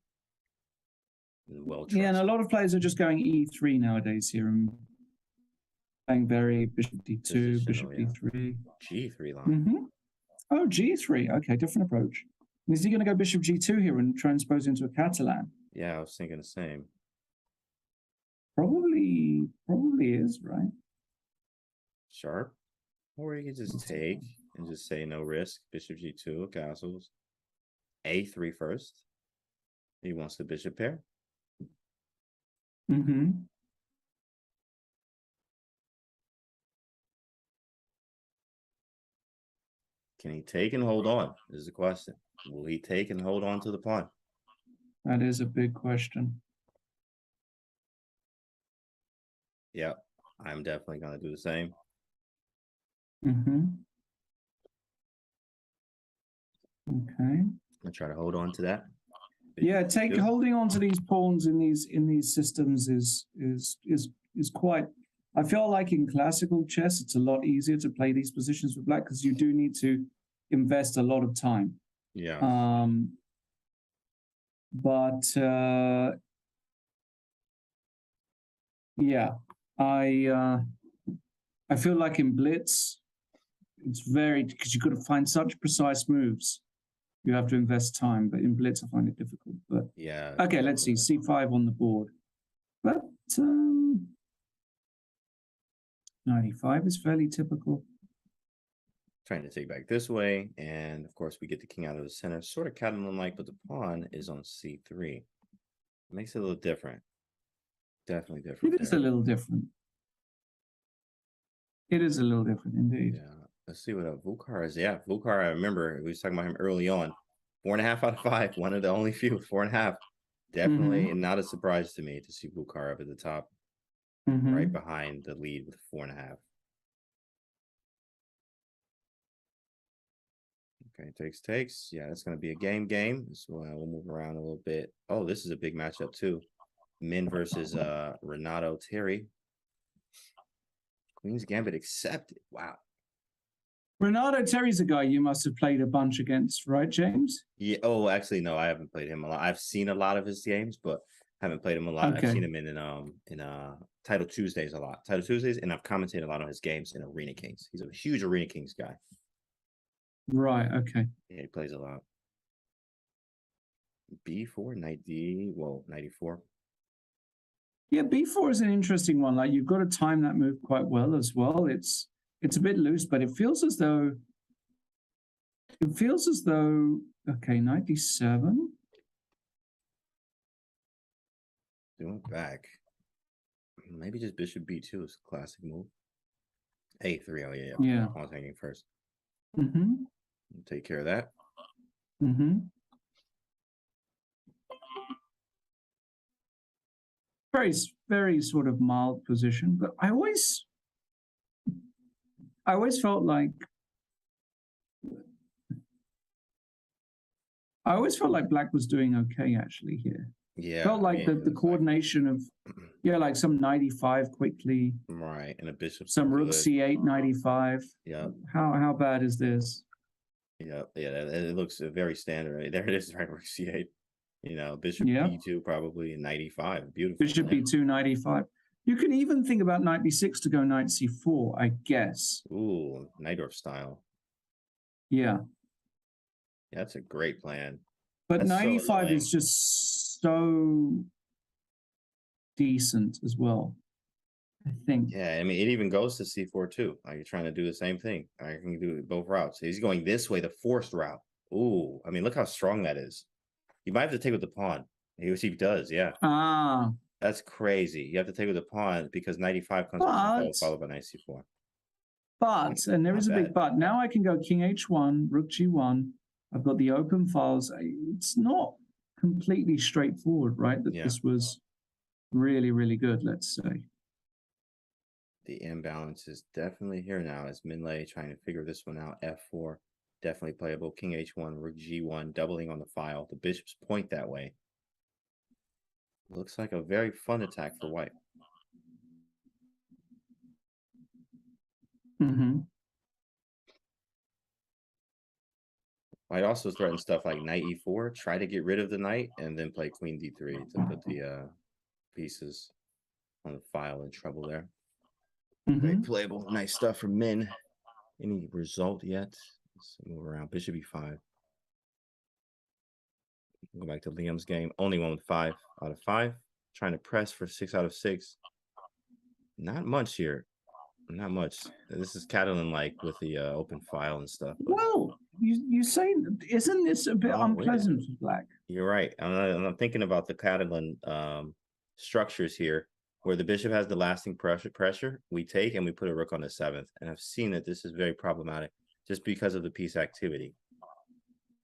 and well trusted. Yeah, and a lot of players are just going E3 nowadays here and playing very bishop D2, bishop D3. G3 line. Oh, G3. Okay, different approach. Is he going to go bishop G2 here and transpose into a Catalan? Yeah, I was thinking the same. Probably is, right? Sharp. Or you can just take and just say no risk. Bishop G2, castles. A3 first. He wants the bishop pair. Mm-hmm. Can he take and hold on? Is the question. Will he take and hold on to the pawn? That is a big question. Yeah, I'm definitely going to do the same. Mm-hmm. Okay. I'll try to hold on to that. Yeah, holding on to these pawns in these systems is quite. I feel like in classical chess, it's a lot easier to play these positions with black because you do need to invest a lot of time. Yeah. Yeah, I feel like in blitz, it's very because you've got to find such precise moves. You have to invest time, but in blitz, I find it difficult. But yeah. Okay, let's see. C5 on the board. But 95 is fairly typical. Trying to take back this way, and of course we get the king out of the center. Sort of Catalan-like, but the pawn is on C3. Makes it a little different. Definitely different. It is a little different. It is a little different indeed. Yeah. Let's see what Vucar is. Yeah, Vucar, I remember we was talking about him early on. 4.5 out of 5. One of the only few. 4.5. Definitely not a surprise to me to see Vucar up at the top. Right behind the lead with 4.5. Okay, takes. Yeah, it's going to be a game. So we'll move around a little bit. Oh, this is a big matchup too. Min versus Renato Terry. Queen's Gambit accepted. Wow. Renato Terry's a guy you must have played a bunch against, right, James? Yeah. Oh, actually, no, I haven't played him a lot. I've seen a lot of his games, but haven't played him a lot. Okay. I've seen him in Title Tuesdays a lot. Title Tuesdays, and I've commentated a lot on his games in Arena Kings. He's a huge Arena Kings guy. Right. Okay. Yeah, he plays a lot. B4, knight D. Whoa, 94. Yeah, B4 is an interesting one. Like you've got to time that move quite well as well. It's a bit loose, but it feels as though okay, 97. Doing back. Maybe just bishop B2 is a classic move. A3, oh yeah. Yeah. Pawn's hanging first. Take care of that. Very, very sort of mild position, but I always felt like black was doing okay actually here. Yeah. Felt like the coordination of like some 95 quickly. Right, and a bishop. Some rook C8 95. Yeah. How bad is this? Yeah, it looks very standard. Right? There it is, right? Rook C8. You know, bishop B2 probably 95. Beautiful. Bishop B2 95. You can even think about knight B6 to go knight C4, I guess. Ooh, Najdorf style. Yeah. Yeah, that's a great plan. But that's 95 is just so decent as well, I think. Yeah, I mean, it even goes to C4 too. Like you're trying to do the same thing. I can do both routes. He's going this way, the forced route. Ooh, I mean, look how strong that is. You might have to take with the pawn. He does, yeah. Ah. That's crazy. You have to take with the pawn because 95 comes followed by knight C4. But, and there is a big but, now I can go king H1, rook G1. I've got the open files. It's not completely straightforward, right? That this was really, really good, let's say. The imbalance is definitely here now as Minlay trying to figure this one out. F4, definitely playable. King H1, rook G1, doubling on the file. The bishops point that way. Looks like a very fun attack for white. Might also threaten stuff like knight e4, try to get rid of the knight, and then play queen d3 to put the pieces on the file in trouble there. Very playable. Nice stuff from Min. Any result yet? Let's move around. Bishop e5. Go back to Liam's game. Only one with 5 out of 5. Trying to press for 6 out of 6. Not much here. Not much. This is Catalan like with the open file and stuff. But... Well, you say, isn't this a bit unpleasant for black? You're right. I'm thinking about the Catalan structures here, where the bishop has the lasting pressure. We take and we put a rook on the 7th, and I've seen that this is very problematic just because of the piece activity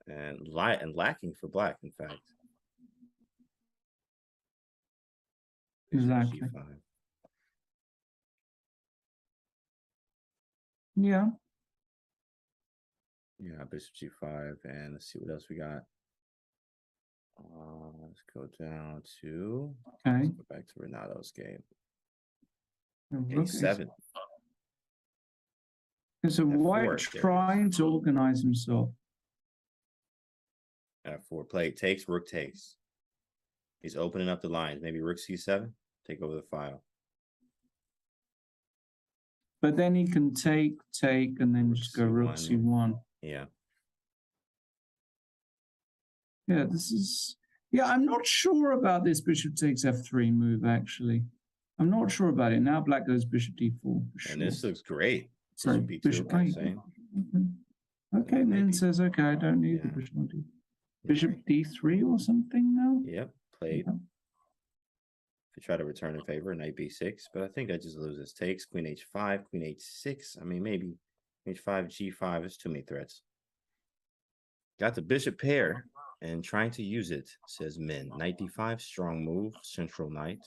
and lacking for black. In fact, exactly. Yeah. Yeah, bishop g5, and let's see what else we got. Let's go down to let's go back to Renato's game. A7. So White trying to organize himself. F4 play takes, rook takes. He's opening up the lines. Maybe rook c7, take over the file. But then he can take, and then just go rook c1. Yeah. Yeah, this is... Yeah, I'm not sure about this bishop takes f3 move, actually. I'm not sure about it. Now black goes bishop d4. For sure. And this looks great. Sorry, bishop b2. Okay, then says, okay, I don't need the bishop on d. Bishop d3 or something now? Yep, played. If you try to return in favor, knight b6, but I think that just loses. Takes, queen h5, queen h6. I mean, maybe h5, g5. There's too many threats. Got the bishop pair and trying to use it, says Min. Knight d5, strong move, central knight.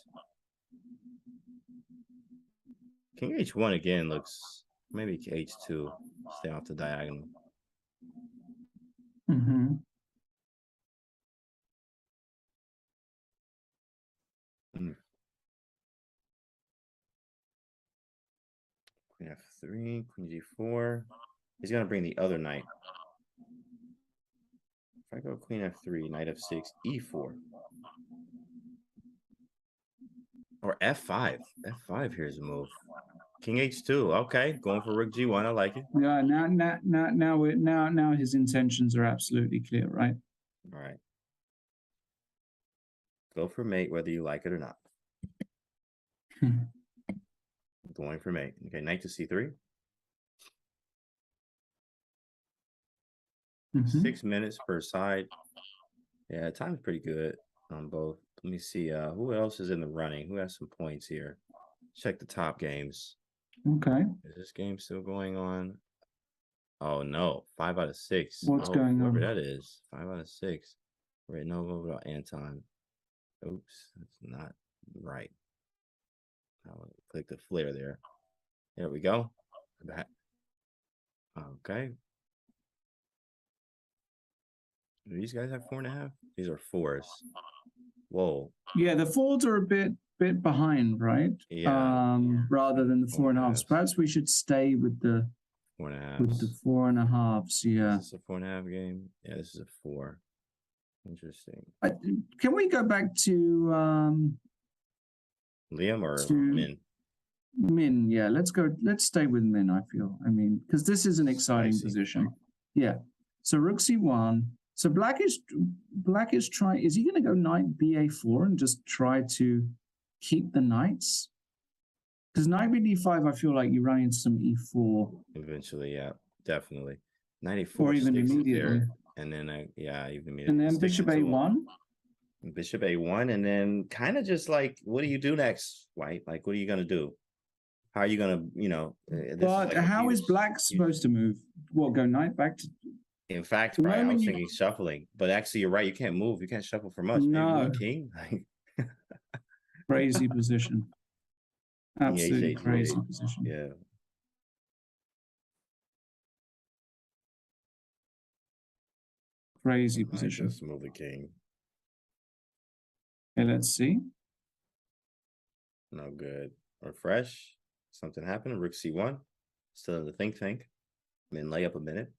King h1 again looks, maybe h2, stay off the diagonal. Queen f3, queen g4. He's going to bring the other knight. If I go queen f3, knight f6, e4. Or f5. f5 here's a move. King h2. Okay, going for rook g1. I like it. Yeah, now his intentions are absolutely clear, right? All right. Go for mate whether you like it or not. Going for mate. Okay, knight to c3. 6 minutes per side. Yeah, time's pretty good on both. Let me see who else is in the running. Who has some points here? Check the top games. Okay. Is this game still going on? Oh no, 5 out of 6. What's going on? Whoever that is. 5 out of 6. Right, no over Anton. Oops, that's not right. I'll click the flare there. There we go. Back. Okay. Do these guys have 4.5? These are 4s. Whoa. Yeah, the 4s are a bit behind, right? Yeah. Rather than the 4.5s. Perhaps we should stay with the 4.5. With the 4.5s. Yeah. Is this a 4.5 game? Yeah, this is a 4. Interesting. Can we go back to Liam or Min? Min, yeah. Let's stay with Min, I feel. I mean, because this is an exciting position. Yeah. So rook c1. So black is trying. Is he going to go knight ba4 and just try to keep the knights? Because knight bd5, I feel like you run into some e4 eventually. Yeah, definitely. 94 or even immediately. And then even immediately. And then bishop a1. Bishop a1, and then kind of just like, what do you do next, White? Like, what are you going to do? How are you going to, But like how is black supposed to move? What, go knight back to? In fact, right, I was thinking shuffling, but actually you're right. You can't move. You can't shuffle for much. No. King. Crazy position. Absolutely crazy position. Yeah. Crazy position. Just move the king. Okay, let's see. No good. Refresh. Something happened. Rook c1. Still in the think. Min lay up a minute.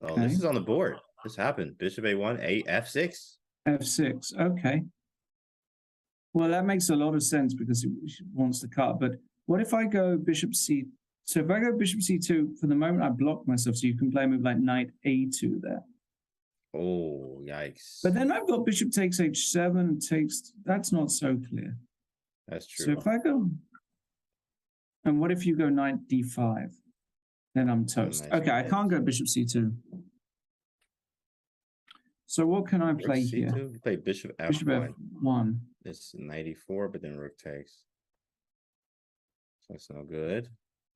Oh, this is on the board. This happened. Bishop A1, F6. F6. Okay. Well, that makes a lot of sense because he wants to cut. But what if I go bishop C? So if I go bishop C2, for the moment I block myself, so you can play a move like knight A2 there. Oh, yikes. But then I've got bishop takes H7, takes, that's not so clear. That's true. So if I go, and what if you go knight D5? Then I'm toast. Okay, I can't go bishop C2. So what can I play here? You play bishop F1. Bishop F1. It's 94, but then rook takes. That's no good.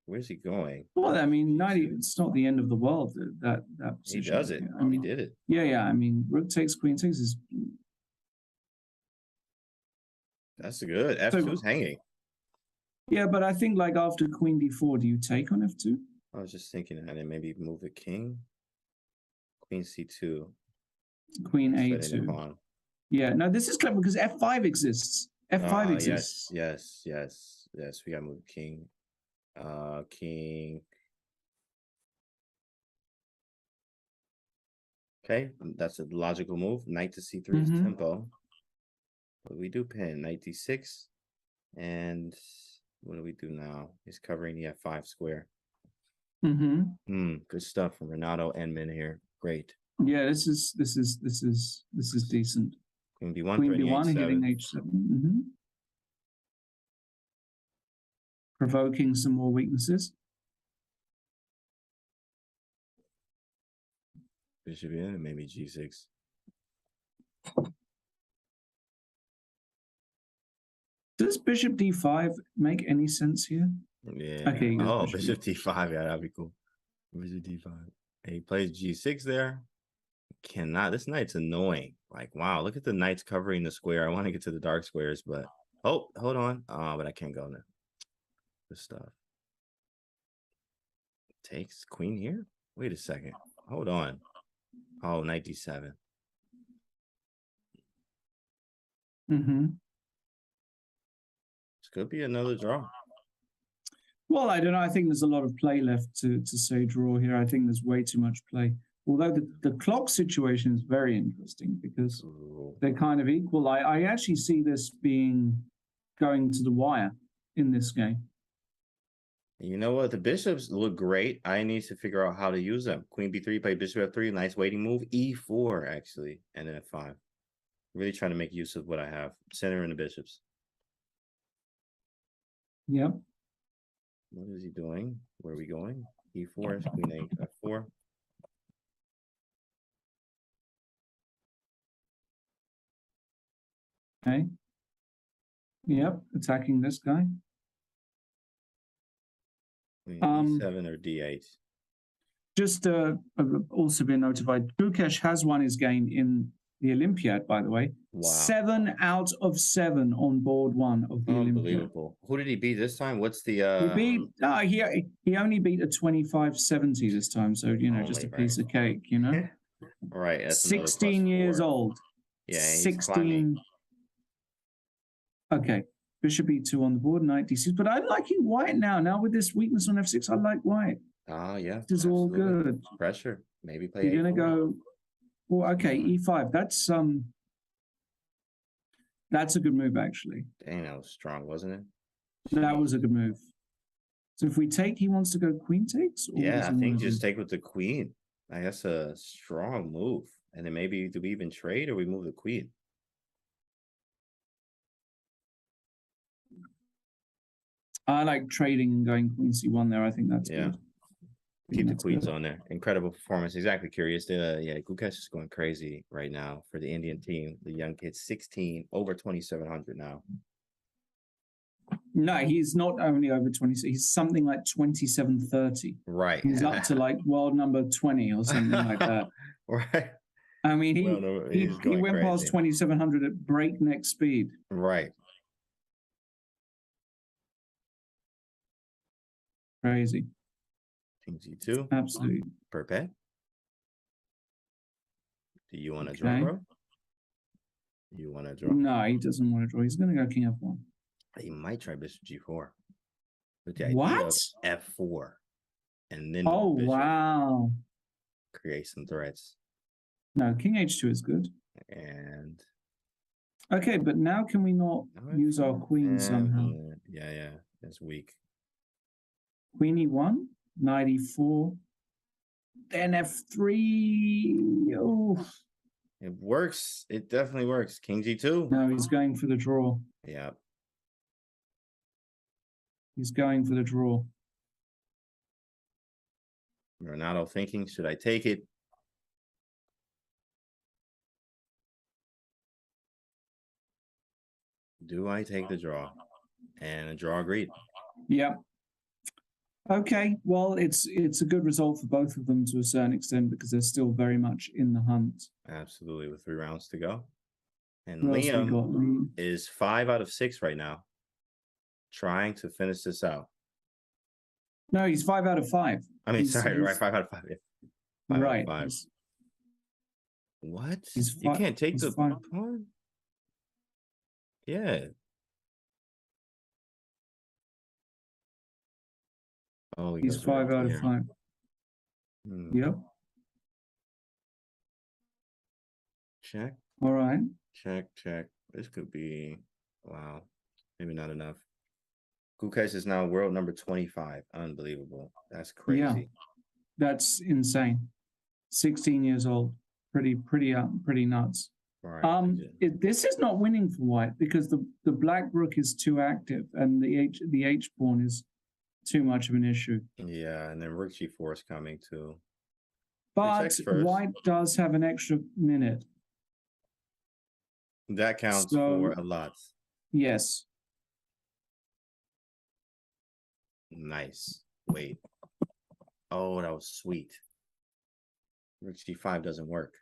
Where's he going? Well, I mean, 90, it's not the end of the world, that position. He does it. I mean, he did it. Yeah. I mean, rook takes, queen takes is... That's good. F2 is hanging. Yeah, but I think like after queen D4, do you take on F2? I was just thinking that and maybe move the king. Queen C2. Queen A2. Yeah, no, this is clever because F5 exists. F5 exists. Yes. We gotta move king. King. Okay, that's a logical move. Knight to C3 is tempo. But we do pin knight D6. And what do we do now? He's covering the F5 square. Good stuff from Renato Enman here. Great. Yeah, this is decent. Queen B1, Queen B1 hitting H7. Provoking some more weaknesses. Bishop in and maybe G6. Does bishop D5 make any sense here? Yeah. Okay. Oh, bishop D5. Yeah, that'd be cool. Bishop D5. And he plays G6 there. Cannot. This knight's annoying. Like, wow, look at the knights covering the square. I want to get to the dark squares, but oh, hold on. Oh, but I can't go now. This stuff. Takes queen here. Wait a second. Hold on. Oh, knight D7. This could be another draw. Well, I don't know. I think there's a lot of play left to say draw here. I think there's way too much play. Although the clock situation is very interesting because they're kind of equal. I actually see this being going to the wire in this game. You know what? The bishops look great. I need to figure out how to use them. Queen B3, play bishop F3. Nice waiting move. E4, actually. And then F5. Really trying to make use of what I have. Center in the bishops. Yep. What is he doing? Where are we going? E4, queen A, F4. Okay. Yep, attacking this guy. D7 or D8. Just also been notified. Gukesh has won his game in the Olympiad, by the way. Wow. 7 out of 7 on board 1 of the Olympiad. Unbelievable. Who did he beat this time? What's the he only beat a 25-70 this time, so you know, just a piece of cake, you know. Right. That's 16 years old. Yeah, 16. Climbing. Okay. Bishop E2 on the board, knight D6. But I'm liking white now. Now with this weakness on F6, I like white. Yeah. This is all good. Pressure. Maybe play You're A4. gonna go. Well, okay, E5. That's a good move actually. Dang, that was strong, wasn't it? That was a good move. So if we take, he wants to go queen takes? Or Yeah, I think just take with the queen. I guess a strong move. And then maybe do we even trade or we move the queen? I like trading and going queen C1 there. I think that's good. Keep the queens on there. Incredible performance. Exactly curious. Gukesh is going crazy right now for the Indian team. The young kid, 16, over 2,700 now. No, he's not only over 20. He's something like 2730. Right. He's up to like world number 20 or something like that. Right. I mean, he went past 2,700 at breakneck speed. Right. Crazy. King G2. Absolutely. Per pet. Do you want to draw, bro? You want to draw? No, he doesn't want to draw. He's going to go King F1. He might try Bishop G4. With the idea What? of F4. And then wow. create some threats. No, king h2 is good. And Okay, but now can we not use our queen somehow? Yeah, that's weak. Queen e1, knight e4, then f3. Oh, it works. It definitely works. King g2. No, he's going for the draw. Yeah. He's going for the draw. Ronaldo thinking, should I take it? Do I take the draw? And a draw agreed. Yeah. Okay, well, it's a good result for both of them to a certain extent because they're still very much in the hunt. Absolutely, with 3 rounds to go. And Who else we Liam got? Liam? is 5 out of 6 right now, trying to finish this out. No, he's 5 out of 5. I mean, sorry, right? 5 out of 5. Yeah. 5 right. out of 5. What? He's You can't take the 5. pawn? Yeah. Oh, He's 5 out of 5. Yep. Check. All right. Check. This could be, wow, maybe not enough. Gukesh is now world number 25. Unbelievable. That's crazy. Yeah, that's insane. 16 years old. Pretty nuts. Right. This is not winning for white because the black rook is too active and the H pawn is too much of an issue. Yeah, and then rook g4 is coming too. But white does have an extra minute. That counts for a lot. Yes. Nice. Wait. Oh, that was sweet. Rook g5 doesn't work.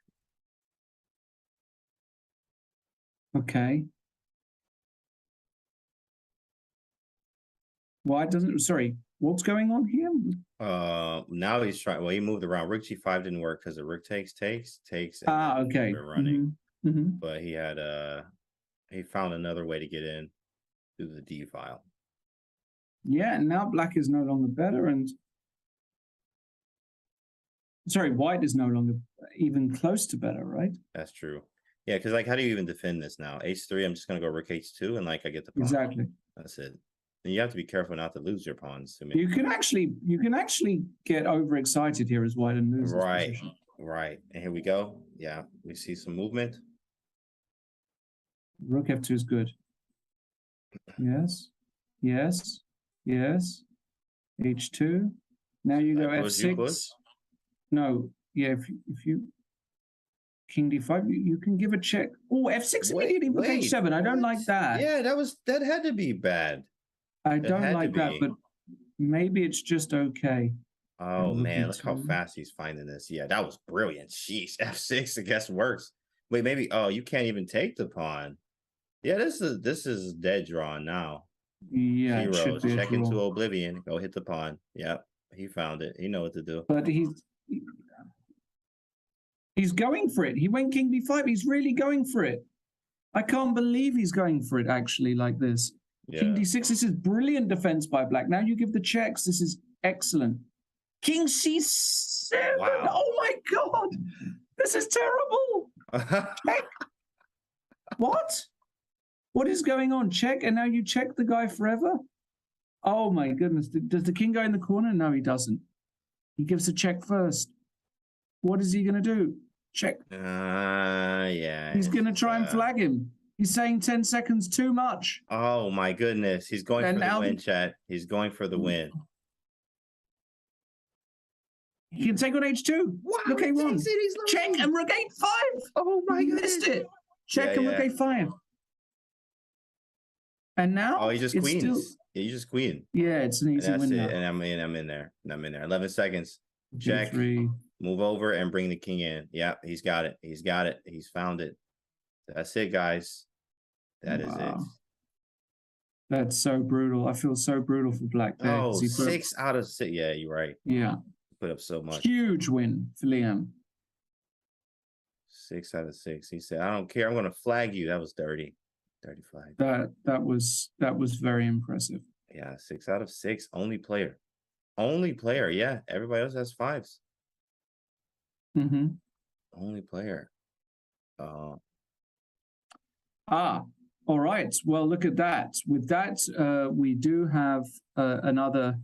Okay. White doesn't, sorry, what's going on here? Now he's trying, well, he moved around. Rook g5 didn't work because the rook takes. And okay. We're running. But he had he found another way to get in through the d file. Yeah, and now black is no longer better and sorry, white is no longer even close to better, right? That's true. Yeah, because like how do you even defend this now? H3, I'm just gonna go rook h2 and like I get the pawn. Exactly. That's it. And you have to be careful not to lose your pawns. You can actually get overexcited here as white and lose. Right. Right. And here we go. Yeah, we see some movement. Rook f2 is good. Yes. Yes. Yes. H2. Now you go f6. No. Yeah, if you king d5, you can give a check. Oh, f6 immediately with h7. I don't like that. Yeah, that had to be bad. I don't like that, but maybe it's just okay. Oh man, look how fast he's finding this. Yeah, that was brilliant. Sheesh, f6 I guess works. Wait, maybe you can't even take the pawn. Yeah, this is dead drawn now. Yeah, Zeros. Check into oblivion. Go hit the pawn. Yep, he found it. He know what to do. But he's going for it. He went king b5. He's really going for it. I can't believe he's going for it actually like this. Yeah. King d6. This is brilliant defense by black. Now you give the checks. This is excellent. King c7. Wow. Oh my god, this is terrible. Check. What is going on? Check, and now you check the guy forever? Oh my goodness. Does the king go in the corner? No, he doesn't. He gives a check first. What is he going to do? Check. Yeah. He's going to try and flag him. He's saying 10 seconds too much. Oh my goodness. He's going for the win, chat. He's going for the win. He can take on h2. Wow, rook a1. Check and rook a5. Oh my goodness. Missed it. Check and rook a5. And now? Oh, he just queens. Yeah, you just queen. Yeah, it's an easy win now. And I'm in there. 11 seconds. Check. Move over and bring the king in. Yeah, he's got it. He's found it. That's it, guys. That is it. That's so brutal. I feel so brutal for black there. Oh, 6 out of 6. Yeah, you're right. Yeah. Put up so much. Huge win for Liam. 6 out of 6. He said, I don't care. I'm going to flag you. That was dirty. 35. That was very impressive. Yeah, 6 out of 6. Only player. Yeah, everybody else has 5s. Mm-hmm. Only player. All right. Well, look at that. With that, we do have another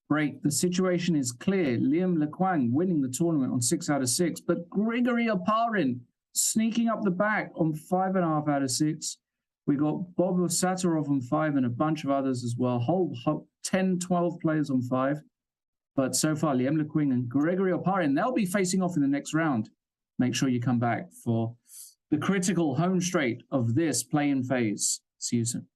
break. The situation is clear. Liam Lequang winning the tournament on 6 out of 6, but Grigory Oparin sneaking up the back on 5.5 out of 6. We got Bob Sattarov on 5 and a bunch of others as well. Whole 10, 12 players on 5. But so far, Liam Lequang and Grigory Oparin, they'll be facing off in the next round. Make sure you come back for the critical home straight of this play-in phase. See you soon.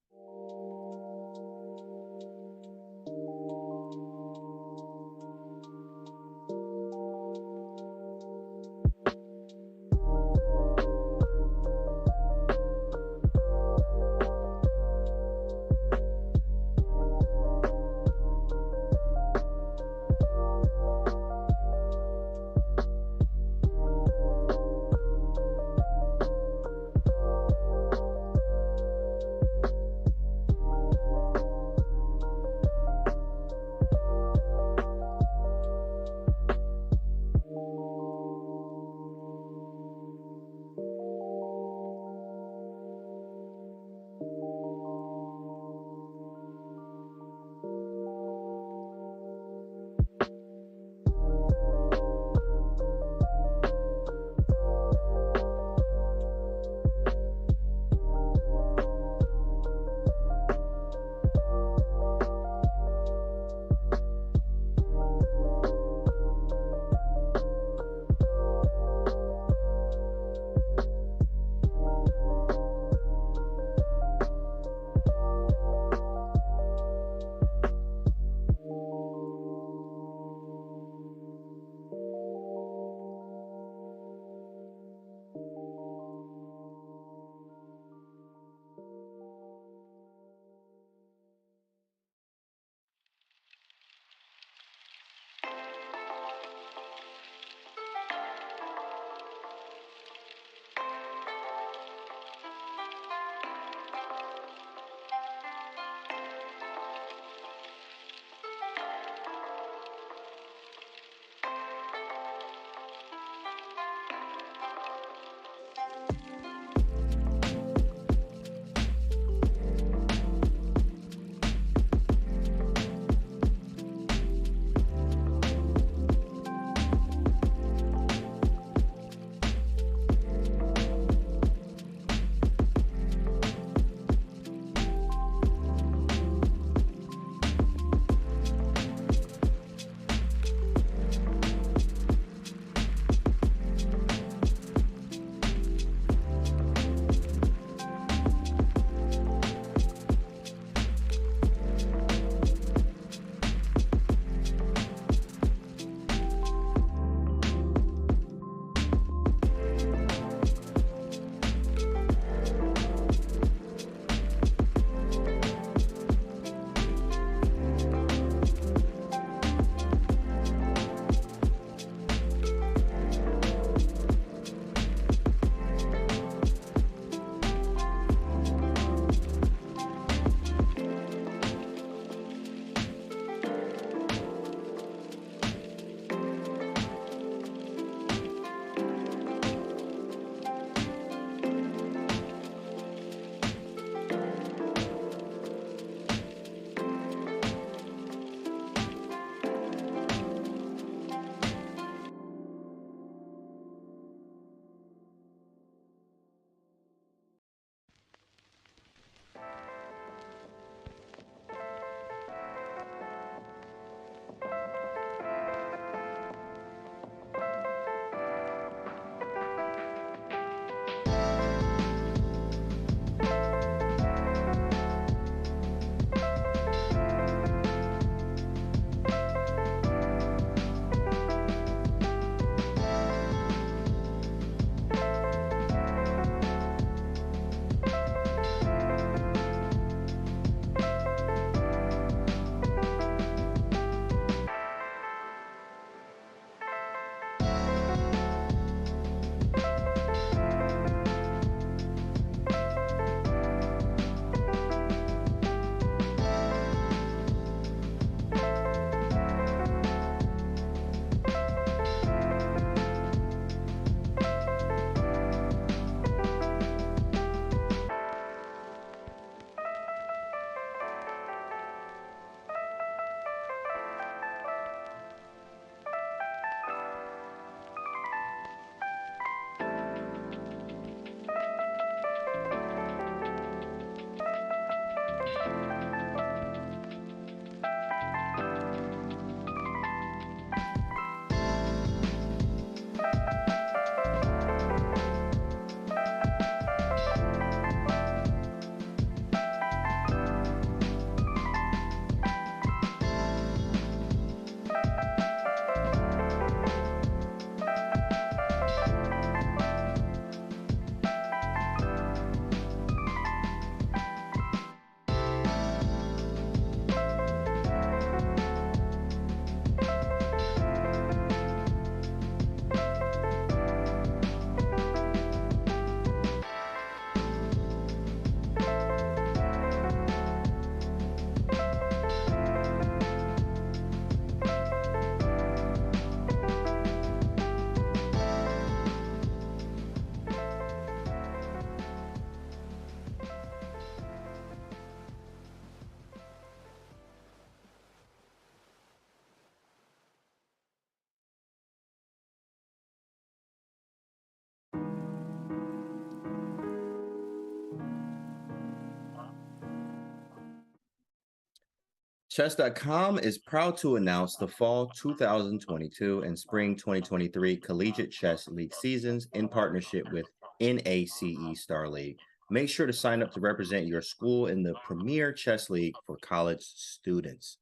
Chess.com is proud to announce the fall 2022 and spring 2023 Collegiate Chess League seasons in partnership with NACE Star League. Make sure to sign up to represent your school in the Premier Chess League for college students.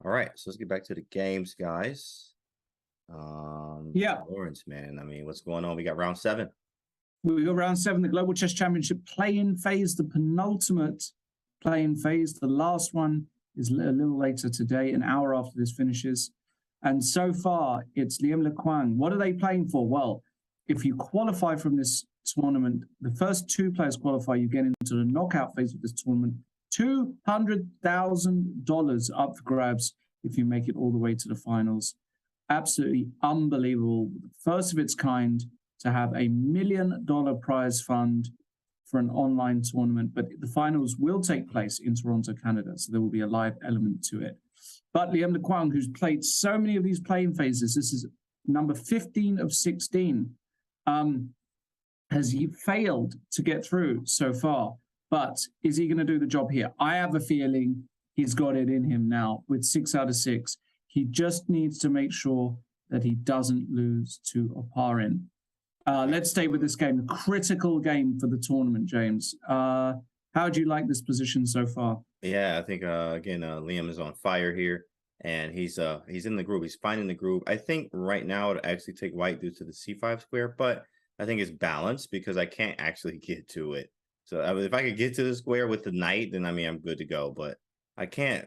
All right, so let's get back to the games, guys. Lawrence, man, I mean, what's going on? We got round 7. We got round 7, the Global Chess Championship play-in phase, the penultimate play-in phase. The last one is a little later today, an hour after this finishes. And so far, it's Liam Lequang. What are they playing for? Well, if you qualify from this tournament, the first 2 players qualify, you get into the knockout phase of this tournament. $200,000 up for grabs if you make it all the way to the finals. Absolutely unbelievable. First of its kind to have $1 million prize fund for an online tournament, but the finals will take place in Toronto, Canada, so there will be a live element to it. But Liam Lequang, who's played so many of these playing phases, this is number 15 of 16, has he failed to get through so far. But is he going to do the job here? I have a feeling he's got it in him now with 6 out of 6. He just needs to make sure that he doesn't lose to Oparin. Let's stay with this game, a critical game for the tournament, James. How do you like this position so far? Yeah, I think, again, Liam is on fire here, and he's in the groove. He's finding the groove. I think right now it would actually take white due to the c5 square, but I think it's balanced because I can't actually get to it. So if I could get to the square with the knight, then I mean, I'm good to go. But I can't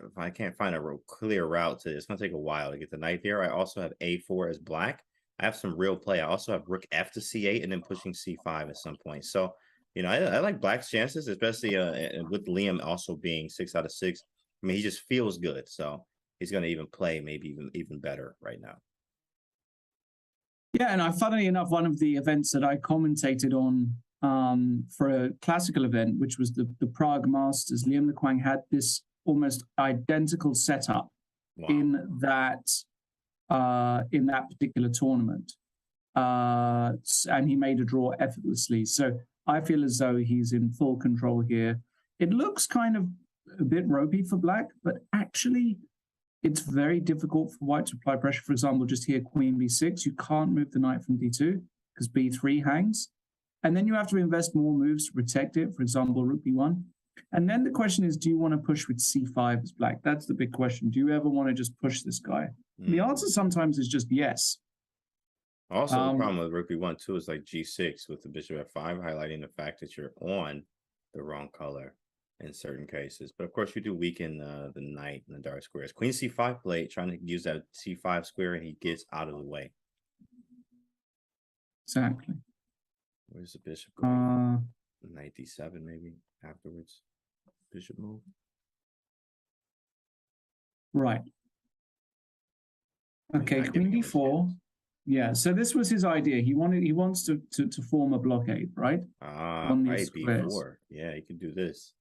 find a real clear route to it. It's going to take a while to get the knight there. I also have a4 as black. I have some real play. I also have rook f to c8 and then pushing c5 at some point. So, you know, I like black's chances, especially with Liam also being 6 out of 6. I mean, he just feels good. So he's going to even play maybe even better right now. Yeah, and funnily enough, one of the events that I commentated on for a classical event, which was the Prague Masters, Liam Lequang had this almost identical setup in that particular tournament, and he made a draw effortlessly. So I feel as though he's in full control here. It looks kind of a bit ropey for black, but actually it's very difficult for white to apply pressure. For example, just here, queen b6, you can't move the knight from d2 because b3 hangs. And then you have to invest more moves to protect it, for example, rook b1. And then the question is, do you want to push with c5 as black? That's the big question. Do you ever want to just push this guy? The answer sometimes is just yes. Also, the problem with rook b1 too is like g6 with the bishop f5, highlighting the fact that you're on the wrong color in certain cases. But of course, you do weaken the knight in the dark squares. Queen c5 play, trying to use that c5 square, and he gets out of the way. Exactly. Where's the bishop going? Knight d7 maybe afterwards. Bishop move. Right. Okay, queen d4. Yeah, so this was his idea. He wants to form a blockade, right? On right, b4. Yeah, he can do this.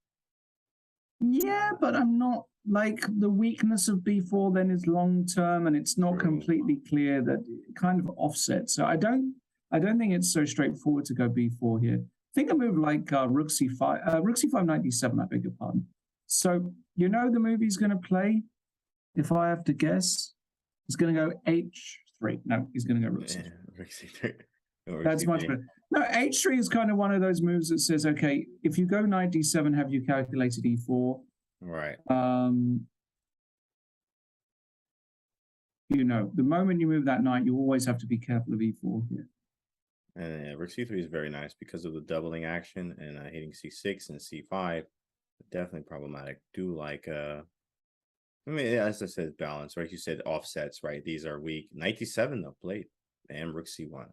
Yeah, but I'm not like the weakness of b4 then is long term, and it's not completely clear that it kind of offsets. So I don't think it's so straightforward to go b4 here. Think a move like rook c5, knight d7, I beg your pardon. So you know the move he's going to play, if I have to guess, he's going to go h3. No, he's going to go rook c3. Yeah, rook c3. That's much better. No, h3 is kind of one of those moves that says, okay, if you go knight d7, have you calculated e4? Right. You know, the moment you move that knight, you always have to be careful of e4 here. And rook c3 is very nice because of the doubling action and hitting c6 and c5. Definitely problematic. Do like I mean, as I said, balance, right? You said offsets, right? These are weak. Knight d7 though played, and rook c1,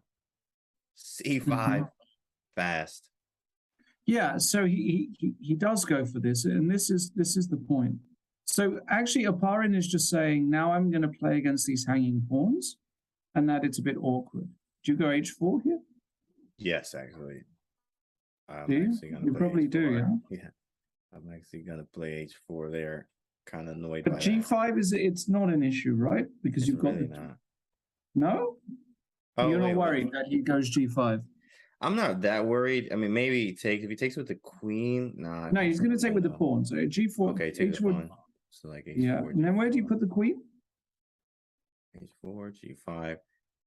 c5, fast. Yeah, so he does go for this, and this is the point. So actually, Oparin is just saying, now I'm going to play against these hanging pawns, and that it's a bit awkward. Do you go h4 here? Yes, actually. Do you? You probably do, yeah. Yeah, I'm actually going to play h4 there. Kind of annoyed but by g5 that. It's not an issue, right? Because it's you've got really no. Oh, you're not worried that he goes g5. I'm not that worried. I mean, maybe if he takes with the queen. Nah, No, he's going to take with the pawn. So g4. Okay, take the pawn. So like H4, and then where do you put the queen? H4, G5,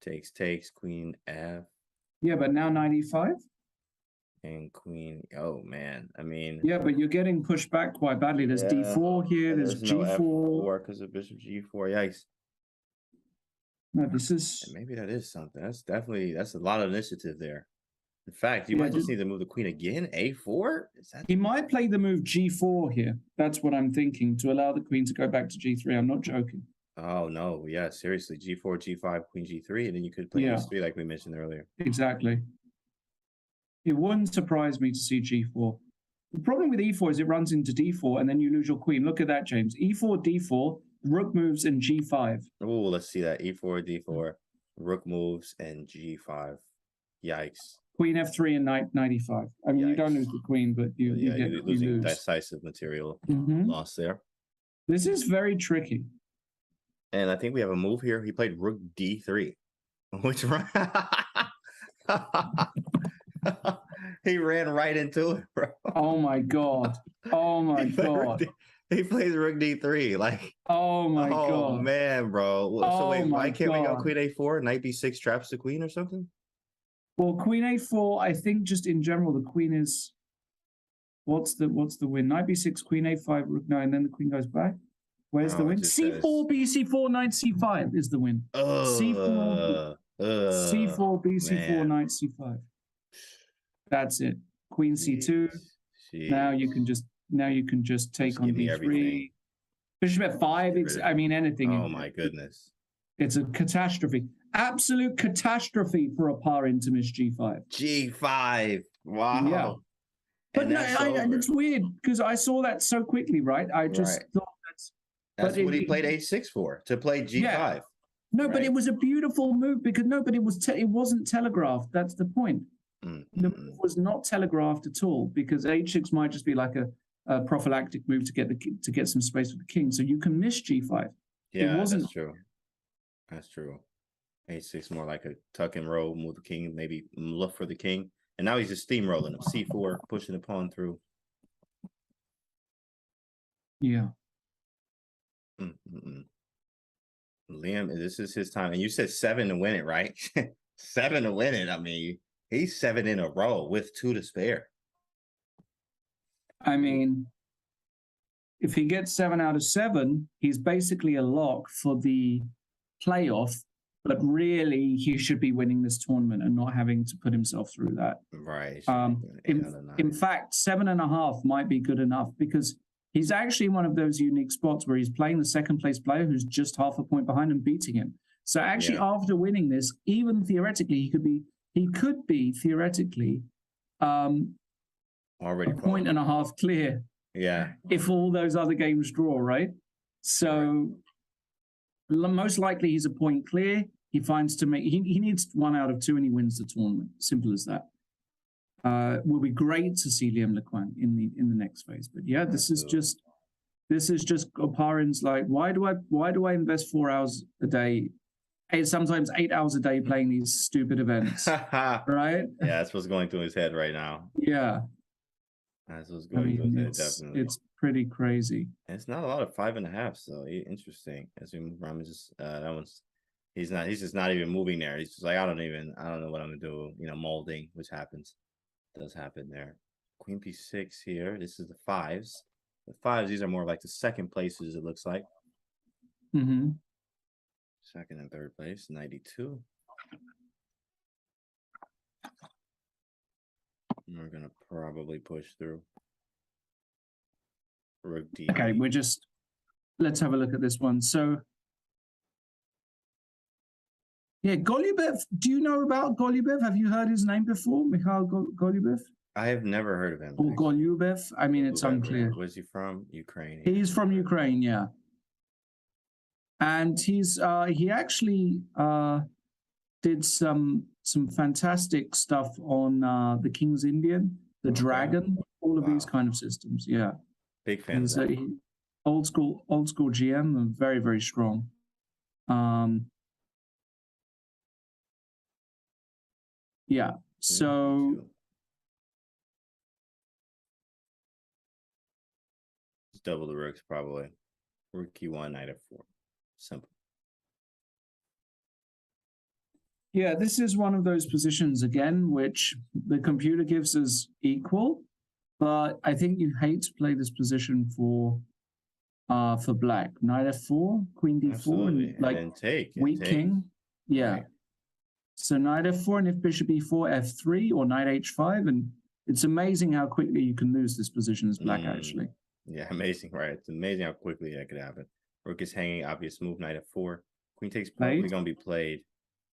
takes, queen F. Yeah, but now knight E5? And queen, oh man, I mean. Yeah, but you're getting pushed back quite badly. There's D4 here, there's no G4. because of bishop G4, yikes. No, this is... And maybe that is something. That's a lot of initiative there. In fact, you might just need to move the queen again. A4? Is that... He might play the move G4 here. That's what I'm thinking, to allow the queen to go back to G3. I'm not joking. Oh, no. Yeah, seriously. G4, G5, queen G3, and then you could play H3 like we mentioned earlier. Exactly. It wouldn't surprise me to see G4. The problem with E4 is it runs into D4, and then you lose your queen. Look at that, James. E4, D4, rook moves, and G5. Oh, let's see that. E4, D4, rook moves, and G5. Yikes. Queen F3 and knight E5. I mean, you don't lose the queen, but you you're losing lose. Decisive material loss there. This is very tricky. And I think we have a move here. He played rook D3, which he ran right into it, bro. Oh my god. Oh my god. He plays rook D3, like. Oh my god. Oh man, bro. So wait, why can't we go queen A4? Knight B6 traps the queen or something? Well, queen A4, I think just in general, the queen is. What's the win? Knight B6, queen A5, rook 9, and then the queen goes back. Where's the win? C4, BC4, knight C5 is the win. C4, BC4, knight C5. That's it. Queen C2. Now you can just take on D3. Bishop F5. I mean, anything. Oh my goodness. It's a catastrophe. Absolute catastrophe for a par into Miss G5. G5. Wow. Yeah. But no, it's weird because I saw that so quickly, right? I just thought that's what he played H6 for, to play G5. Yeah. No, but it was a beautiful move because it wasn't telegraphed. That's the point. The move was not telegraphed at all because H6 might just be like a prophylactic move to get some space with the king. So you can miss G5. Yeah, that's true. That's true. H6 more like a tuck and roll, move the king, maybe look for the king. And now he's just steamrolling him. C4, pushing the pawn through. Yeah. Liam, this is his time. And you said 7 to win it, right? 7 to win it. I mean, he's 7 in a row with 2 to spare. I mean, if he gets 7 out of 7, he's basically a lock for the playoff. But really, he should be winning this tournament and not having to put himself through that. Right. In fact, 7.5 might be good enough because he's actually one of those unique spots where he's playing the second place player who's just half a point behind and beating him. So actually, after winning this, even theoretically, he could be theoretically already a point and a half clear. Yeah. If all those other games draw, right? So. Most likely he's a point clear. He finds to make he needs 1 out of 2 and he wins the tournament. Simple as that. Will be great to see Liam Lequan in the next phase. But yeah, this is just Oparin's like, why do I invest 4 hours a day, sometimes 8 hours a day playing these stupid events? Right? Yeah, that's what's going through his head right now. Yeah. That's what's going through his head, definitely. It's pretty crazy. And it's not a lot of 5.5, so interesting. As we move around, just that one's he's just not even moving there. He's just like, I don't know what I'm gonna do. Molding, which does happen there. Queen P6 here. This is the 5s. The 5s, these are more like the second places, it looks like. Second and third place, 92. We're gonna probably push through. Rook D. Okay, let's have a look at this one. So, yeah, Golubev. Do you know about Golubev? Have you heard his name before, Mikhail Golubev? I have never heard of him. Or Golubev? I mean, it's unclear. Where's he from? Ukraine. He's from Ukraine, yeah. And he actually did some fantastic stuff on the King's Indian, the Dragon, all of these kind of systems. Yeah. Big fan. He's old school GM and very, very strong. Yeah. So double the rooks probably. Rook E1, knight F4. Simple. Yeah, this is one of those positions again, which the computer gives us equal, but I think you hate to play this position for black. Knight F4, Queen D4, Absolutely. and like and take weak king. Yeah. Right. So Knight F4, and if Bishop E4, F3, or Knight H5, and it's amazing how quickly you can lose this position as black, actually. Yeah, amazing, right? It's amazing how quickly that could happen. Rook is hanging, obvious move, Knight F4. Queen takes probably going to be played.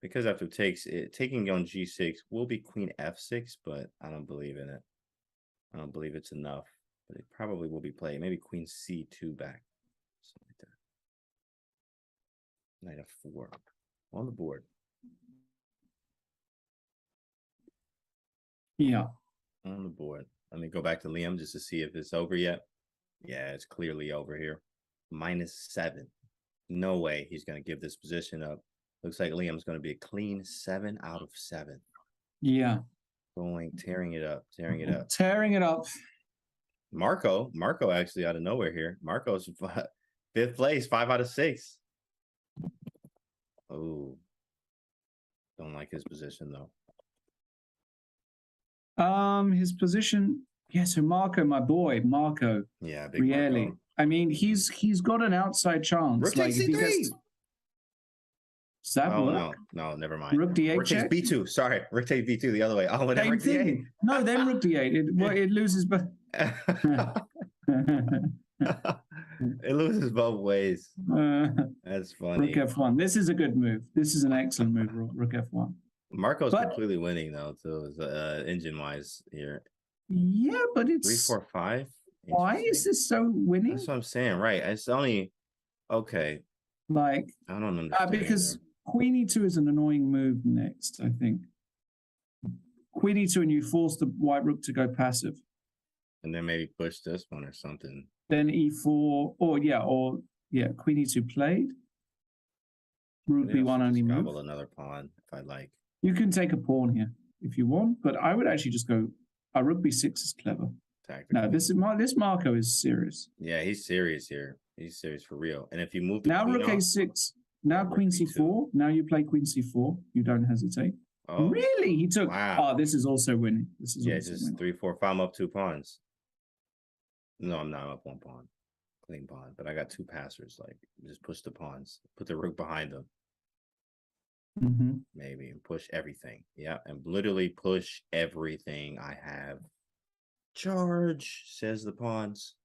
Because after takes, taking on G6 will be Queen F6, but I don't believe in it. I don't believe it's enough, but it probably will be played. Maybe Queen C2 back. Something like that. Knight F4 on the board. Yeah. On the board. Let me go back to Liam just to see if it's over yet. Yeah, it's clearly over here. -7. No way he's going to give this position up. Looks like Liam's going to be a clean 7 out of 7. Yeah. Tearing it up, tearing it up. Tearing it up. Marco actually out of nowhere here. Marco's 5th place, 5 out of 6. Oh, don't like his position though. His position. Yeah, so Marco, my boy, Marco. Yeah, big really. Marco. I mean, he's got an outside chance. Rook like takes C3. Does that work? No, never mind. Rook D8 Rook takes check? B2. Sorry, Rook takes B2 the other way. Oh, whatever. Same thing. No, then Rook D8. It loses, but it loses both ways. That's funny. Rook F1. This is a good move. This is an excellent move. Rook F1. Marco's completely winning though, too, engine wise here. Yeah, but it's 3, 4, 5. Why is this so winning? That's what I'm saying, right? It's only okay. Like I don't understand. Because Queen E2 is an annoying move next, I think. Queen E2 and you force the white rook to go passive. And then maybe push this one or something. Then E4, or Queen E2 played. Rook B1 only move. Gobble another pawn if I like. You can take a pawn here if you want, but I would actually just go. Rook B6 is clever. Tactical. No, this Marco is serious. Yeah, he's serious here. He's serious for real. And if you move now Rook A6, now Queen C4. Now you play Queen C4. You don't hesitate. Oh, really? He took. Wow. Oh, this is also winning. This is just winning. 3, 4, 5. I'm up 2 pawns. No, I'm not up 1 pawn. Clean pawn, but I got 2 passers. Like, just push the pawns, put the rook behind them. Maybe and push everything. Yeah, and literally push everything I have. Charge, says the pawns.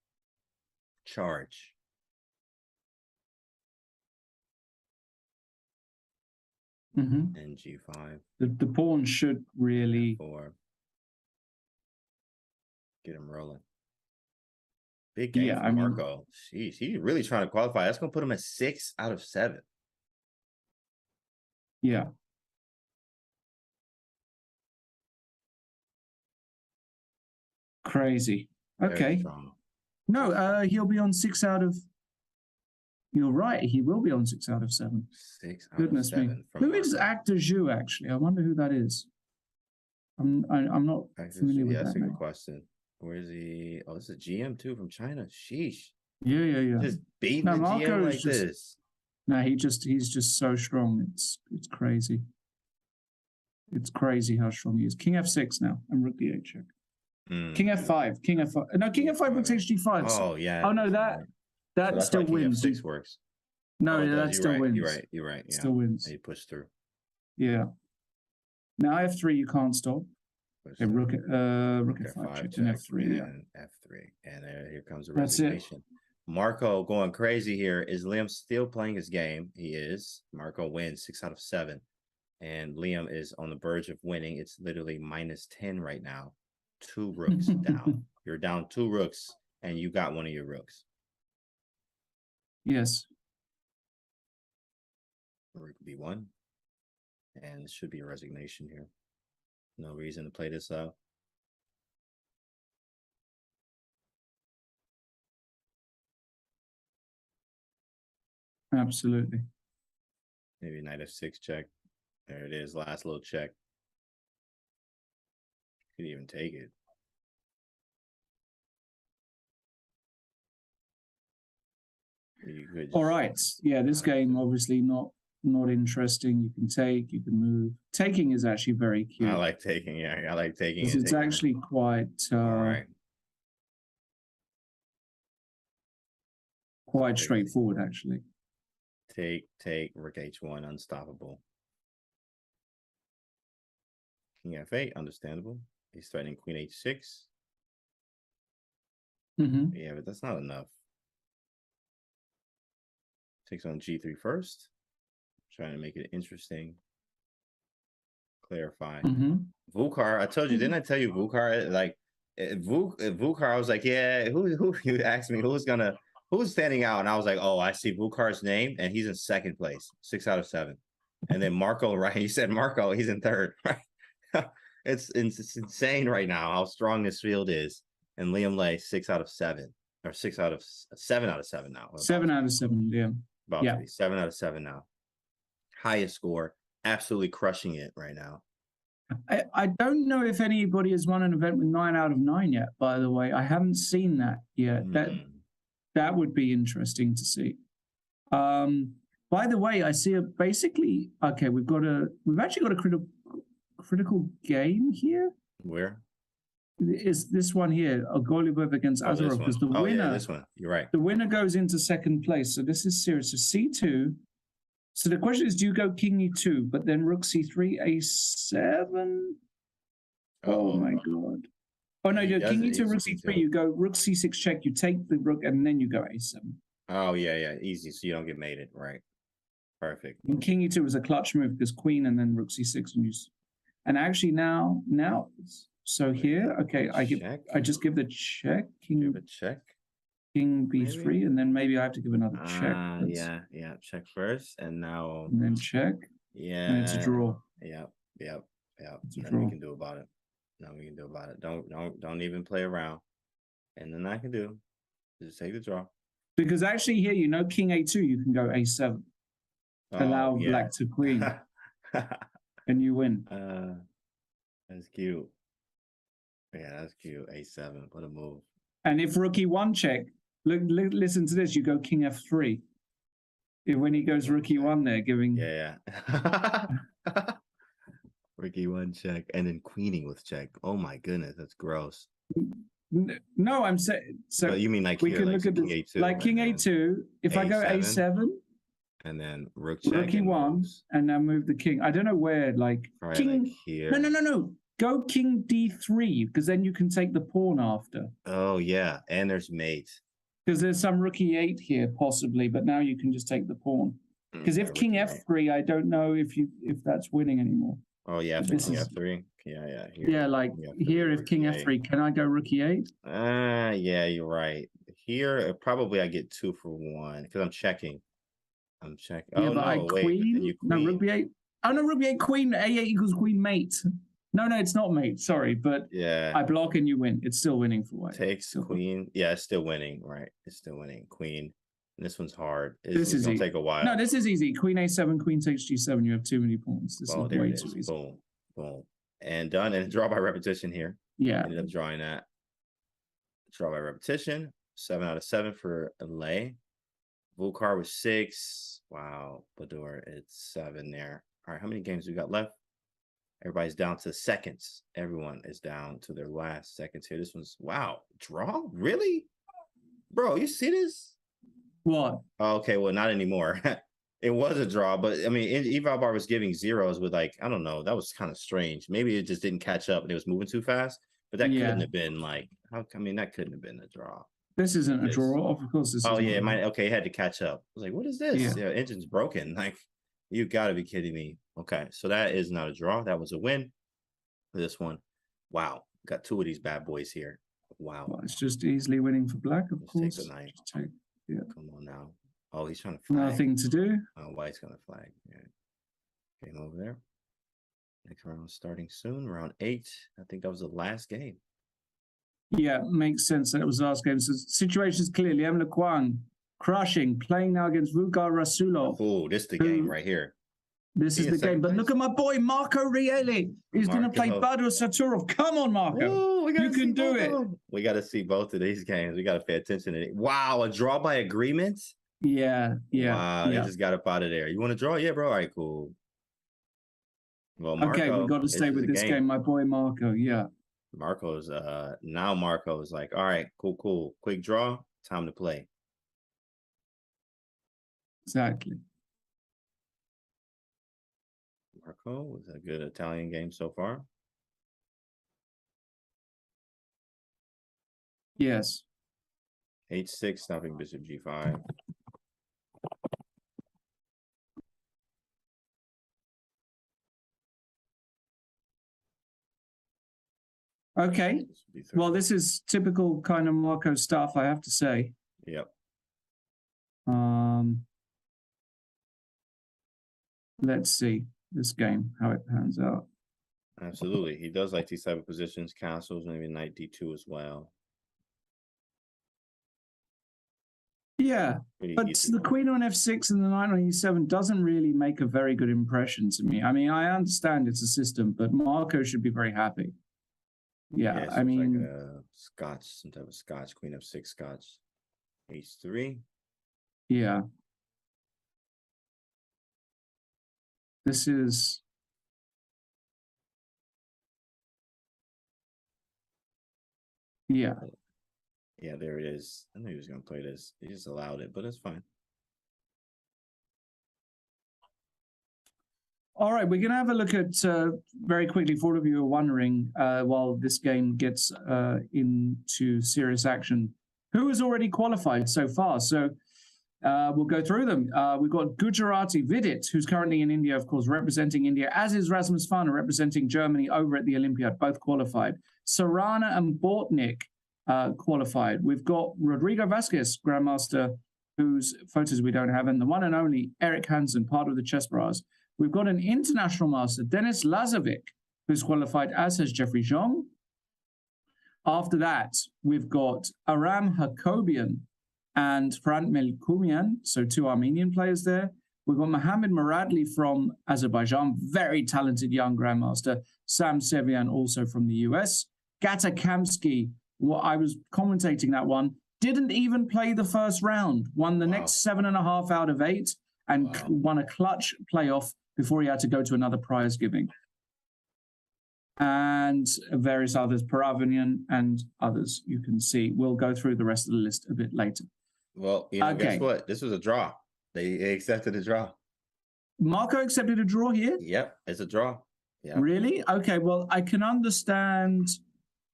Charge. And G5. The pawn should really get him rolling. Big game for Marco. Sheesh, he's really trying to qualify. That's gonna put him at 6 out of 7. Yeah. Crazy. Okay. No, he'll be on 6 out of. You're right. He will be on 6 out of 7. 6 out Goodness of 7. me. Who is Actor Zhu, actually? I wonder who that is. I'm not familiar with that. That's a good question. Where is he? Oh, it's a GM2 from China. Sheesh. Yeah. Just beating the GM like this. No, he's just so strong. It's crazy. It's crazy how strong he is. King F6 now and Rook D8 check. King F5. King F5. No, King F5 Rook takes G5. Oh yeah. Oh no, that still wins. King F6 works. No, that still wins. You're right. Yeah. Still wins. He pushed through. Yeah. Now F3 you can't stop. Okay, Rook F5 check and F3. And F3. And here comes the resignation. Marco going crazy here. Is Liam still playing his game? He is. Marco wins 6 out of 7. And Liam is on the verge of winning. It's literally -10 right now. 2 rooks down. You're down 2 rooks, and you got one of your rooks. Yes. Rook B1. And it should be a resignation here. No reason to play this out. Absolutely. Maybe Knight F6 check. There it is. Last little check. Could even take it. All right. Yeah, this game obviously not interesting. You can take, you can move. Taking is actually very cute. I like taking. Yeah, I like taking. It's actually quite. All right. Quite straightforward, actually. Take, Rook H1, unstoppable. King F8, understandable. He's threatening Queen H6. Yeah, but that's not enough. Takes on G3 first. Trying to make it interesting. Clarify. Vukar, I told you, didn't I tell you Vukar? Like, Vukar, I was like, yeah, who you asked me who's standing out? And I was like, oh, I see Vukar's name, and he's in second place, 6 out of 7. And then Marco, right? You said Marco, he's in third, right? It's insane right now how strong this field is. And Liam Lay, 6 out of 7, or 7 out of 7 now. 7 out of 7, yeah. About to be 7 out of 7 now. Highest score, absolutely crushing it right now. I don't know if anybody has won an event with 9 out of 9 yet, by the way. I haven't seen that yet. That would be interesting to see. By the way, I see basically, okay, we've actually got a critical game here. Where? Is this one here, Golubov against Azarov, because the winner, yeah, this one, you're right. The winner goes into second place, so this is serious. So C2. So the question is, do you go King E2, but then Rook C3, A7? Oh my God. Oh no, you go King E2, Rook C3, you go Rook C6 check, you take the Rook, and then you go A7. Oh yeah, easy, so you don't get mated, right? Perfect. And King E2 was a clutch move because Queen and then Rook C6, and actually now, so here, okay, I just give the check. King, give a check. King B3, maybe? And then maybe I have to give another check. Yeah, check first, and now. And then check. Yeah. And it's a draw. Yep. Nothing we can do about it. Nothing we can do about it. Don't even play around. And then I can do just take the draw. Because actually here, King A2, you can go A7. Allow black to queen. And you win. That's cute. Yeah, that's cute. A7, what a move. And if Rook E1 check, listen to this, you go King F3. When he goes Rook E1 there, giving... Yeah. Rook E1 check, and then queening with check. Oh my goodness, that's gross. No, I'm saying... So you mean like we here, can like look at King this, A2. like King A2, if I go A7... And then Rook check. Rook E1, and now move the King. I don't know where, like... King... Like here. No. Go King D3, because then you can take the pawn after. Oh, yeah. And there's mate. Because there's some Rook E8 here, possibly, but now you can just take the pawn. Because if King F3, I don't know if that's winning anymore. Oh, yeah, after King F3? Yeah. Here, like here, if King F3, can I go Rook E8? Yeah, you're right. Here, probably I get 2 for 1, because I'm checking. Yeah, but no, queen? No, Rook B8. Oh, no, Rook B8, queen, A8 equals queen mate. No, it's not mate. Sorry, but yeah, I block and you win. It's still winning for white. Takes queen. Yeah, it's still winning, right? It's still winning. Queen. And this one's hard. This is gonna take a while. No, this is easy. Queen A7, Queen takes G7. You have too many pawns. This is way too easy. Boom. And done. And draw by repetition here. Yeah. Ended up drawing that. Draw by repetition. 7 out of 7 for Lay. Vukar was 6. Wow. Badur, it's 7 there. All right, how many games we got left? Everybody's down to seconds. Everyone is down to their last seconds here. This one's, wow, draw? Really? Bro, you see this? What? Oh, okay, well, not anymore. It was a draw, but I mean, Evalbar was giving zeros with like, I don't know, that was kind of strange. Maybe it just didn't catch up and it was moving too fast, but that couldn't have been like, that couldn't have been a draw. This isn't a draw, of course. It had to catch up. I was like, what is this? Yeah, engine's broken. Like, you gotta be kidding me. Okay, so that is not a draw. That was a win for this one. Wow, got 2 of these bad boys here. Wow. Well, it's just easily winning for black, of course. Take the knight. Come on now. Oh, he's trying to flag. Nothing to do. Oh, white's gonna flag. Yeah. Game over there. Next round starting soon. Round 8. I think that was the last game. Yeah, makes sense that it was the last game. So situation is clear. Liam Lequang crushing, playing now against Rugar Rasulov. Oh, this is the game right here. This is the game. But look at my boy, Marco Riele. He's going to play Badur Saturov. Come on, Marco. Ooh, you can do it. We got to see both of these games. We got to pay attention to it. Wow, a draw by agreement? Yeah, yeah. Wow, yeah. they just got up out of there. You want to draw? Yeah, bro. All right, cool. Well, Marco, Okay, we got to stay with this game. My boy Marco, yeah. Marco's now Marco is like, all right, cool. Quick draw, time to play. Exactly. Marco was a good Italian game so far. Yes. H6, stopping bishop G5. Okay. Well, this is typical kind of Marco stuff, I have to say. Yep. Let's see this game, how it pans out. Absolutely. He does like these type of positions, castles, maybe knight D2 as well. Yeah, but the queen on F6 and the knight on E7 doesn't really make a very good impression to me. I mean, I understand it's a system, but Marco should be very happy. Yeah, I mean, like a Scotch, some type of Scotch, queen F6 Scotch, H3. Yeah. This is. Yeah. Yeah, there it is. I knew he was going to play this. He just allowed it, but it's fine. All right, we're going to have a look at, very quickly, for all of you are wondering, while this game gets into serious action, who has already qualified so far. So we'll go through them. We've got Gujarati Vidit, who's currently in India, of course, representing India, as is Rasmus Fana, representing Germany over at the Olympiad, both qualified. Sarana and Bortnik qualified. We've got Rodrigo Vasquez, Grandmaster, whose photos we don't have, and the one and only Eric Hansen, part of the Chess Bras. We've got an international master, Denis Lazovic, who's qualified, as has Jeffrey Zhong. After that, we've got Aram Hakobian and Frant Melkumian, so two Armenian players there. We've got Mohamed Muradli from Azerbaijan, very talented young grandmaster. Sam Sevian, also from the US. Gata Kamsky, I was commentating that one, didn't even play the first round, won the next 7.5 out of 8, and won a clutch playoff before he had to go to another prize giving. And various others, Paravinian and others you can see. We'll go through the rest of the list a bit later. Well, you know, guess what? This was a draw. They accepted a draw. Marco accepted a draw here? Yep, it's a draw. Yeah. Really? Okay, well, I can understand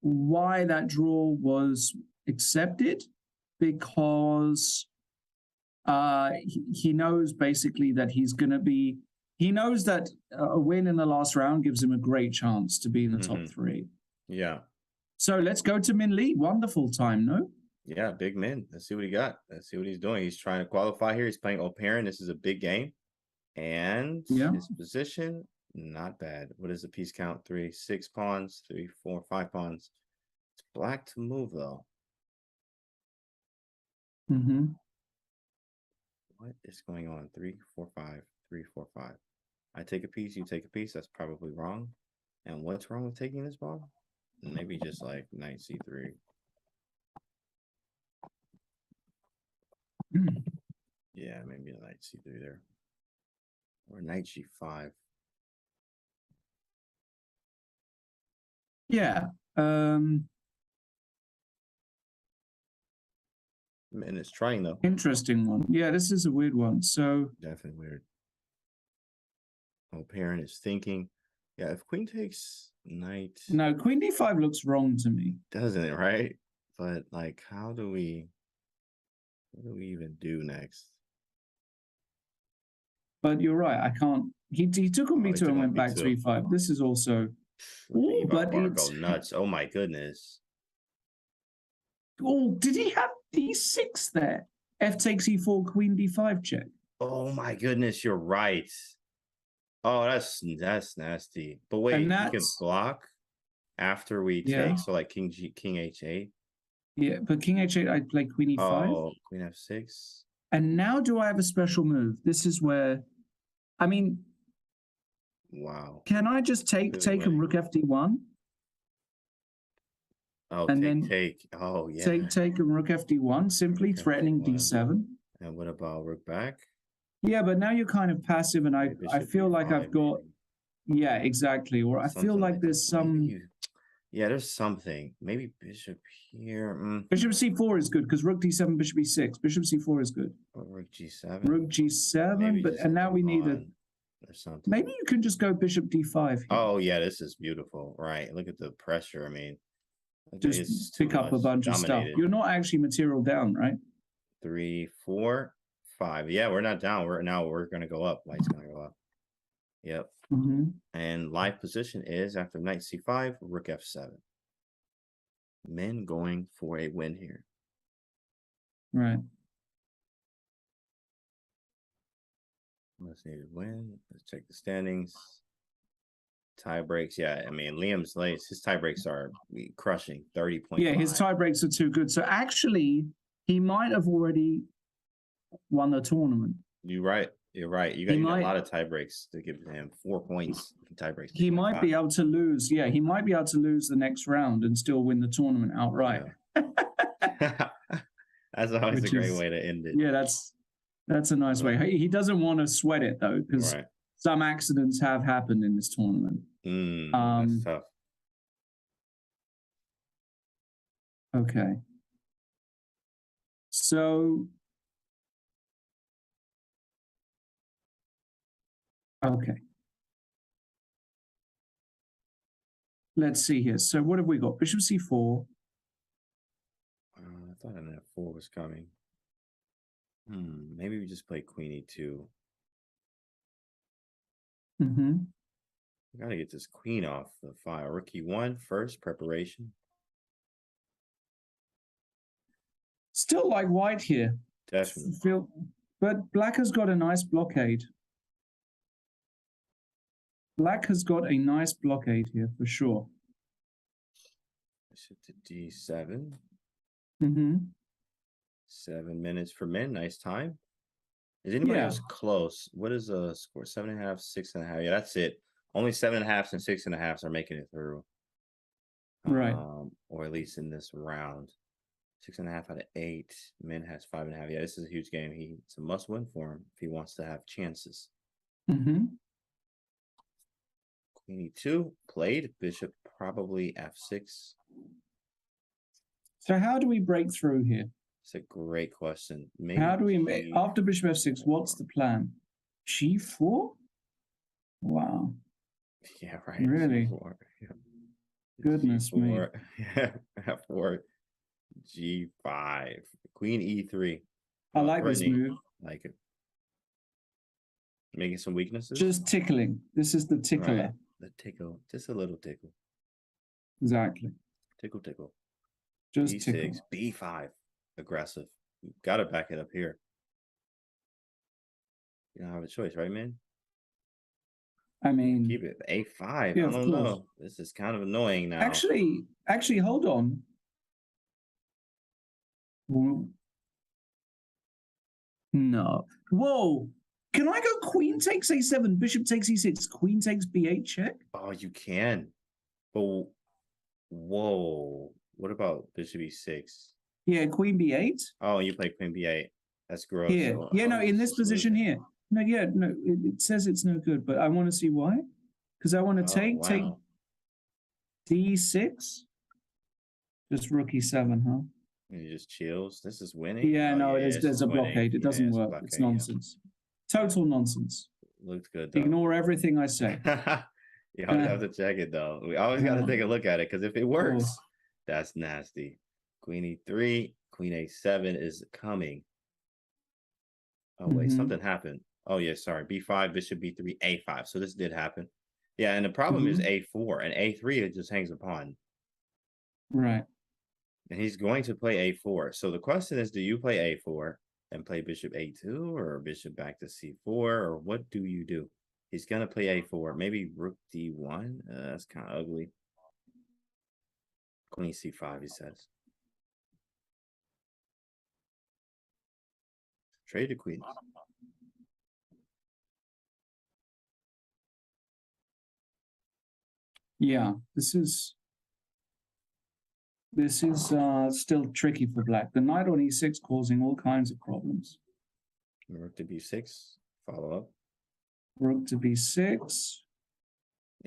why that draw was accepted, because he knows basically that he's going to be, he knows that a win in the last round gives him a great chance to be in the top 3. Yeah. So let's go to Min Lee. Wonderful time, no? Yeah, big Min. Let's see what he got. Let's see what he's doing. He's trying to qualify here. He's playing Open. This is a big game. And his position, not bad. What is the piece count? 3, 6 pawns, 3, 4, 5 pawns. It's black to move, though. What is going on? 3, 4, 5, 3, 4, 5. I take a piece, you take a piece. That's probably wrong. And what's wrong with taking this ball? Maybe just like knight c3. Yeah, maybe a knight c3 there. Or knight g5. Yeah. And it's trying, though. Interesting one. Yeah, this is a weird one. So definitely weird. Parent is thinking, yeah, if queen takes knight. No, queen d5 looks wrong to me. Doesn't it, right? But like, what do we even do next? But you're right, I can't. He took on b2 and went back to e5. This is also. Ooh, but it's go nuts. Oh my goodness. Oh, did he have d6 there? F takes e4, queen d5 check. Oh my goodness, you're right. Oh, that's nasty. But wait, you can block after we take, so like king h8. Yeah, but king h8, I'd play queen e5. Oh, queen f6. And now do I have a special move? This is where, I mean, wow. Can I just take and rook fd1? Oh, and then take. Oh, yeah. Take and rook fd1, simply threatening d7. And what about rook back? Yeah, but now you're kind of passive, and I feel like I've got. Yeah, exactly. Or I feel like there's some. Yeah, there's something. Maybe bishop here. Bishop c4 is good because rook d7, bishop e6. Bishop c4 is good. Or rook g7. Rook g7, but and now we need a. Or something. Maybe you can just go bishop d5. Here. Oh yeah, this is beautiful. Right. Look at the pressure. I mean, just pick up a bunch of stuff. You're not actually material down, right? 3, 4, 5. Yeah, we're not down. We're gonna go up. White's gonna go up. Yep. And live position is after knight c5, rook f7. Men going for a win here. Right. Let's need a win. Let's check the standings. Tie breaks. Yeah, I mean, Liam's lace, his tie breaks are crushing 30.5. Yeah, his tie breaks are too good. So actually, he might have already won the tournament. You're right. You're right. You got a lot of tie breaks to give him 4 points in tie breaks. He might be able to lose. Yeah, he might be able to lose the next round and still win the tournament outright. Yeah. That's always a great way to end it. Yeah, that's a nice way. He doesn't want to sweat it though, because some accidents have happened in this tournament. That's tough. Okay. So. Okay. Let's see here. So what have we got? Bishop c4. I thought an f4 was coming. Maybe we just play queen e2. We gotta get this queen off the file. Rook e1 first, preparation. Still like white here. Definitely. But black has got a nice blockade. Black has got a nice blockade here for sure. Bishop to d7. 7 minutes for men. Nice time. Is anybody else close? What is the score? 7.5, 6.5. Yeah, that's it. Only 7.5s and 6.5s are making it through. Right. Or at least in this round. 6.5 out of 8. Men has 5.5. Yeah, this is a huge game. It's a must win for him if he wants to have chances. Queen e2 played. Bishop probably f6. So how do we break through here? It's a great question. Maybe how do we make after bishop f6? What's the plan? g4? Wow. Yeah, right. Really? G4. Yeah. Goodness G4. me. Yeah, f4. G5. Queen e3. I like this move. Like it. Making some weaknesses. Just tickling. This is the tickler. Right. The tickle. Just a little tickle. Exactly. Tickle, tickle. Just B6, tickle. B5. Aggressive. You got to back it up here. You don't have a choice, right, man? I mean, keep it A5. Yeah, I don't know. This is kind of annoying now. Actually, hold on. No. Whoa. Can I go queen takes A7, bishop takes E6, queen takes B8 check? Oh, you can. But whoa. What about bishop E6? Yeah, queen B8. Oh, you play queen B8. That's gross. Yeah. So, yeah, no, in this position here. No, yeah, no, it says it's no good, but I want to see why. Because I want to take D6. Just rook E7, huh? And he just chills. This is winning. Yeah, no, yeah, there's a blockade. It doesn't work. Blockade, it's nonsense. Total nonsense. Looks good, though. Ignore everything I say. You always have to check it, though. We always got to take a look at it, because if it works, that's nasty. Queen E3, Queen A7 is coming. Oh, wait, something happened. Oh, yeah, sorry. B5, bishop B3, A5. So this did happen. Yeah, and the problem is A4, and A3, it just hangs a pawn. Right. And he's going to play A4. So the question is, do you play A4 and play bishop A2 or bishop back to C4, or what do you do? He's going to play A4. Maybe rook D1. That's kind of ugly. Queen C5, he says. Trade the queen. Yeah, this is still tricky for black. The knight on E6 causing all kinds of problems. Rook to b6. Follow up. Rook to b6.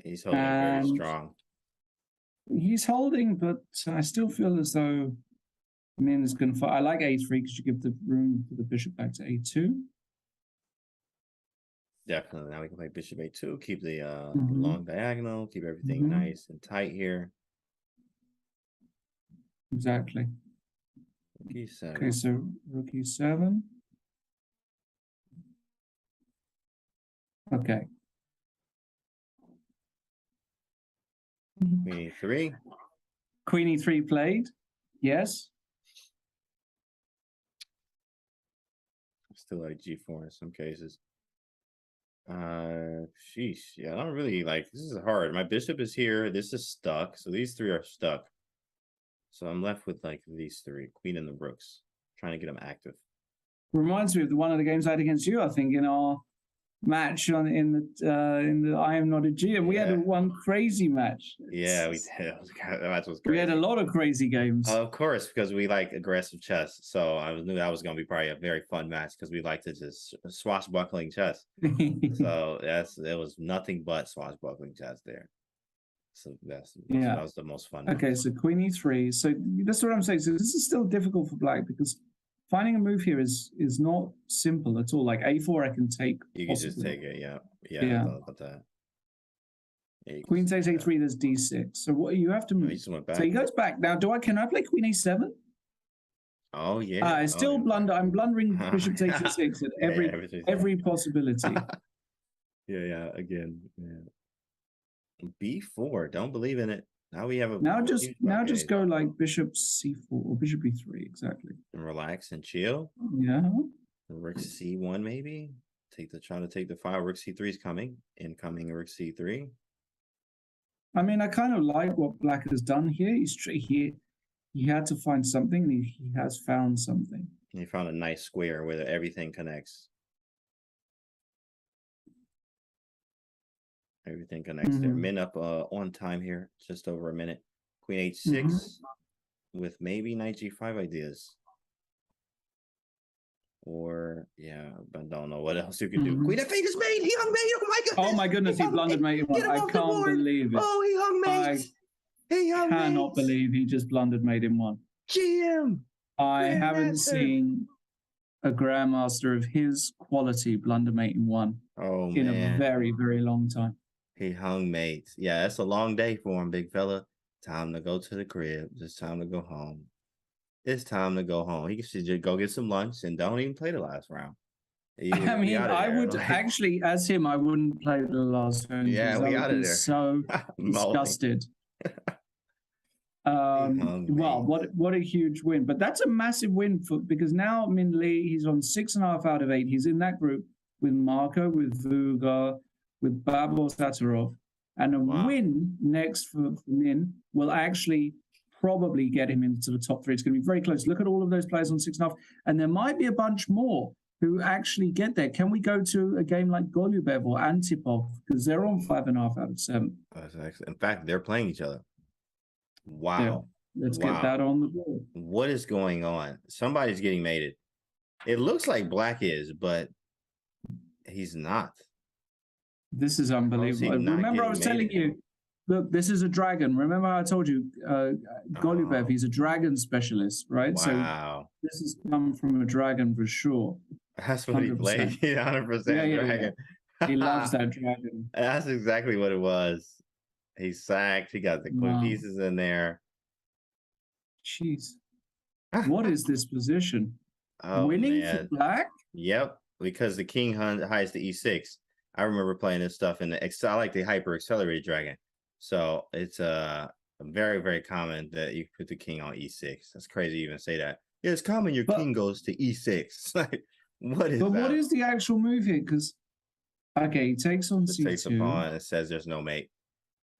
He's holding very strong. He's holding, but I still feel as though Min is going to fight. I like a3 because you give the room for the bishop back to a2. Definitely. Now we can play bishop a2. Keep the long diagonal. Keep everything nice and tight here. Exactly. Rook e7. Okay, so rook e7. Okay. Queen e3. Queen e3 played. Yes. Still like g4 in some cases. Sheesh. Yeah, I don't really like, this is hard. My bishop is here. This is stuck. So these three are stuck. So I'm left with like these three, queen and the rooks, trying to get them active. Reminds me of one of the games I had against you, I think, in our match in the I Am Not a G, and we had one crazy match. Yeah, we did. That match was crazy. We had a lot of crazy games. Of course, because we like aggressive chess. So I knew that was going to be probably a very fun match because we like to just swashbuckling chess. So it was nothing but swashbuckling chess there. So that was the most fun. Okay, so Queen e3. So that's what I'm saying. So this is still difficult for Black because finding a move here is not simple at all. Like a4, I can take. You can just take it. Yeah. I thought about that. Yeah, Queen takes a3. There's d6. So what you have to move. So he goes back. Now, can I play Queen a7? Oh yeah. I still blunder. I'm blundering Bishop takes e6 at every possibility. Yeah. Again. Yeah. b4. Don't believe in it. Now we have a just go like Bishop c4 or Bishop e3 exactly. And relax and chill. Yeah. Rook c1 maybe. Try to take the file. Rook c3 is coming. Incoming Rook c3. I mean, I kind of like what Black has done here. He had to find something, and he has found something. He found a nice square where everything connects. Everything connects there. Min up on time here, just over a minute. Queen h6 with maybe knight g5 ideas. Or but don't know what else you can do. Queen f8 is made. He hung mate. Oh my goodness. Oh my goodness, he blundered mate. I can't believe it. Oh, he hung mate. I cannot believe he just blundered mate in one. GM. I haven't seen a Grandmaster of his quality blunder mate in one in a very, very long time. He hung mates. Yeah, that's a long day for him, big fella. Time to go to the crib. It's time to go home. It's time to go home. He should just go get some lunch and don't even play the last round. I mean, I would actually, as him, I wouldn't play the last round. Yeah, we out of there. So disgusted. Well, what a huge win. But that's a massive win because now Min Lee, he's on 6.5 out of 8. He's in that group with Marco, with Vuga, with Babur Sattarov, and a win next for Min will actually probably get him into the top 3. It's going to be very close. Look at all of those players on 6.5, and there might be a bunch more who actually get there. Can we go to a game like Golubev or Antipov because they're on 5.5 out of 7? That's excellent. In fact, they're playing each other. Wow. Yeah, let's get that on the board. What is going on? Somebody's getting mated. It looks like Black is, but he's not. This is unbelievable. Remember, I was telling you, look, this is a dragon. Remember how I told you, Golubev, he's a dragon specialist, right? Wow. So this has come from a dragon for sure. That's what 100%. He played. 100% dragon. Yeah. He loves that dragon. That's exactly what it was. He sacked. He got the quick pieces in there. Jeez. What is this position? Winning for Black? Yep, because the king hides the e6. I remember playing this stuff in I like the hyper accelerated dragon. So it's very, very common that you put the king on e6. That's crazy to even say that. Yeah, it's common your king goes to e6. Like, what is that? But what is the actual move here? Because, he takes on c2. Takes a pawn and it says there's no mate.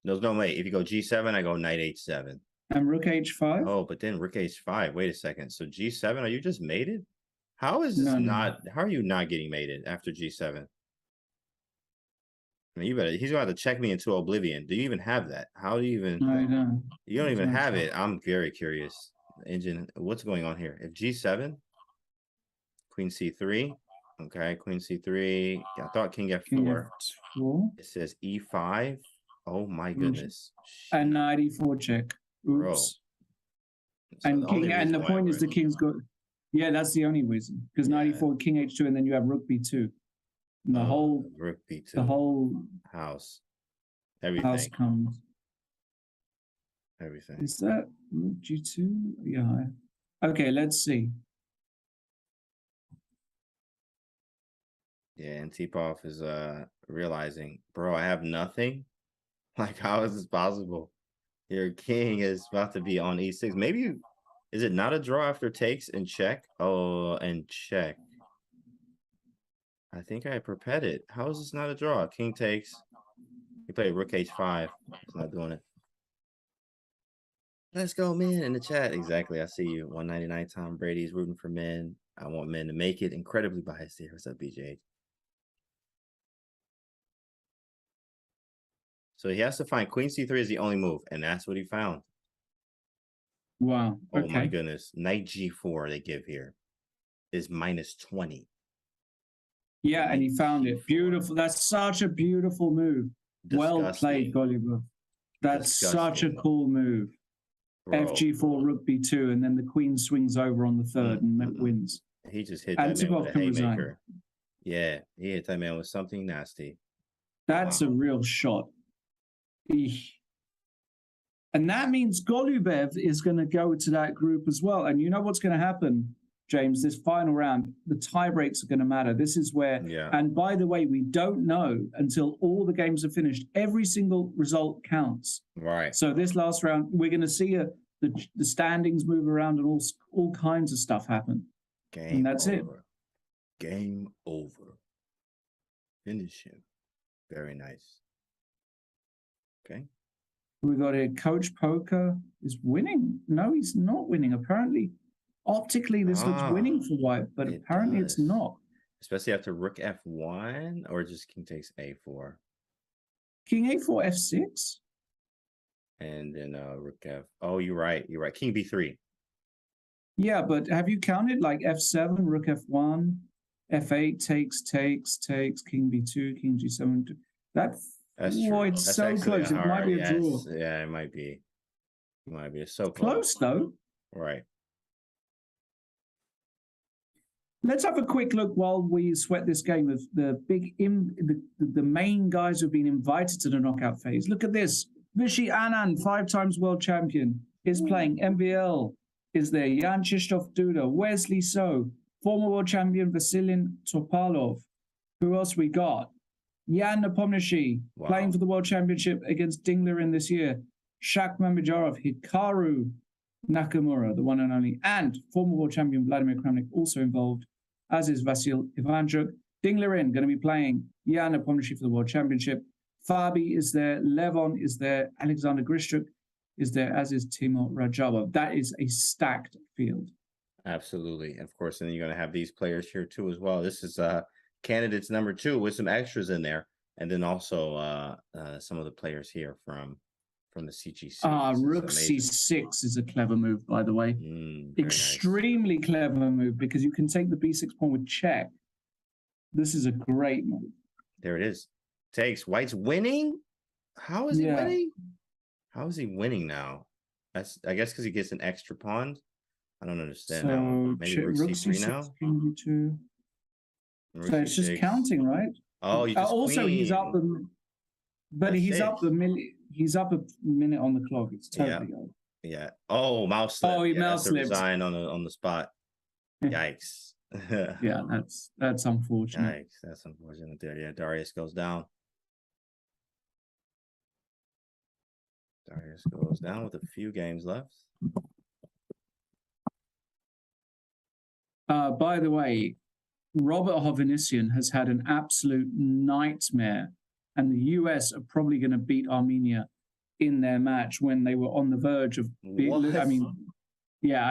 There's no mate. If you go g7, I go knight h7. And rook h5? Oh, but then rook h5. Wait a second. So g7, are you just mated? How is this not? How are you not getting mated after g7? I mean, he's going to have to check me into oblivion. Do you even have that? How do you even? I know. You don't even have it. I'm very curious. What's going on here? If g7, queen c3, Okay, Queen C3. Yeah, I thought King F4. King F4. It says E5. Oh my Mm. goodness. And knight E4 check. Bro. Oops. So And king, and the point is the king's got. Yeah, that's the only reason, because knight E4, King H2, and then you have Rook B2. And the whole Rook B2. the whole house. Everything. house comes. Everything. Is that Rook G2? Yeah. Okay, let's see. Yeah, and Tipov is realizing, bro, I have nothing. Like, how is this possible? Your king is about to be on E6. Maybe is it not a draw after takes and check? Oh, and check. I think I prepared it. How is this not a draw? King takes. He played Rook H5. It's not doing it. Let's go, men, in the chat. Exactly. I see you. 199 Tom Brady's rooting for men. I want men to make it. Incredibly biased here. What's up, BJ? So he has to find Queen C3 is the only move, and that's what he found. Wow. Oh Okay. my goodness. Knight G4 they give here is -20. Yeah, Knight and he found G4. it. Beautiful. That's such a beautiful move. Well played, Disgusting. Golubov. That's such a Disgusting. cool move. Bro, FG4, Rook B2, and then the queen swings over on the third and wins. he just hit And that man with Tipov a can resign. haymaker. Yeah, he hit that man with something nasty. That's a real shot. Eesh. And that means Golubov is going to go to that group as well. And you know what's going to happen, James? This final round, the tie breaks are going to matter. This is where, and by the way, we don't know until all the games are finished. Every single result counts. Right. So this last round, we're going to see the standings move around and all kinds of stuff happen. Game and that's over. Game over. Finish him. Very nice. Okay. We got here, Coach Poker is winning. No, he's not winning. Apparently, optically, this looks winning for White, but apparently it's not. Especially after Rook F1 or just King takes A4. King A4, F6? And then Rook F. Oh, you're right. You're right. King B3. Yeah, but have you counted like F7, Rook F1, F8, takes, King B2, King G7? That's true. It's That's so close. It might be a draw. Yeah, it might be. It might be. It's so close though. Right. Let's have a quick look while we sweat this game of the the main guys who've been invited to the knockout phase. Look at this. Vishy Anand, 5 times world champion, is playing. MVL is there. Jan Krzysztof Duda, Wesley So, former world champion Vasilin Topalov. Who else we got? Jan Nepomniachtchi, playing for the world championship against Dinglerin this year. Shak Mamajorov, Hikaru Nakamura, the one and only, and former world champion Vladimir Kramnik also involved, as is Vasil Ivanchuk. Dinglerin going to be playing Jan Nepomniachtchi for the world championship. Fabi is there, Levon is there, Alexander Grishchuk is there, as is Timur Rajabov. That is a stacked field. Absolutely. Of course, and then you're going to have these players here too as well. This is candidates number 2 with some extras in there. And then also some of the players here from the CGC. Rook C6 is a clever move, by the way. Extremely clever move, because you can take the B6 pawn with check. This is a great move. There it is. Takes. White's winning? How is he winning? How is he winning now? That's, I guess, because he gets an extra pawn. I don't understand that one. Maybe Rook C3 now? So it's just counting, right? Oh, you just also queen. He's up but he's up a minute on the clock. It's totally over. Yeah. Oh, mouse slip. Oh, he mouse slipped. slipped. On the spot. Yikes. Yeah, that's unfortunate. Yikes. That's unfortunate there. Yeah, Darius goes down. Darius goes down with a few games left. By the way, Robert Hovhannissian has had an absolute nightmare, and the US are probably going to beat Armenia in their match when they were on the verge of being. I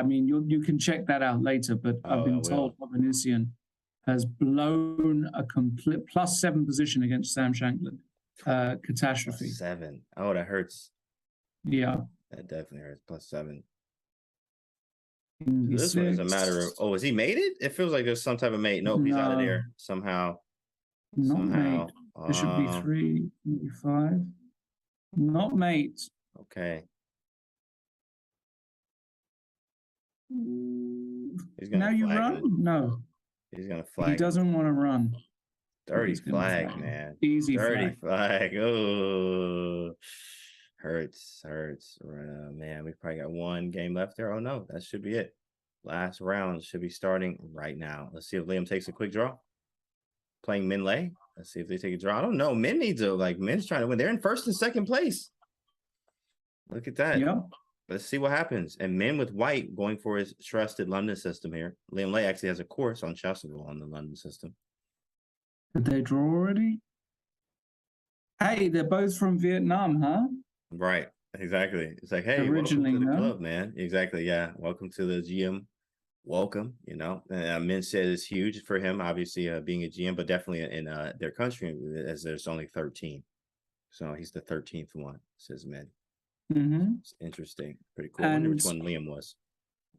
mean, you can check that out later, but I've been told Hovhannissian has blown a complete +7 position against Sam Shankland. Catastrophe. +7. Oh, that hurts. Yeah. That definitely hurts. +7. This one is a matter of, oh, has he made it? It feels like there's some type of mate. Nope, he's out of there somehow. Not mate. There should be 3, 5. Not mate. Okay. Now you run? It. No. He's gonna flag. He doesn't want to run. Dirty flag, man. Easy dirty flag. Oh, hurts. Right, man, we probably got one game left there. Oh no, that should be it. Last round should be starting right now. Let's see if Liam takes a quick draw. Playing Min Lei. Let's see if they take a draw. I don't know. Min needs a Min's trying to win. They're in first and second place. Look at that. Yeah. Let's see what happens. And Min with white going for his trusted London system here. Liam Lei actually has a course on ChesscomGlobal on the London system. Did they draw already? Hey, they're both from Vietnam, huh? Right. Exactly. It's like, hey, originally, welcome to the club, man. Exactly. Yeah. Welcome to the GM. Welcome. You know, Min said it's huge for him, obviously, being a GM, but definitely in their country, as there's only 13. So he's the 13th one, says Min. It's interesting. Pretty cool. I wonder which one Liam was.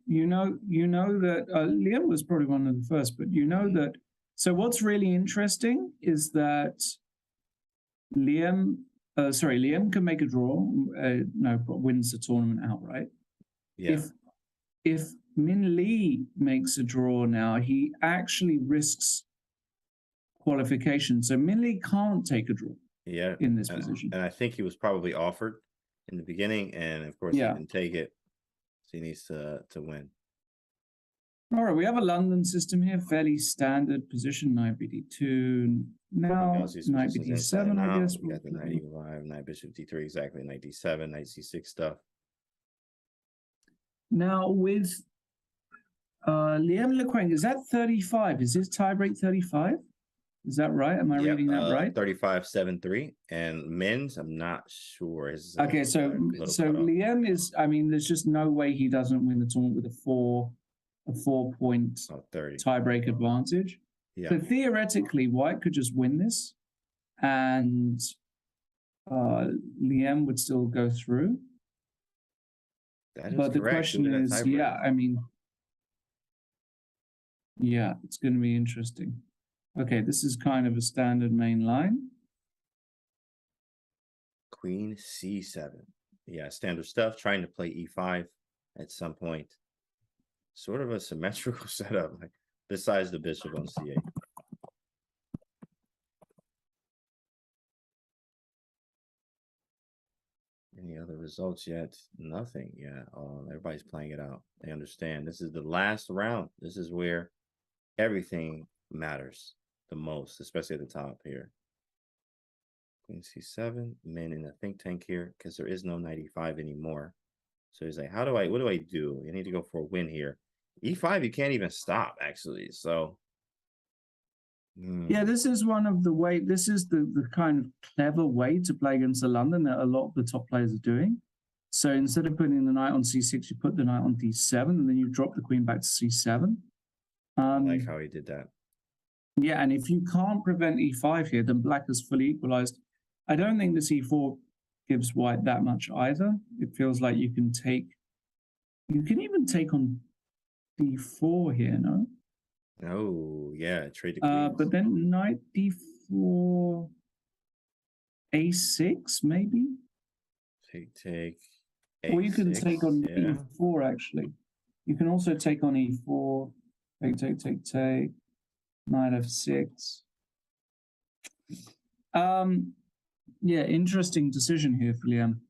You know that Liam was probably one of the first, but you know that. So what's really interesting is that Liam can make a draw, wins the tournament outright. Yeah. If Min Lee makes a draw now, he actually risks qualification. So Min Lee can't take a draw. Yeah. In this position. And I think he was probably offered in the beginning, and of course he didn't take it. So he needs to win. All right, we have a London system here, fairly standard position, knight bd2. Now, knight bd7, I guess. We got the knight e5, knight bishop d3, exactly, knight d7, knight c6 stuff. Now, with Liam Lequang, is that 35? Is his tiebreak 35? Is that right? Am I reading that right? 35-7-3. And Min's, I'm not sure. Okay, so Liam is, I mean, there's just no way he doesn't win the tournament with a 4-point tiebreak advantage. Yeah. So theoretically, White could just win this, and Liam would still go through. That is but the correct. question is, it's going to be interesting. Okay, this is kind of a standard main line. Queen c7. Yeah, standard stuff. Trying to play e5 at some point. Sort of a symmetrical setup, like besides the bishop on c8. Any other results yet? Nothing. Yeah. Everybody's playing it out. They understand. This is the last round. This is where everything matters the most, especially at the top here. Queen c7. Min in a think tank here because there is no knight e5 anymore. So he's like, what do I do? You need to go for a win here. E5, you can't even stop, actually. So, yeah, this is one of the way. This is the kind of clever way to play against the London that a lot of the top players are doing. So instead of putting the knight on c6, you put the knight on d7, and then you drop the queen back to c7. I like how he did that. Yeah, and if you can't prevent e5 here, then black is fully equalized. I don't think this e4 gives white that much either. It feels like you can even take on d4 here, no? Oh, yeah, trade the queens. But then knight d4, a6 maybe? Take. A6, or you can take on e4 actually. You can also take on e4, take, knight f6. Yeah, interesting decision here for Liam.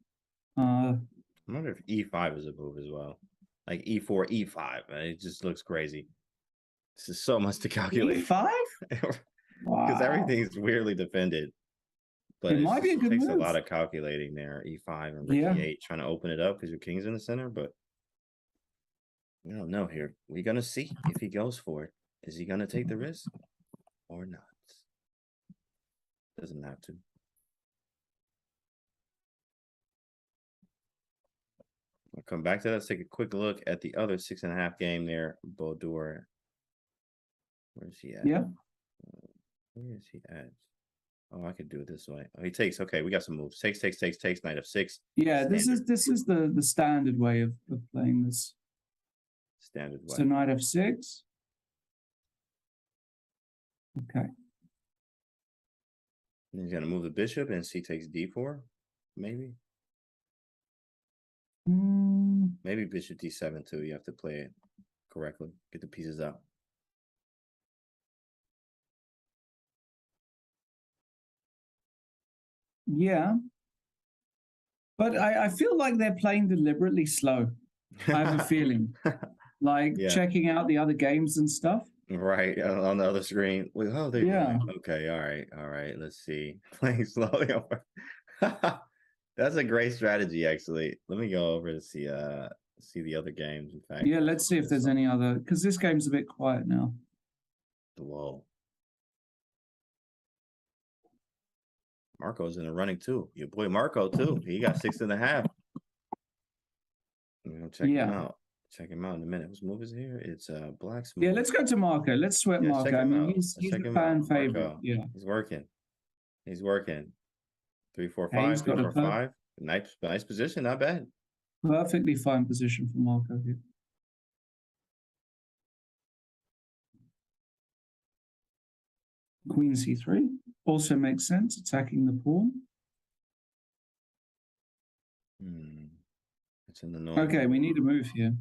I wonder if e5 is a move as well. Like e4, e5. It just looks crazy. This is so much to calculate. e5? Because everything's weirdly defended. But it might be a good takes move. A lot of calculating there. e5 and e8, trying to open it up because your king's in the center. But we don't know here. We're going to see if he goes for it. Is he going to take the risk or not? Doesn't have to. I'll come back to that. Let's take a quick look at the other 6.5 game there. Bodur. Where's he at? Yeah. Where is he at? Oh, I could do it this way. Oh, he takes. Okay, we got some moves. Takes. Knight f6. Yeah, this is the standard way of playing this. standard way. So knight f6. Okay. And he's gonna move the bishop and c takes d4, maybe. Maybe bishop d7 too. You have to play it correctly. Get the pieces out. Yeah. But I feel like they're playing deliberately slow. I have a feeling. Like checking out the other games and stuff. Right, on the other screen. Wait, oh, they okay, all right, let's see. Playing slowly over. That's a great strategy, actually. Let me go over to see the other games, in fact. Yeah, let's see if there's any other, because this game's a bit quiet now. Whoa. Marco's in the running too. Your boy Marco too. He got 6.5. I'm gonna check him out. Check him out in a minute. Whose move is here? It's Black's move. Yeah, let's go to Marco. Let's sweat Marco. I mean, he's the fan favorite. Yeah, he's working. He's working. 3, 4, 5. 3, 4, 5. Nice position. Not bad. Perfectly fine position for Marco here. Queen c3 also makes sense. Attacking the pawn. It's an annoying. Okay, we need a move here.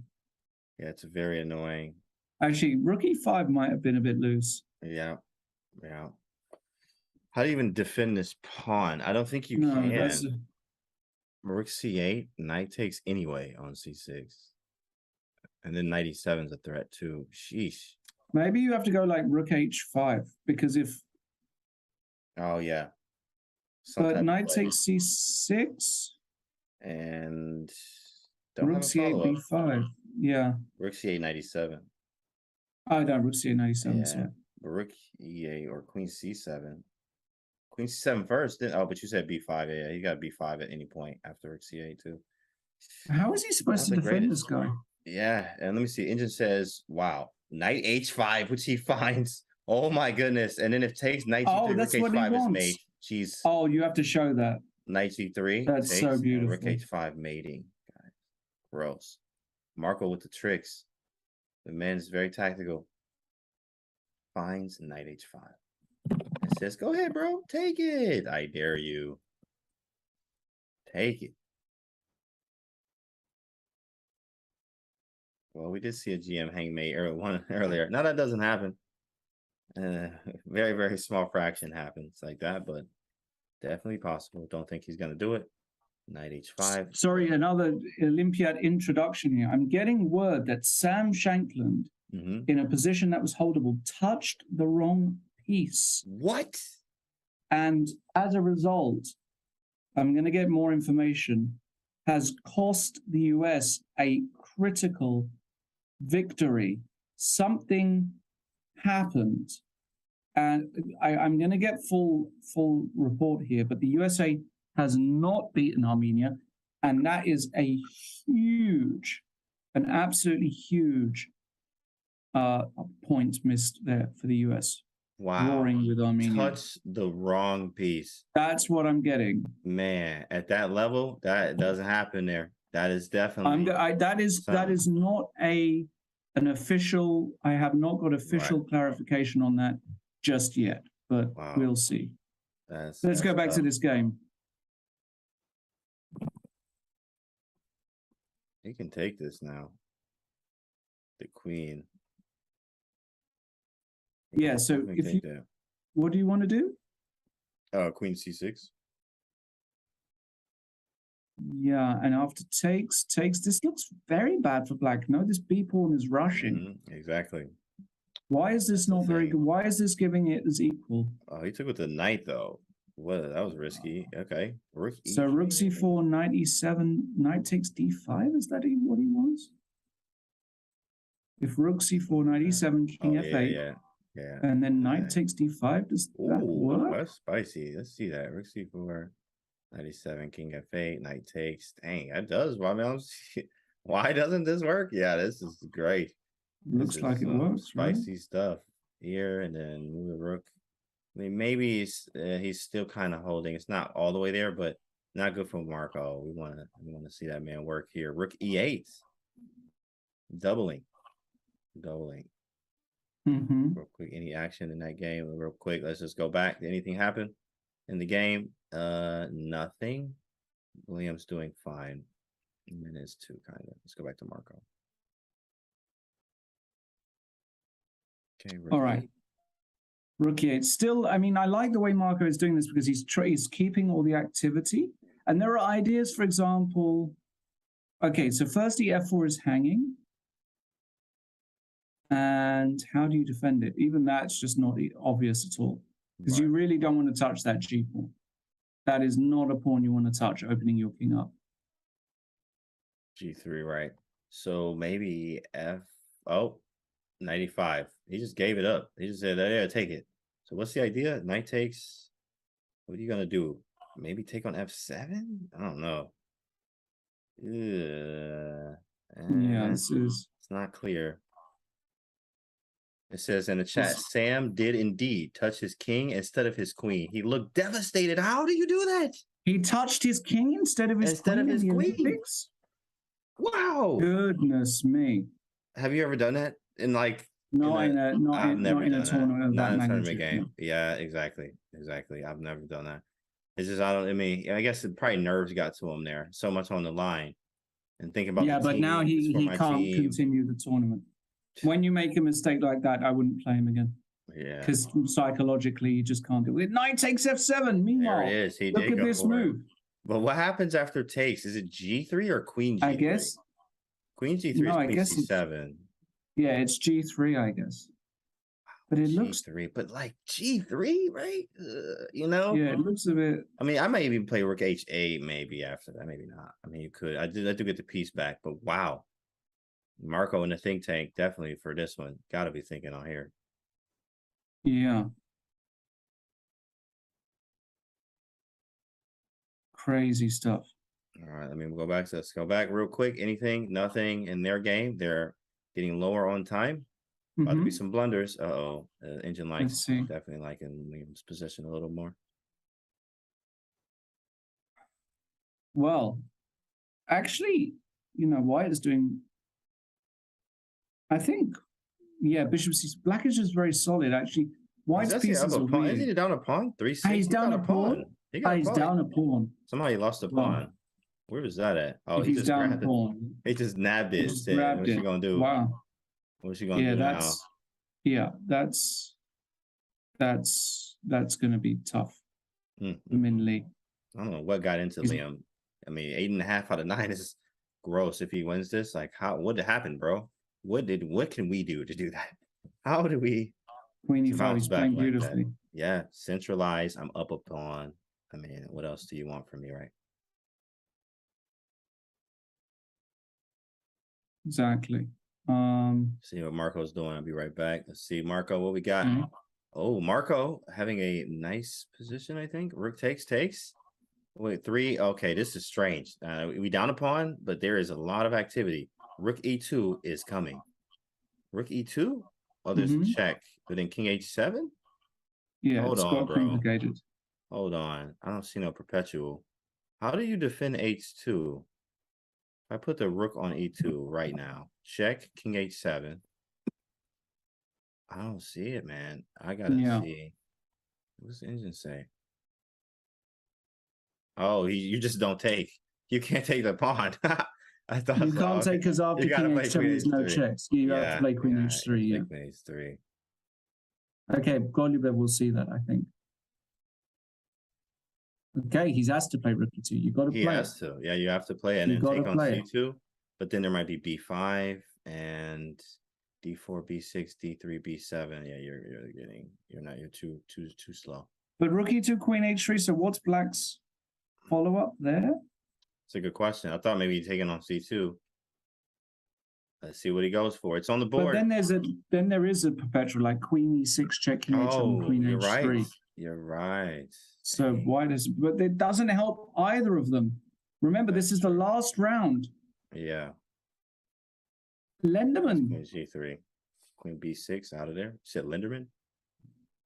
Yeah, it's very annoying. Actually, rook e5 might have been a bit loose. Yeah. How do you even defend this pawn? I don't think you can. Rook c8, knight takes anyway on c6. And then knight e7 is a threat too. Sheesh. Maybe you have to go like rook h5, because if... Oh, yeah. But knight takes c6. And... Rook c8, b5. Yeah. Rook c8, knight e7. Oh, no, rook c8, knight e7. Yeah. But rook e8 or queen c7. Queen c7 first. Then, but you said b5. Yeah, you got b5 at any point after rook c8 too. How is he supposed to defend this guy? Yeah, and let me see. Engine says, wow, knight h5, which he finds. Oh my goodness. And then if takes knight g3, that's rook what h5 is he mate. Jeez. Oh, you have to show that. Knight g3. That's takes, so beautiful. Rook h5 mating. Guys. Gross. Marco with the tricks. The man's very tactical. Finds knight h5. And says, go ahead, bro. Take it. I dare you. Take it. Well, we did see a GM hang mate earlier. Now that doesn't happen. Very, very small fraction happens like that, but definitely possible. Don't think he's going to do it. Knight h5. Sorry, another Olympiad introduction here. I'm getting word that Sam Shankland, in a position that was holdable, touched the wrong piece. What? And as a result, I'm going to get more information, has cost the US a critical victory. Something happened. And I'm going to get full report here, but the USA has not beaten Armenia, and that is a huge, an absolutely huge point missed there for the US. Wow. Drawing with Armenia. Touch the wrong piece. That's what I'm getting. Man, at that level, that doesn't happen there. That is definitely that is not an official. I have not got official clarification on that just yet, but we'll see. Let's go back to this game. He can take this now. The queen. Yeah, so if you, what do you want to do? Queen c6. Yeah, and after takes. This looks very bad for black. No, this b pawn is rushing. Exactly. Why is this not very good? Why is this giving it as equal? Oh, he took with the knight though. What? That was risky. Okay. Rook e3. So rook c4, knight e7, knight takes d5. Is that what he wants? If rook c4, knight e7, king f8. Yeah. And then knight takes d5. Does that work? That's spicy. Let's see that. Rook c4, knight e7, king f8, knight takes. Dang, that does. Well, I mean, why doesn't this work? Yeah, this is great. Looks like it works. Spicy stuff here, and then move the rook. I mean, maybe he's still kind of holding. It's not all the way there, but not good for Marco. We want to see that man work here. Rook e8, doubling. going. Mm-hmm. Real quick, any action in that game? Real quick, let's just go back. Did anything happen in the game? Nothing. William's doing fine. Minutes 2, kind of. Let's go back to Marco. Okay, All right. Rook E8. Still, I mean, I like the way Marco is doing this because he's keeping all the activity. And there are ideas, for example, okay, so firstly, F4 is hanging. And how do you defend it? Even that's just not obvious at all. Because you really don't want to touch that G pawn. That is not a pawn you want to touch, opening your king up. G3, right? So maybe F. Oh, 95. He just gave it up. He just said, yeah, take it. So what's the idea? Knight takes. What are you going to do? Maybe take on F7? I don't know. Yeah, this is. It's not clear. It says in the chat, Sam did indeed touch his king instead of his queen. He looked devastated. How do you do that? He touched his king instead of his queen. Olympics? Wow. Goodness me. Have you ever done that? Not in a tournament of that magnitude. Game. Yeah, exactly. I've never done that. It's just, I guess it probably nerves got to him there. So much on the line. And think about but now he can't continue the tournament. When you make a mistake like that, I wouldn't play him again. Yeah. Because psychologically, you just can't do it. Knight takes F7. Meanwhile, there it is. Look at this move. But what happens after takes? Is it G3 or Queen G3? I guess. Queen G3 is Queen C7. Yeah, it's G3, I guess. But it looks G3, but like G3, right? You know? Yeah, it looks a bit. I mean, I might even play Rook H8 maybe after that. Maybe not. I mean, you could. I do get the piece back, but wow. Marco in the think tank, definitely for this one. Gotta be thinking on here. Yeah. Crazy stuff. All right, let's go back real quick. Anything, nothing in their game. They're getting lower on time. About to be some blunders. Engine likes definitely liking Liam's position a little more. Well, actually, White is doing. I think, yeah, Bishop C. Black is just very solid. Actually, White's pieces are weird. Is he down a pawn? 3-6. He's down a pawn. He's down a pawn. Somehow he lost a pawn. Where was that at? Oh, he's down a pawn. He just nabbed it. What's she gonna do? Wow. What's she gonna do now? Yeah, that's gonna be tough. Minley. I don't know what got into Liam. I mean, 8.5 out of 9 is gross. If he wins this, like, what did happen, bro? What can we do to do that? How do we? Queen E5 is playing beautifully. Yeah, centralize. I'm up a pawn. I mean, what else do you want from me, right? Exactly. See what Marco's doing. I'll be right back. Let's see, Marco, what we got. Oh, Marco having a nice position, I think. Rook takes. Wait, 3. Okay, this is strange. We down a pawn, but there is a lot of activity. Rook E2 is coming. Rook E2? Oh, there's a check. But then King H7? Yeah, hold on, bro. Complicated. Hold on. I don't see no perpetual. How do you defend H2? I put the rook on E2 right now. Check King H7. I don't see it, man. I gotta see. What's the engine say? Oh, you just don't take. You can't take the pawn. I thought you can't take because after King H7 there's no checks. You have to play Queen H3. Yeah. Queen H3. Okay, Golubev will see that, I think. Okay, he's asked to play Rook E2. You got to play. He has to. Yeah, you have to play and then take on C2. But then there might be B5 and D4, B6, D3, B7. Yeah, you're too slow. But Rook E2, Queen H3. So what's Black's follow-up there? It's a good question. I thought maybe he'd taken on C2. Let's see what he goes for. It's on the board. But then there is a perpetual like Queen E6 check, King H7, Queen H3. Right. You're right. So but it doesn't help either of them. Remember, this is the last round. Yeah. Lenderman. Queen G3. Queen B6 out of there. You said Lenderman?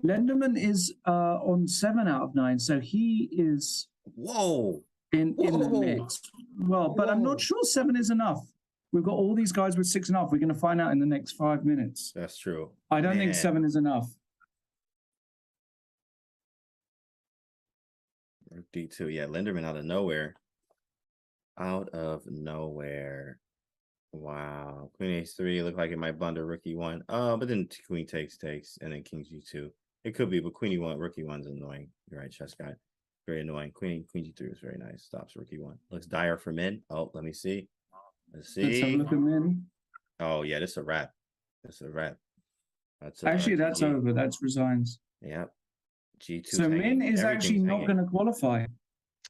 Lenderman is on 7 out of 9, so he is Whoa. in the mix. Well, but I'm not sure 7 is enough. We've got all these guys with 6.5. We're going to find out in the next 5 minutes. That's true. I don't think 7 is enough. Rook D2. Yeah, Linderman out of nowhere. Out of nowhere. Wow. Queen H3. Looked like it might blunder Rook E1. But then Queen takes, and then King G2. It could be, but Queen E1, Rook E1's annoying. You're right, chess guy. Very annoying. Queen G3 is very nice. Stops Rook E1. Looks dire for Min. Oh, let me see. Let's see. Let's have a look at Min. Oh, yeah, this is a wrap. That's a wrap. Actually, that's over. That's resigns. Yep. G2. So Min is actually not going to qualify.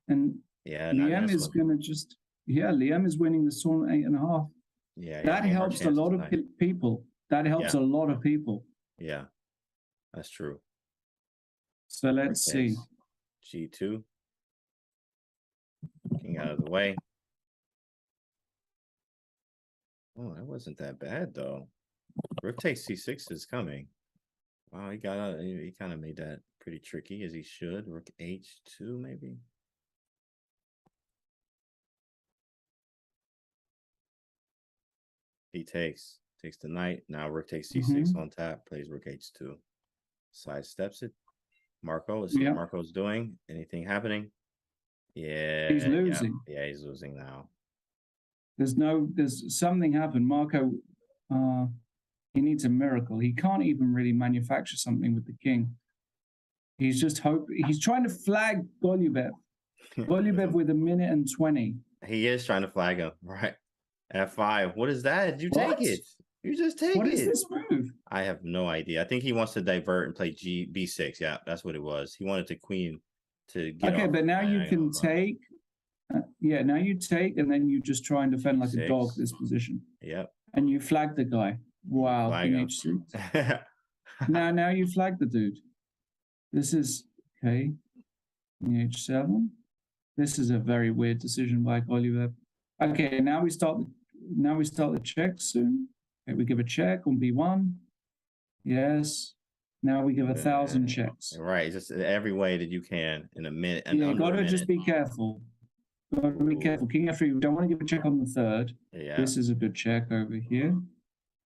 And yeah, Liam is going to just, Liam is winning the tournament 8.5. Yeah. That helps a lot of people. That helps a lot of people. Yeah, that's true. So let's see. G2. King out of the way. Oh, that wasn't that bad though. Rook takes C6 is coming. Wow, he kind of made that pretty tricky as he should. Rook H2 maybe. He takes the knight. Now Rook takes C6 on tap. Plays Rook H2. Side steps it. Marco, let's see what Marco's doing. Anything happening? Yeah. He's losing. Yeah, he's losing now. There's something happened. Marco, he needs a miracle. He can't even really manufacture something with the king. He's just he's trying to flag Golubev. Golubev with 1:20. He is trying to flag him, right? F5. What is that? You take it. You just take it. What is this move? I have no idea. I think he wants to divert and play B6. Yeah, that's what it was. He wanted to queen to get okay, but now you can take. Now you take, and then you just try and defend like a dog this position. Yep. And you flag the guy. Wow. King H6. now you flag the dude. This is okay. King H7. This is a very weird decision by Golubev. Okay, now we start the check soon. Okay, we give a check on B1. Yes. Now we give 1,000 checks. Right, just every way that you can in a minute. Yeah, you gotta just be careful. Gotta be careful. King F3, we don't want to give a check on the third. Yeah. This is a good check over here.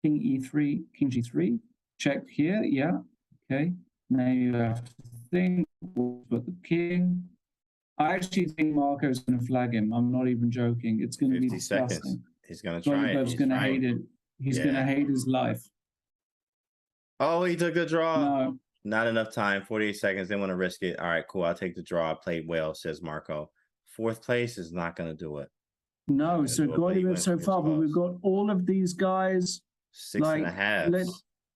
King E3, King G3. Check here, yeah. Okay. Now you have to think, we'll put the king. I actually think Marco's going to flag him. I'm not even joking. It's going to be disgusting. Seconds. He's going to try it. Golubev's going to hate it. He's going to hate his life. Oh, he took the draw. No. Not enough time. 48 seconds. They want to risk it. All right, cool. I'll take the draw. I played well, says Marco. 4th place is not going to do it. No, so Golubev so far, but we've got all of these guys. 6.5.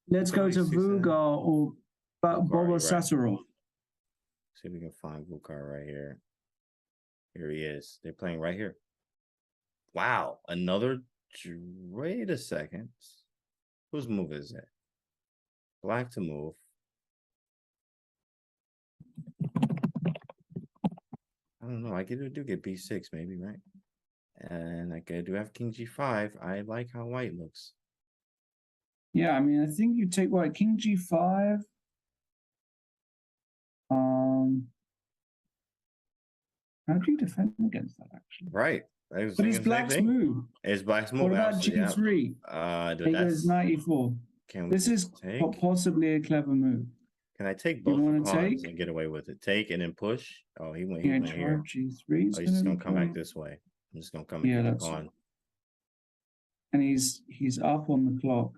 Let's go to Vugar or Boba Satterov. See if we can find Vugar right here. Here he is. They're playing right here. Wow. Another. Wait a second. Whose move is it? Black to move. I don't know. I do get B6 maybe, right? And I do have King G5. I like how white looks. Yeah, I mean, I think you take white. King G5. How do you defend against that, actually? Right. But it's Black's move. It's Black's move. What about G3? He goes 94. This is possibly a clever move. Can I take both pawns and get away with it? Take and then push? Oh, he went here. G3. Oh, he's just going to come back this way. I'm just going to come and get the pawn. And he's up on the clock.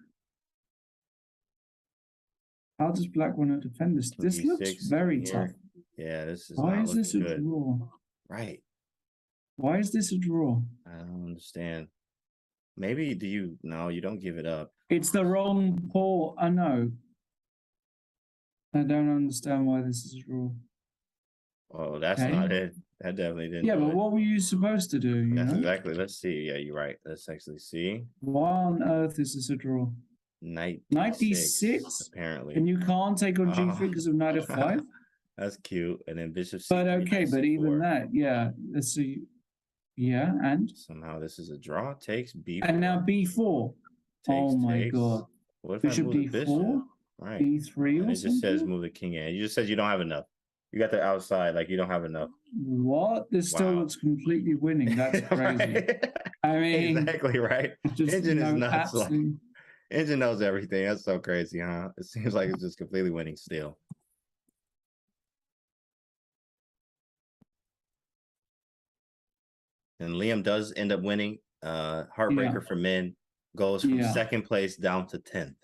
How does Black want to defend this? This looks very tough. Yeah, this is Why is this a draw? Right. Why is this a draw? I don't understand. Maybe no, you don't give it up. It's the wrong pawn. I know. I don't understand why this is a draw. Oh, that's not it. That definitely didn't. Yeah, but what were you supposed to do? That's exactly. Let's see. Yeah, you're right. Let's actually see. Why on earth is this a draw? Knight 96 apparently. And you can't take on G3 because of Knight F5? That's cute. And then Bishop C3. But okay, but even that, yeah. Let's see. Yeah, and? Somehow this is a draw. Takes B4. And now B4. Oh my God. What if Bishop I move D4? Right. B3 and it just says move the king in. You just said you don't have enough. You got the outside, like you don't have enough. What? This still looks completely winning. That's crazy. I mean, exactly right. just, Engine you is know, nuts. Like, absolutely. Engine knows everything. That's so crazy, huh? It seems like it's just completely winning still. And Liam does end up winning. Heartbreaker for men goes from second place down to 10th.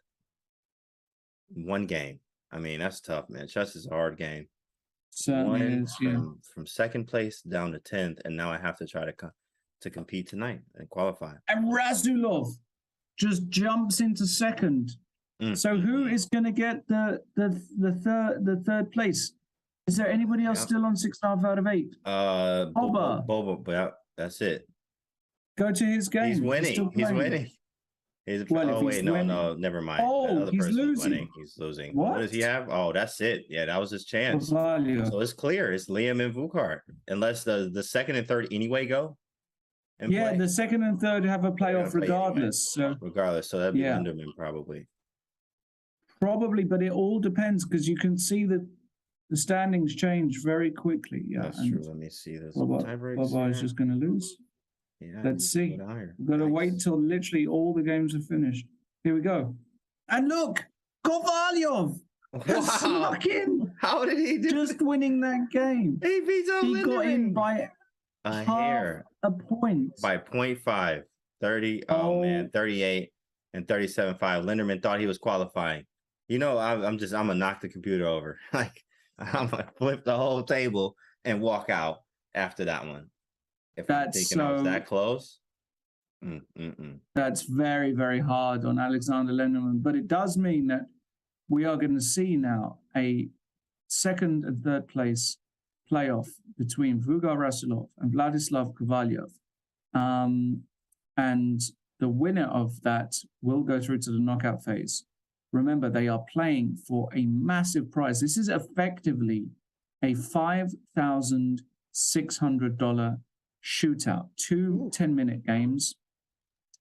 One game. I mean, that's tough, man. Chess is a hard game. Certainly is, from second place down to 10th, and now I have to try to compete tonight and qualify. And Razulov just jumps into second. So who is going to get the third place? Is there anybody else still on 6.5 out of 8? Boba, yeah, that's it. Go to his game. He's winning. He's winning. Oh wait, no, never mind. Oh, he's losing. He's losing. What does he have? Oh, that's it. Yeah, that was his chance. So it's clear. It's Liam and Vukaart, unless the second and third anyway go. Yeah, the second and third have a playoff regardless. So that'd be Underman probably. Probably, but it all depends because you can see that the standings change very quickly. Yeah, that's true. Let me see this. Baba is just going to lose. Yeah, let's see. We've got to wait till literally all the games are finished. Here we go. And look, Kovalyov has snuck in. How did he do just winning that game? He got in by a hair, a point. By 0.5, 30. Oh man, 38 and 37.5. Linderman thought he was qualifying. You know, I'm gonna knock the computer over. Like I'm gonna flip the whole table and walk out after that one. If I'm thinking I was that close. That's very, very hard on Alexander Linderman. But it does mean that we are going to see now a second and third place playoff between Vugar Rasulov and Vladislav Kovalyov. And the winner of that will go through to the knockout phase. Remember, they are playing for a massive prize. This is effectively a $5,600 shootout, 2 10-minute games.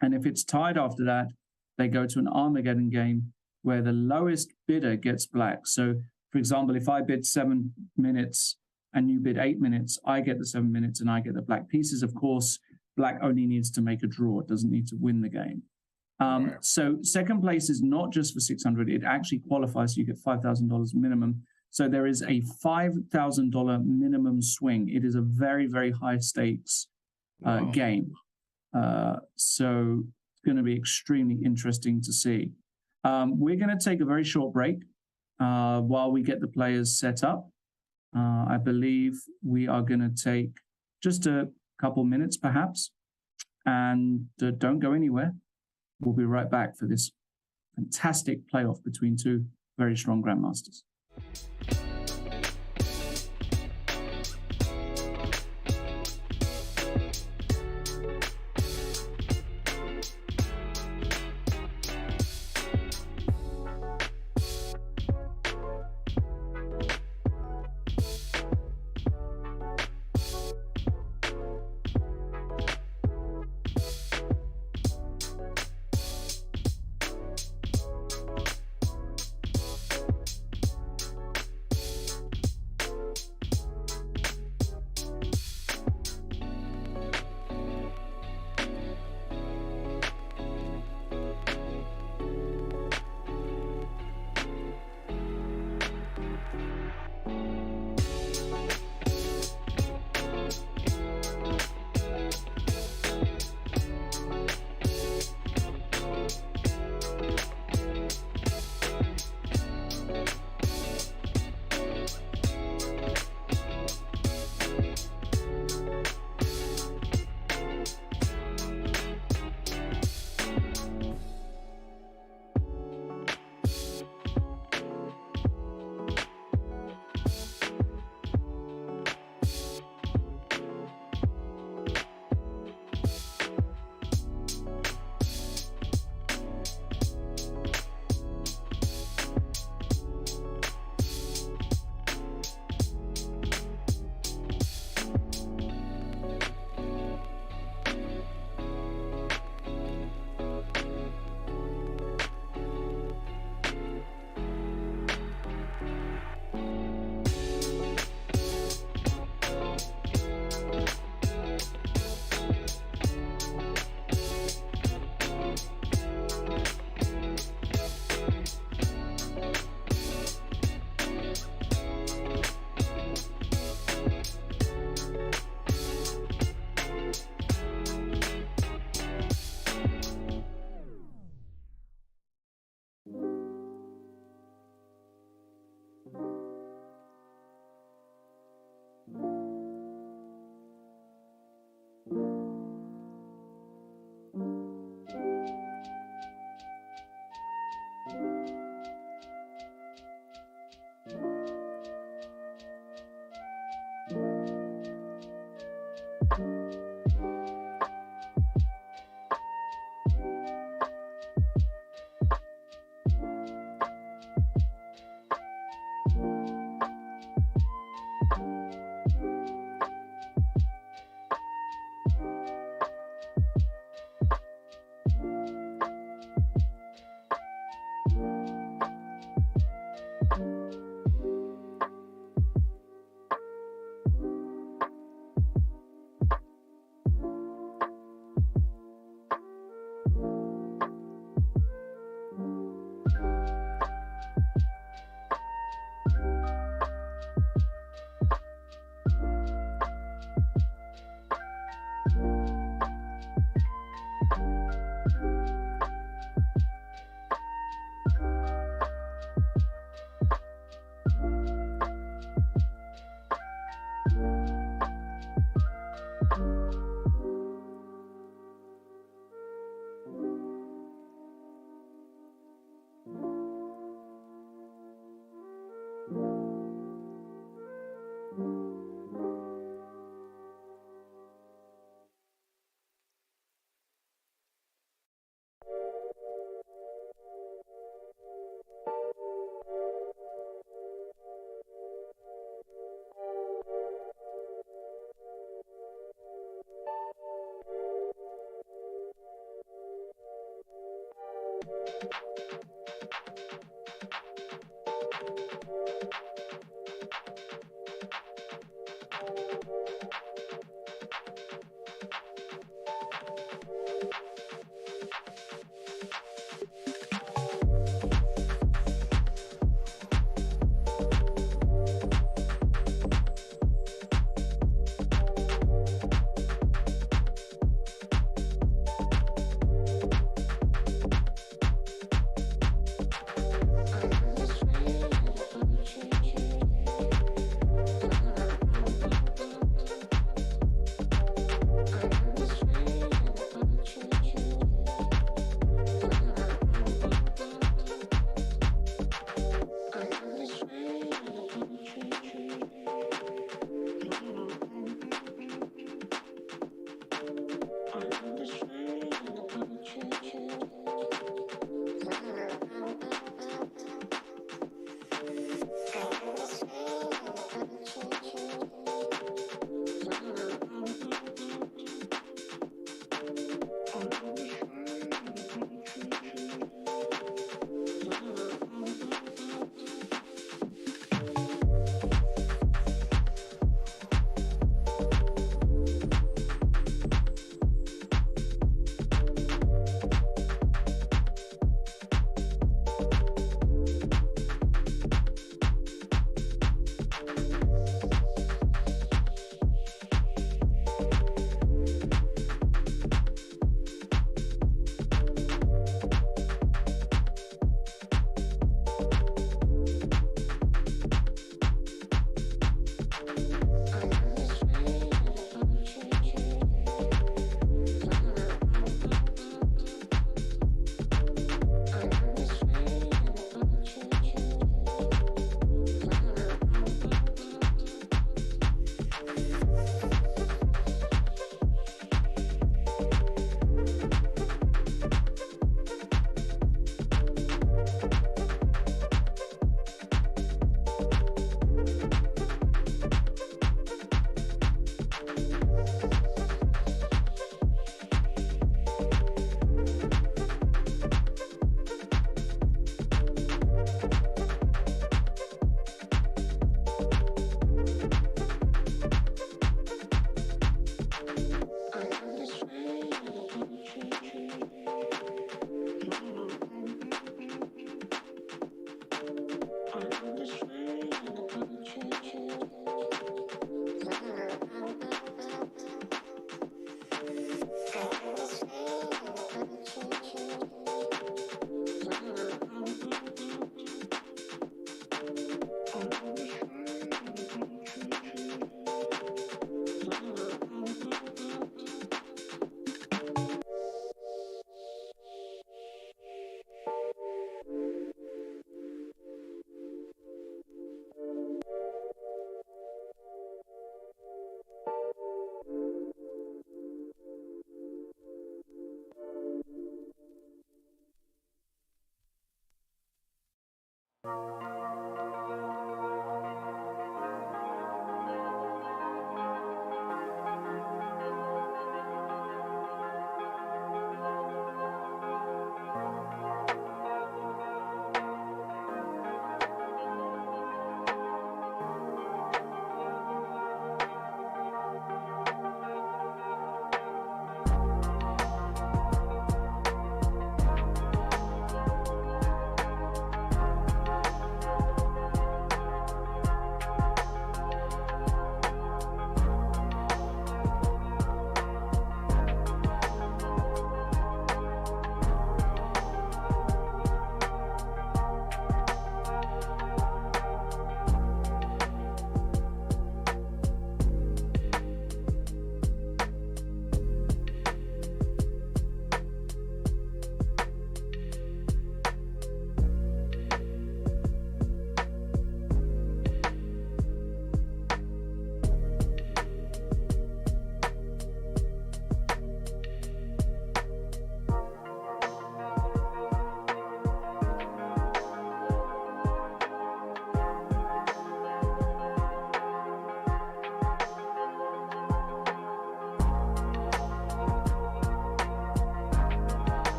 And if it's tied after that, they go to an Armageddon game where the lowest bidder gets black. So, for example, if I bid 7 minutes and you bid 8 minutes, I get the 7 minutes and I get the black pieces. Of course, black only needs to make a draw. It doesn't need to win the game. So second place is not just for 600. It actually qualifies. So you get $5,000 minimum. So there is a $5,000 minimum swing. It is a very, very high stakes game. So it's going to be extremely interesting to see. We're going to take a very short break while we get the players set up. I believe we are going to take just a couple minutes, perhaps, and don't go anywhere. We'll be right back for this fantastic playoff between two very strong grandmasters.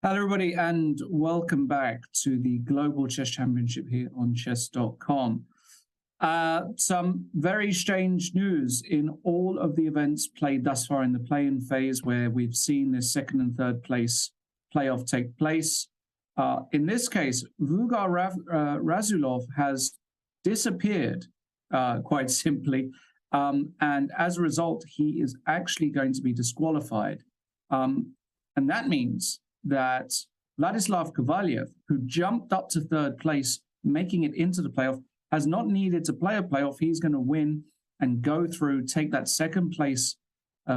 Hello, everybody, and welcome back to the Global Chess Championship here on chess.com. Some very strange news in all of the events played thus far in the play-in phase, where we've seen this second and third place playoff take place. In this case, Vugar Razulov has disappeared, quite simply, and as a result, he is actually going to be disqualified. And that means that Vladislav Kovalyev, who jumped up to third place, making it into the playoff, has not needed to play a playoff. He's going to win and go through, take that second place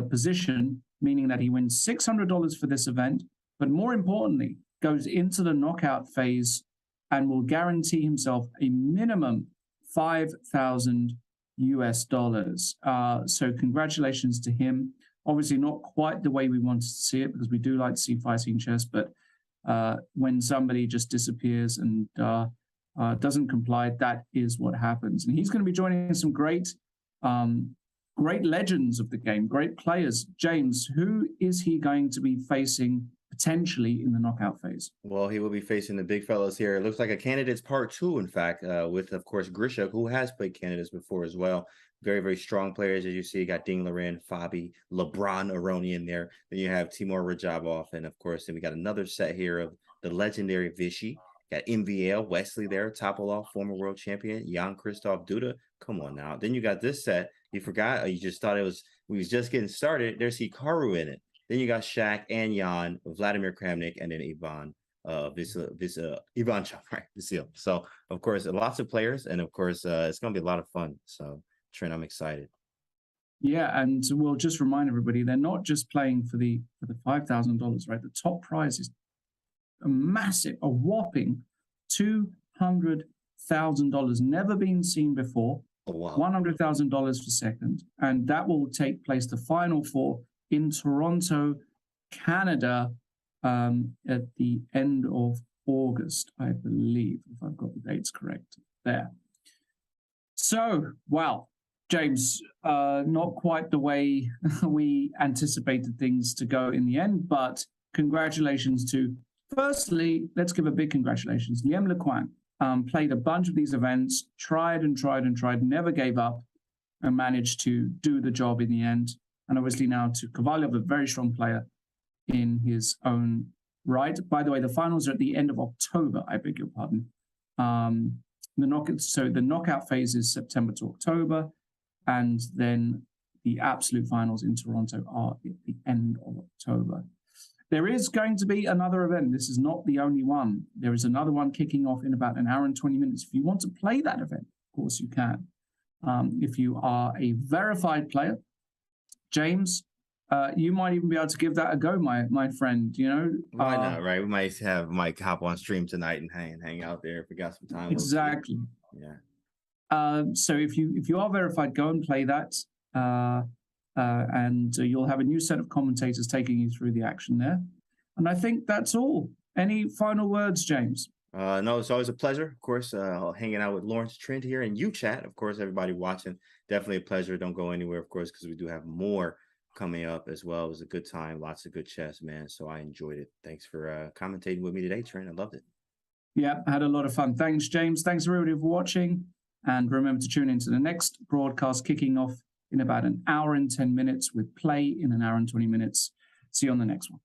position, meaning that he wins $600 for this event, but more importantly, goes into the knockout phase and will guarantee himself a minimum $5,000 US. So congratulations to him. Obviously not quite the way we wanted to see it, because we do like to see fighting chess, but when somebody just disappears and doesn't comply, that is what happens. And he's going to be joining some great legends of the game, great players. James, who is he going to be facing potentially in the knockout phase? Well, he will be facing the big fellows here. It looks like a candidates part 2, in fact, with, of course, Grisha, who has played candidates before as well. Very, very strong players, as you see. You got Ding Liren, Fabi, LeBron Aroni in there. Then you have Timur Rajabov. And, of course, then we got another set here of the legendary Vichy. Got MVL, Wesley there, Topolov, former world champion, Jan-Krzysztof Duda. Come on now. Then you got this set. You forgot, or you just thought we was just getting started. There's Hikaru in it. Then you got Shaq and Jan, Vladimir Kramnik, and then Ivan Ivanchov, right? Vasil. So, of course, lots of players, and of course, it's going to be a lot of fun. So, Trent, I'm excited. Yeah, and we'll just remind everybody, they're not just playing for the $5,000, right? The top prize is a whopping $200,000, never been seen before. Oh, wow. $100,000 for second, and that will take place, the final four, in Toronto, Canada, at the end of August, I believe, if I've got the dates correct there. So, wow, James, not quite the way we anticipated things to go in the end, but congratulations to, firstly, let's give a big congratulations. Liem Lequan played a bunch of these events, tried and tried and tried, never gave up, and managed to do the job in the end. And obviously now to Kovalyev, a very strong player in his own right. By the way, the finals are at the end of October, I beg your pardon. The knockout phase is September to October, and then the absolute finals in Toronto are at the end of October. There is going to be another event. This is not the only one. There is another one kicking off in about an hour and 20 minutes. If you want to play that event, of course you can. If you are a verified player, James, you might even be able to give that a go, my friend. You know, why not? Right? We might have Mike hop on stream tonight and hang out there if we got some time. Exactly. Yeah. So if you are verified, go and play that, and you'll have a new set of commentators taking you through the action there. And I think that's all. Any final words, James? No, it's always a pleasure, of course, hanging out with Lawrence, Trent here, and you chat. Of course, everybody watching, definitely a pleasure. Don't go anywhere, of course, because we do have more coming up as well. It was a good time, lots of good chess, man. So I enjoyed it. Thanks for commentating with me today, Trent. I loved it. Yeah, I had a lot of fun. Thanks, James. Thanks, everybody, for watching. And remember to tune into the next broadcast kicking off in about an hour and 10 minutes with play in an hour and 20 minutes. See you on the next one.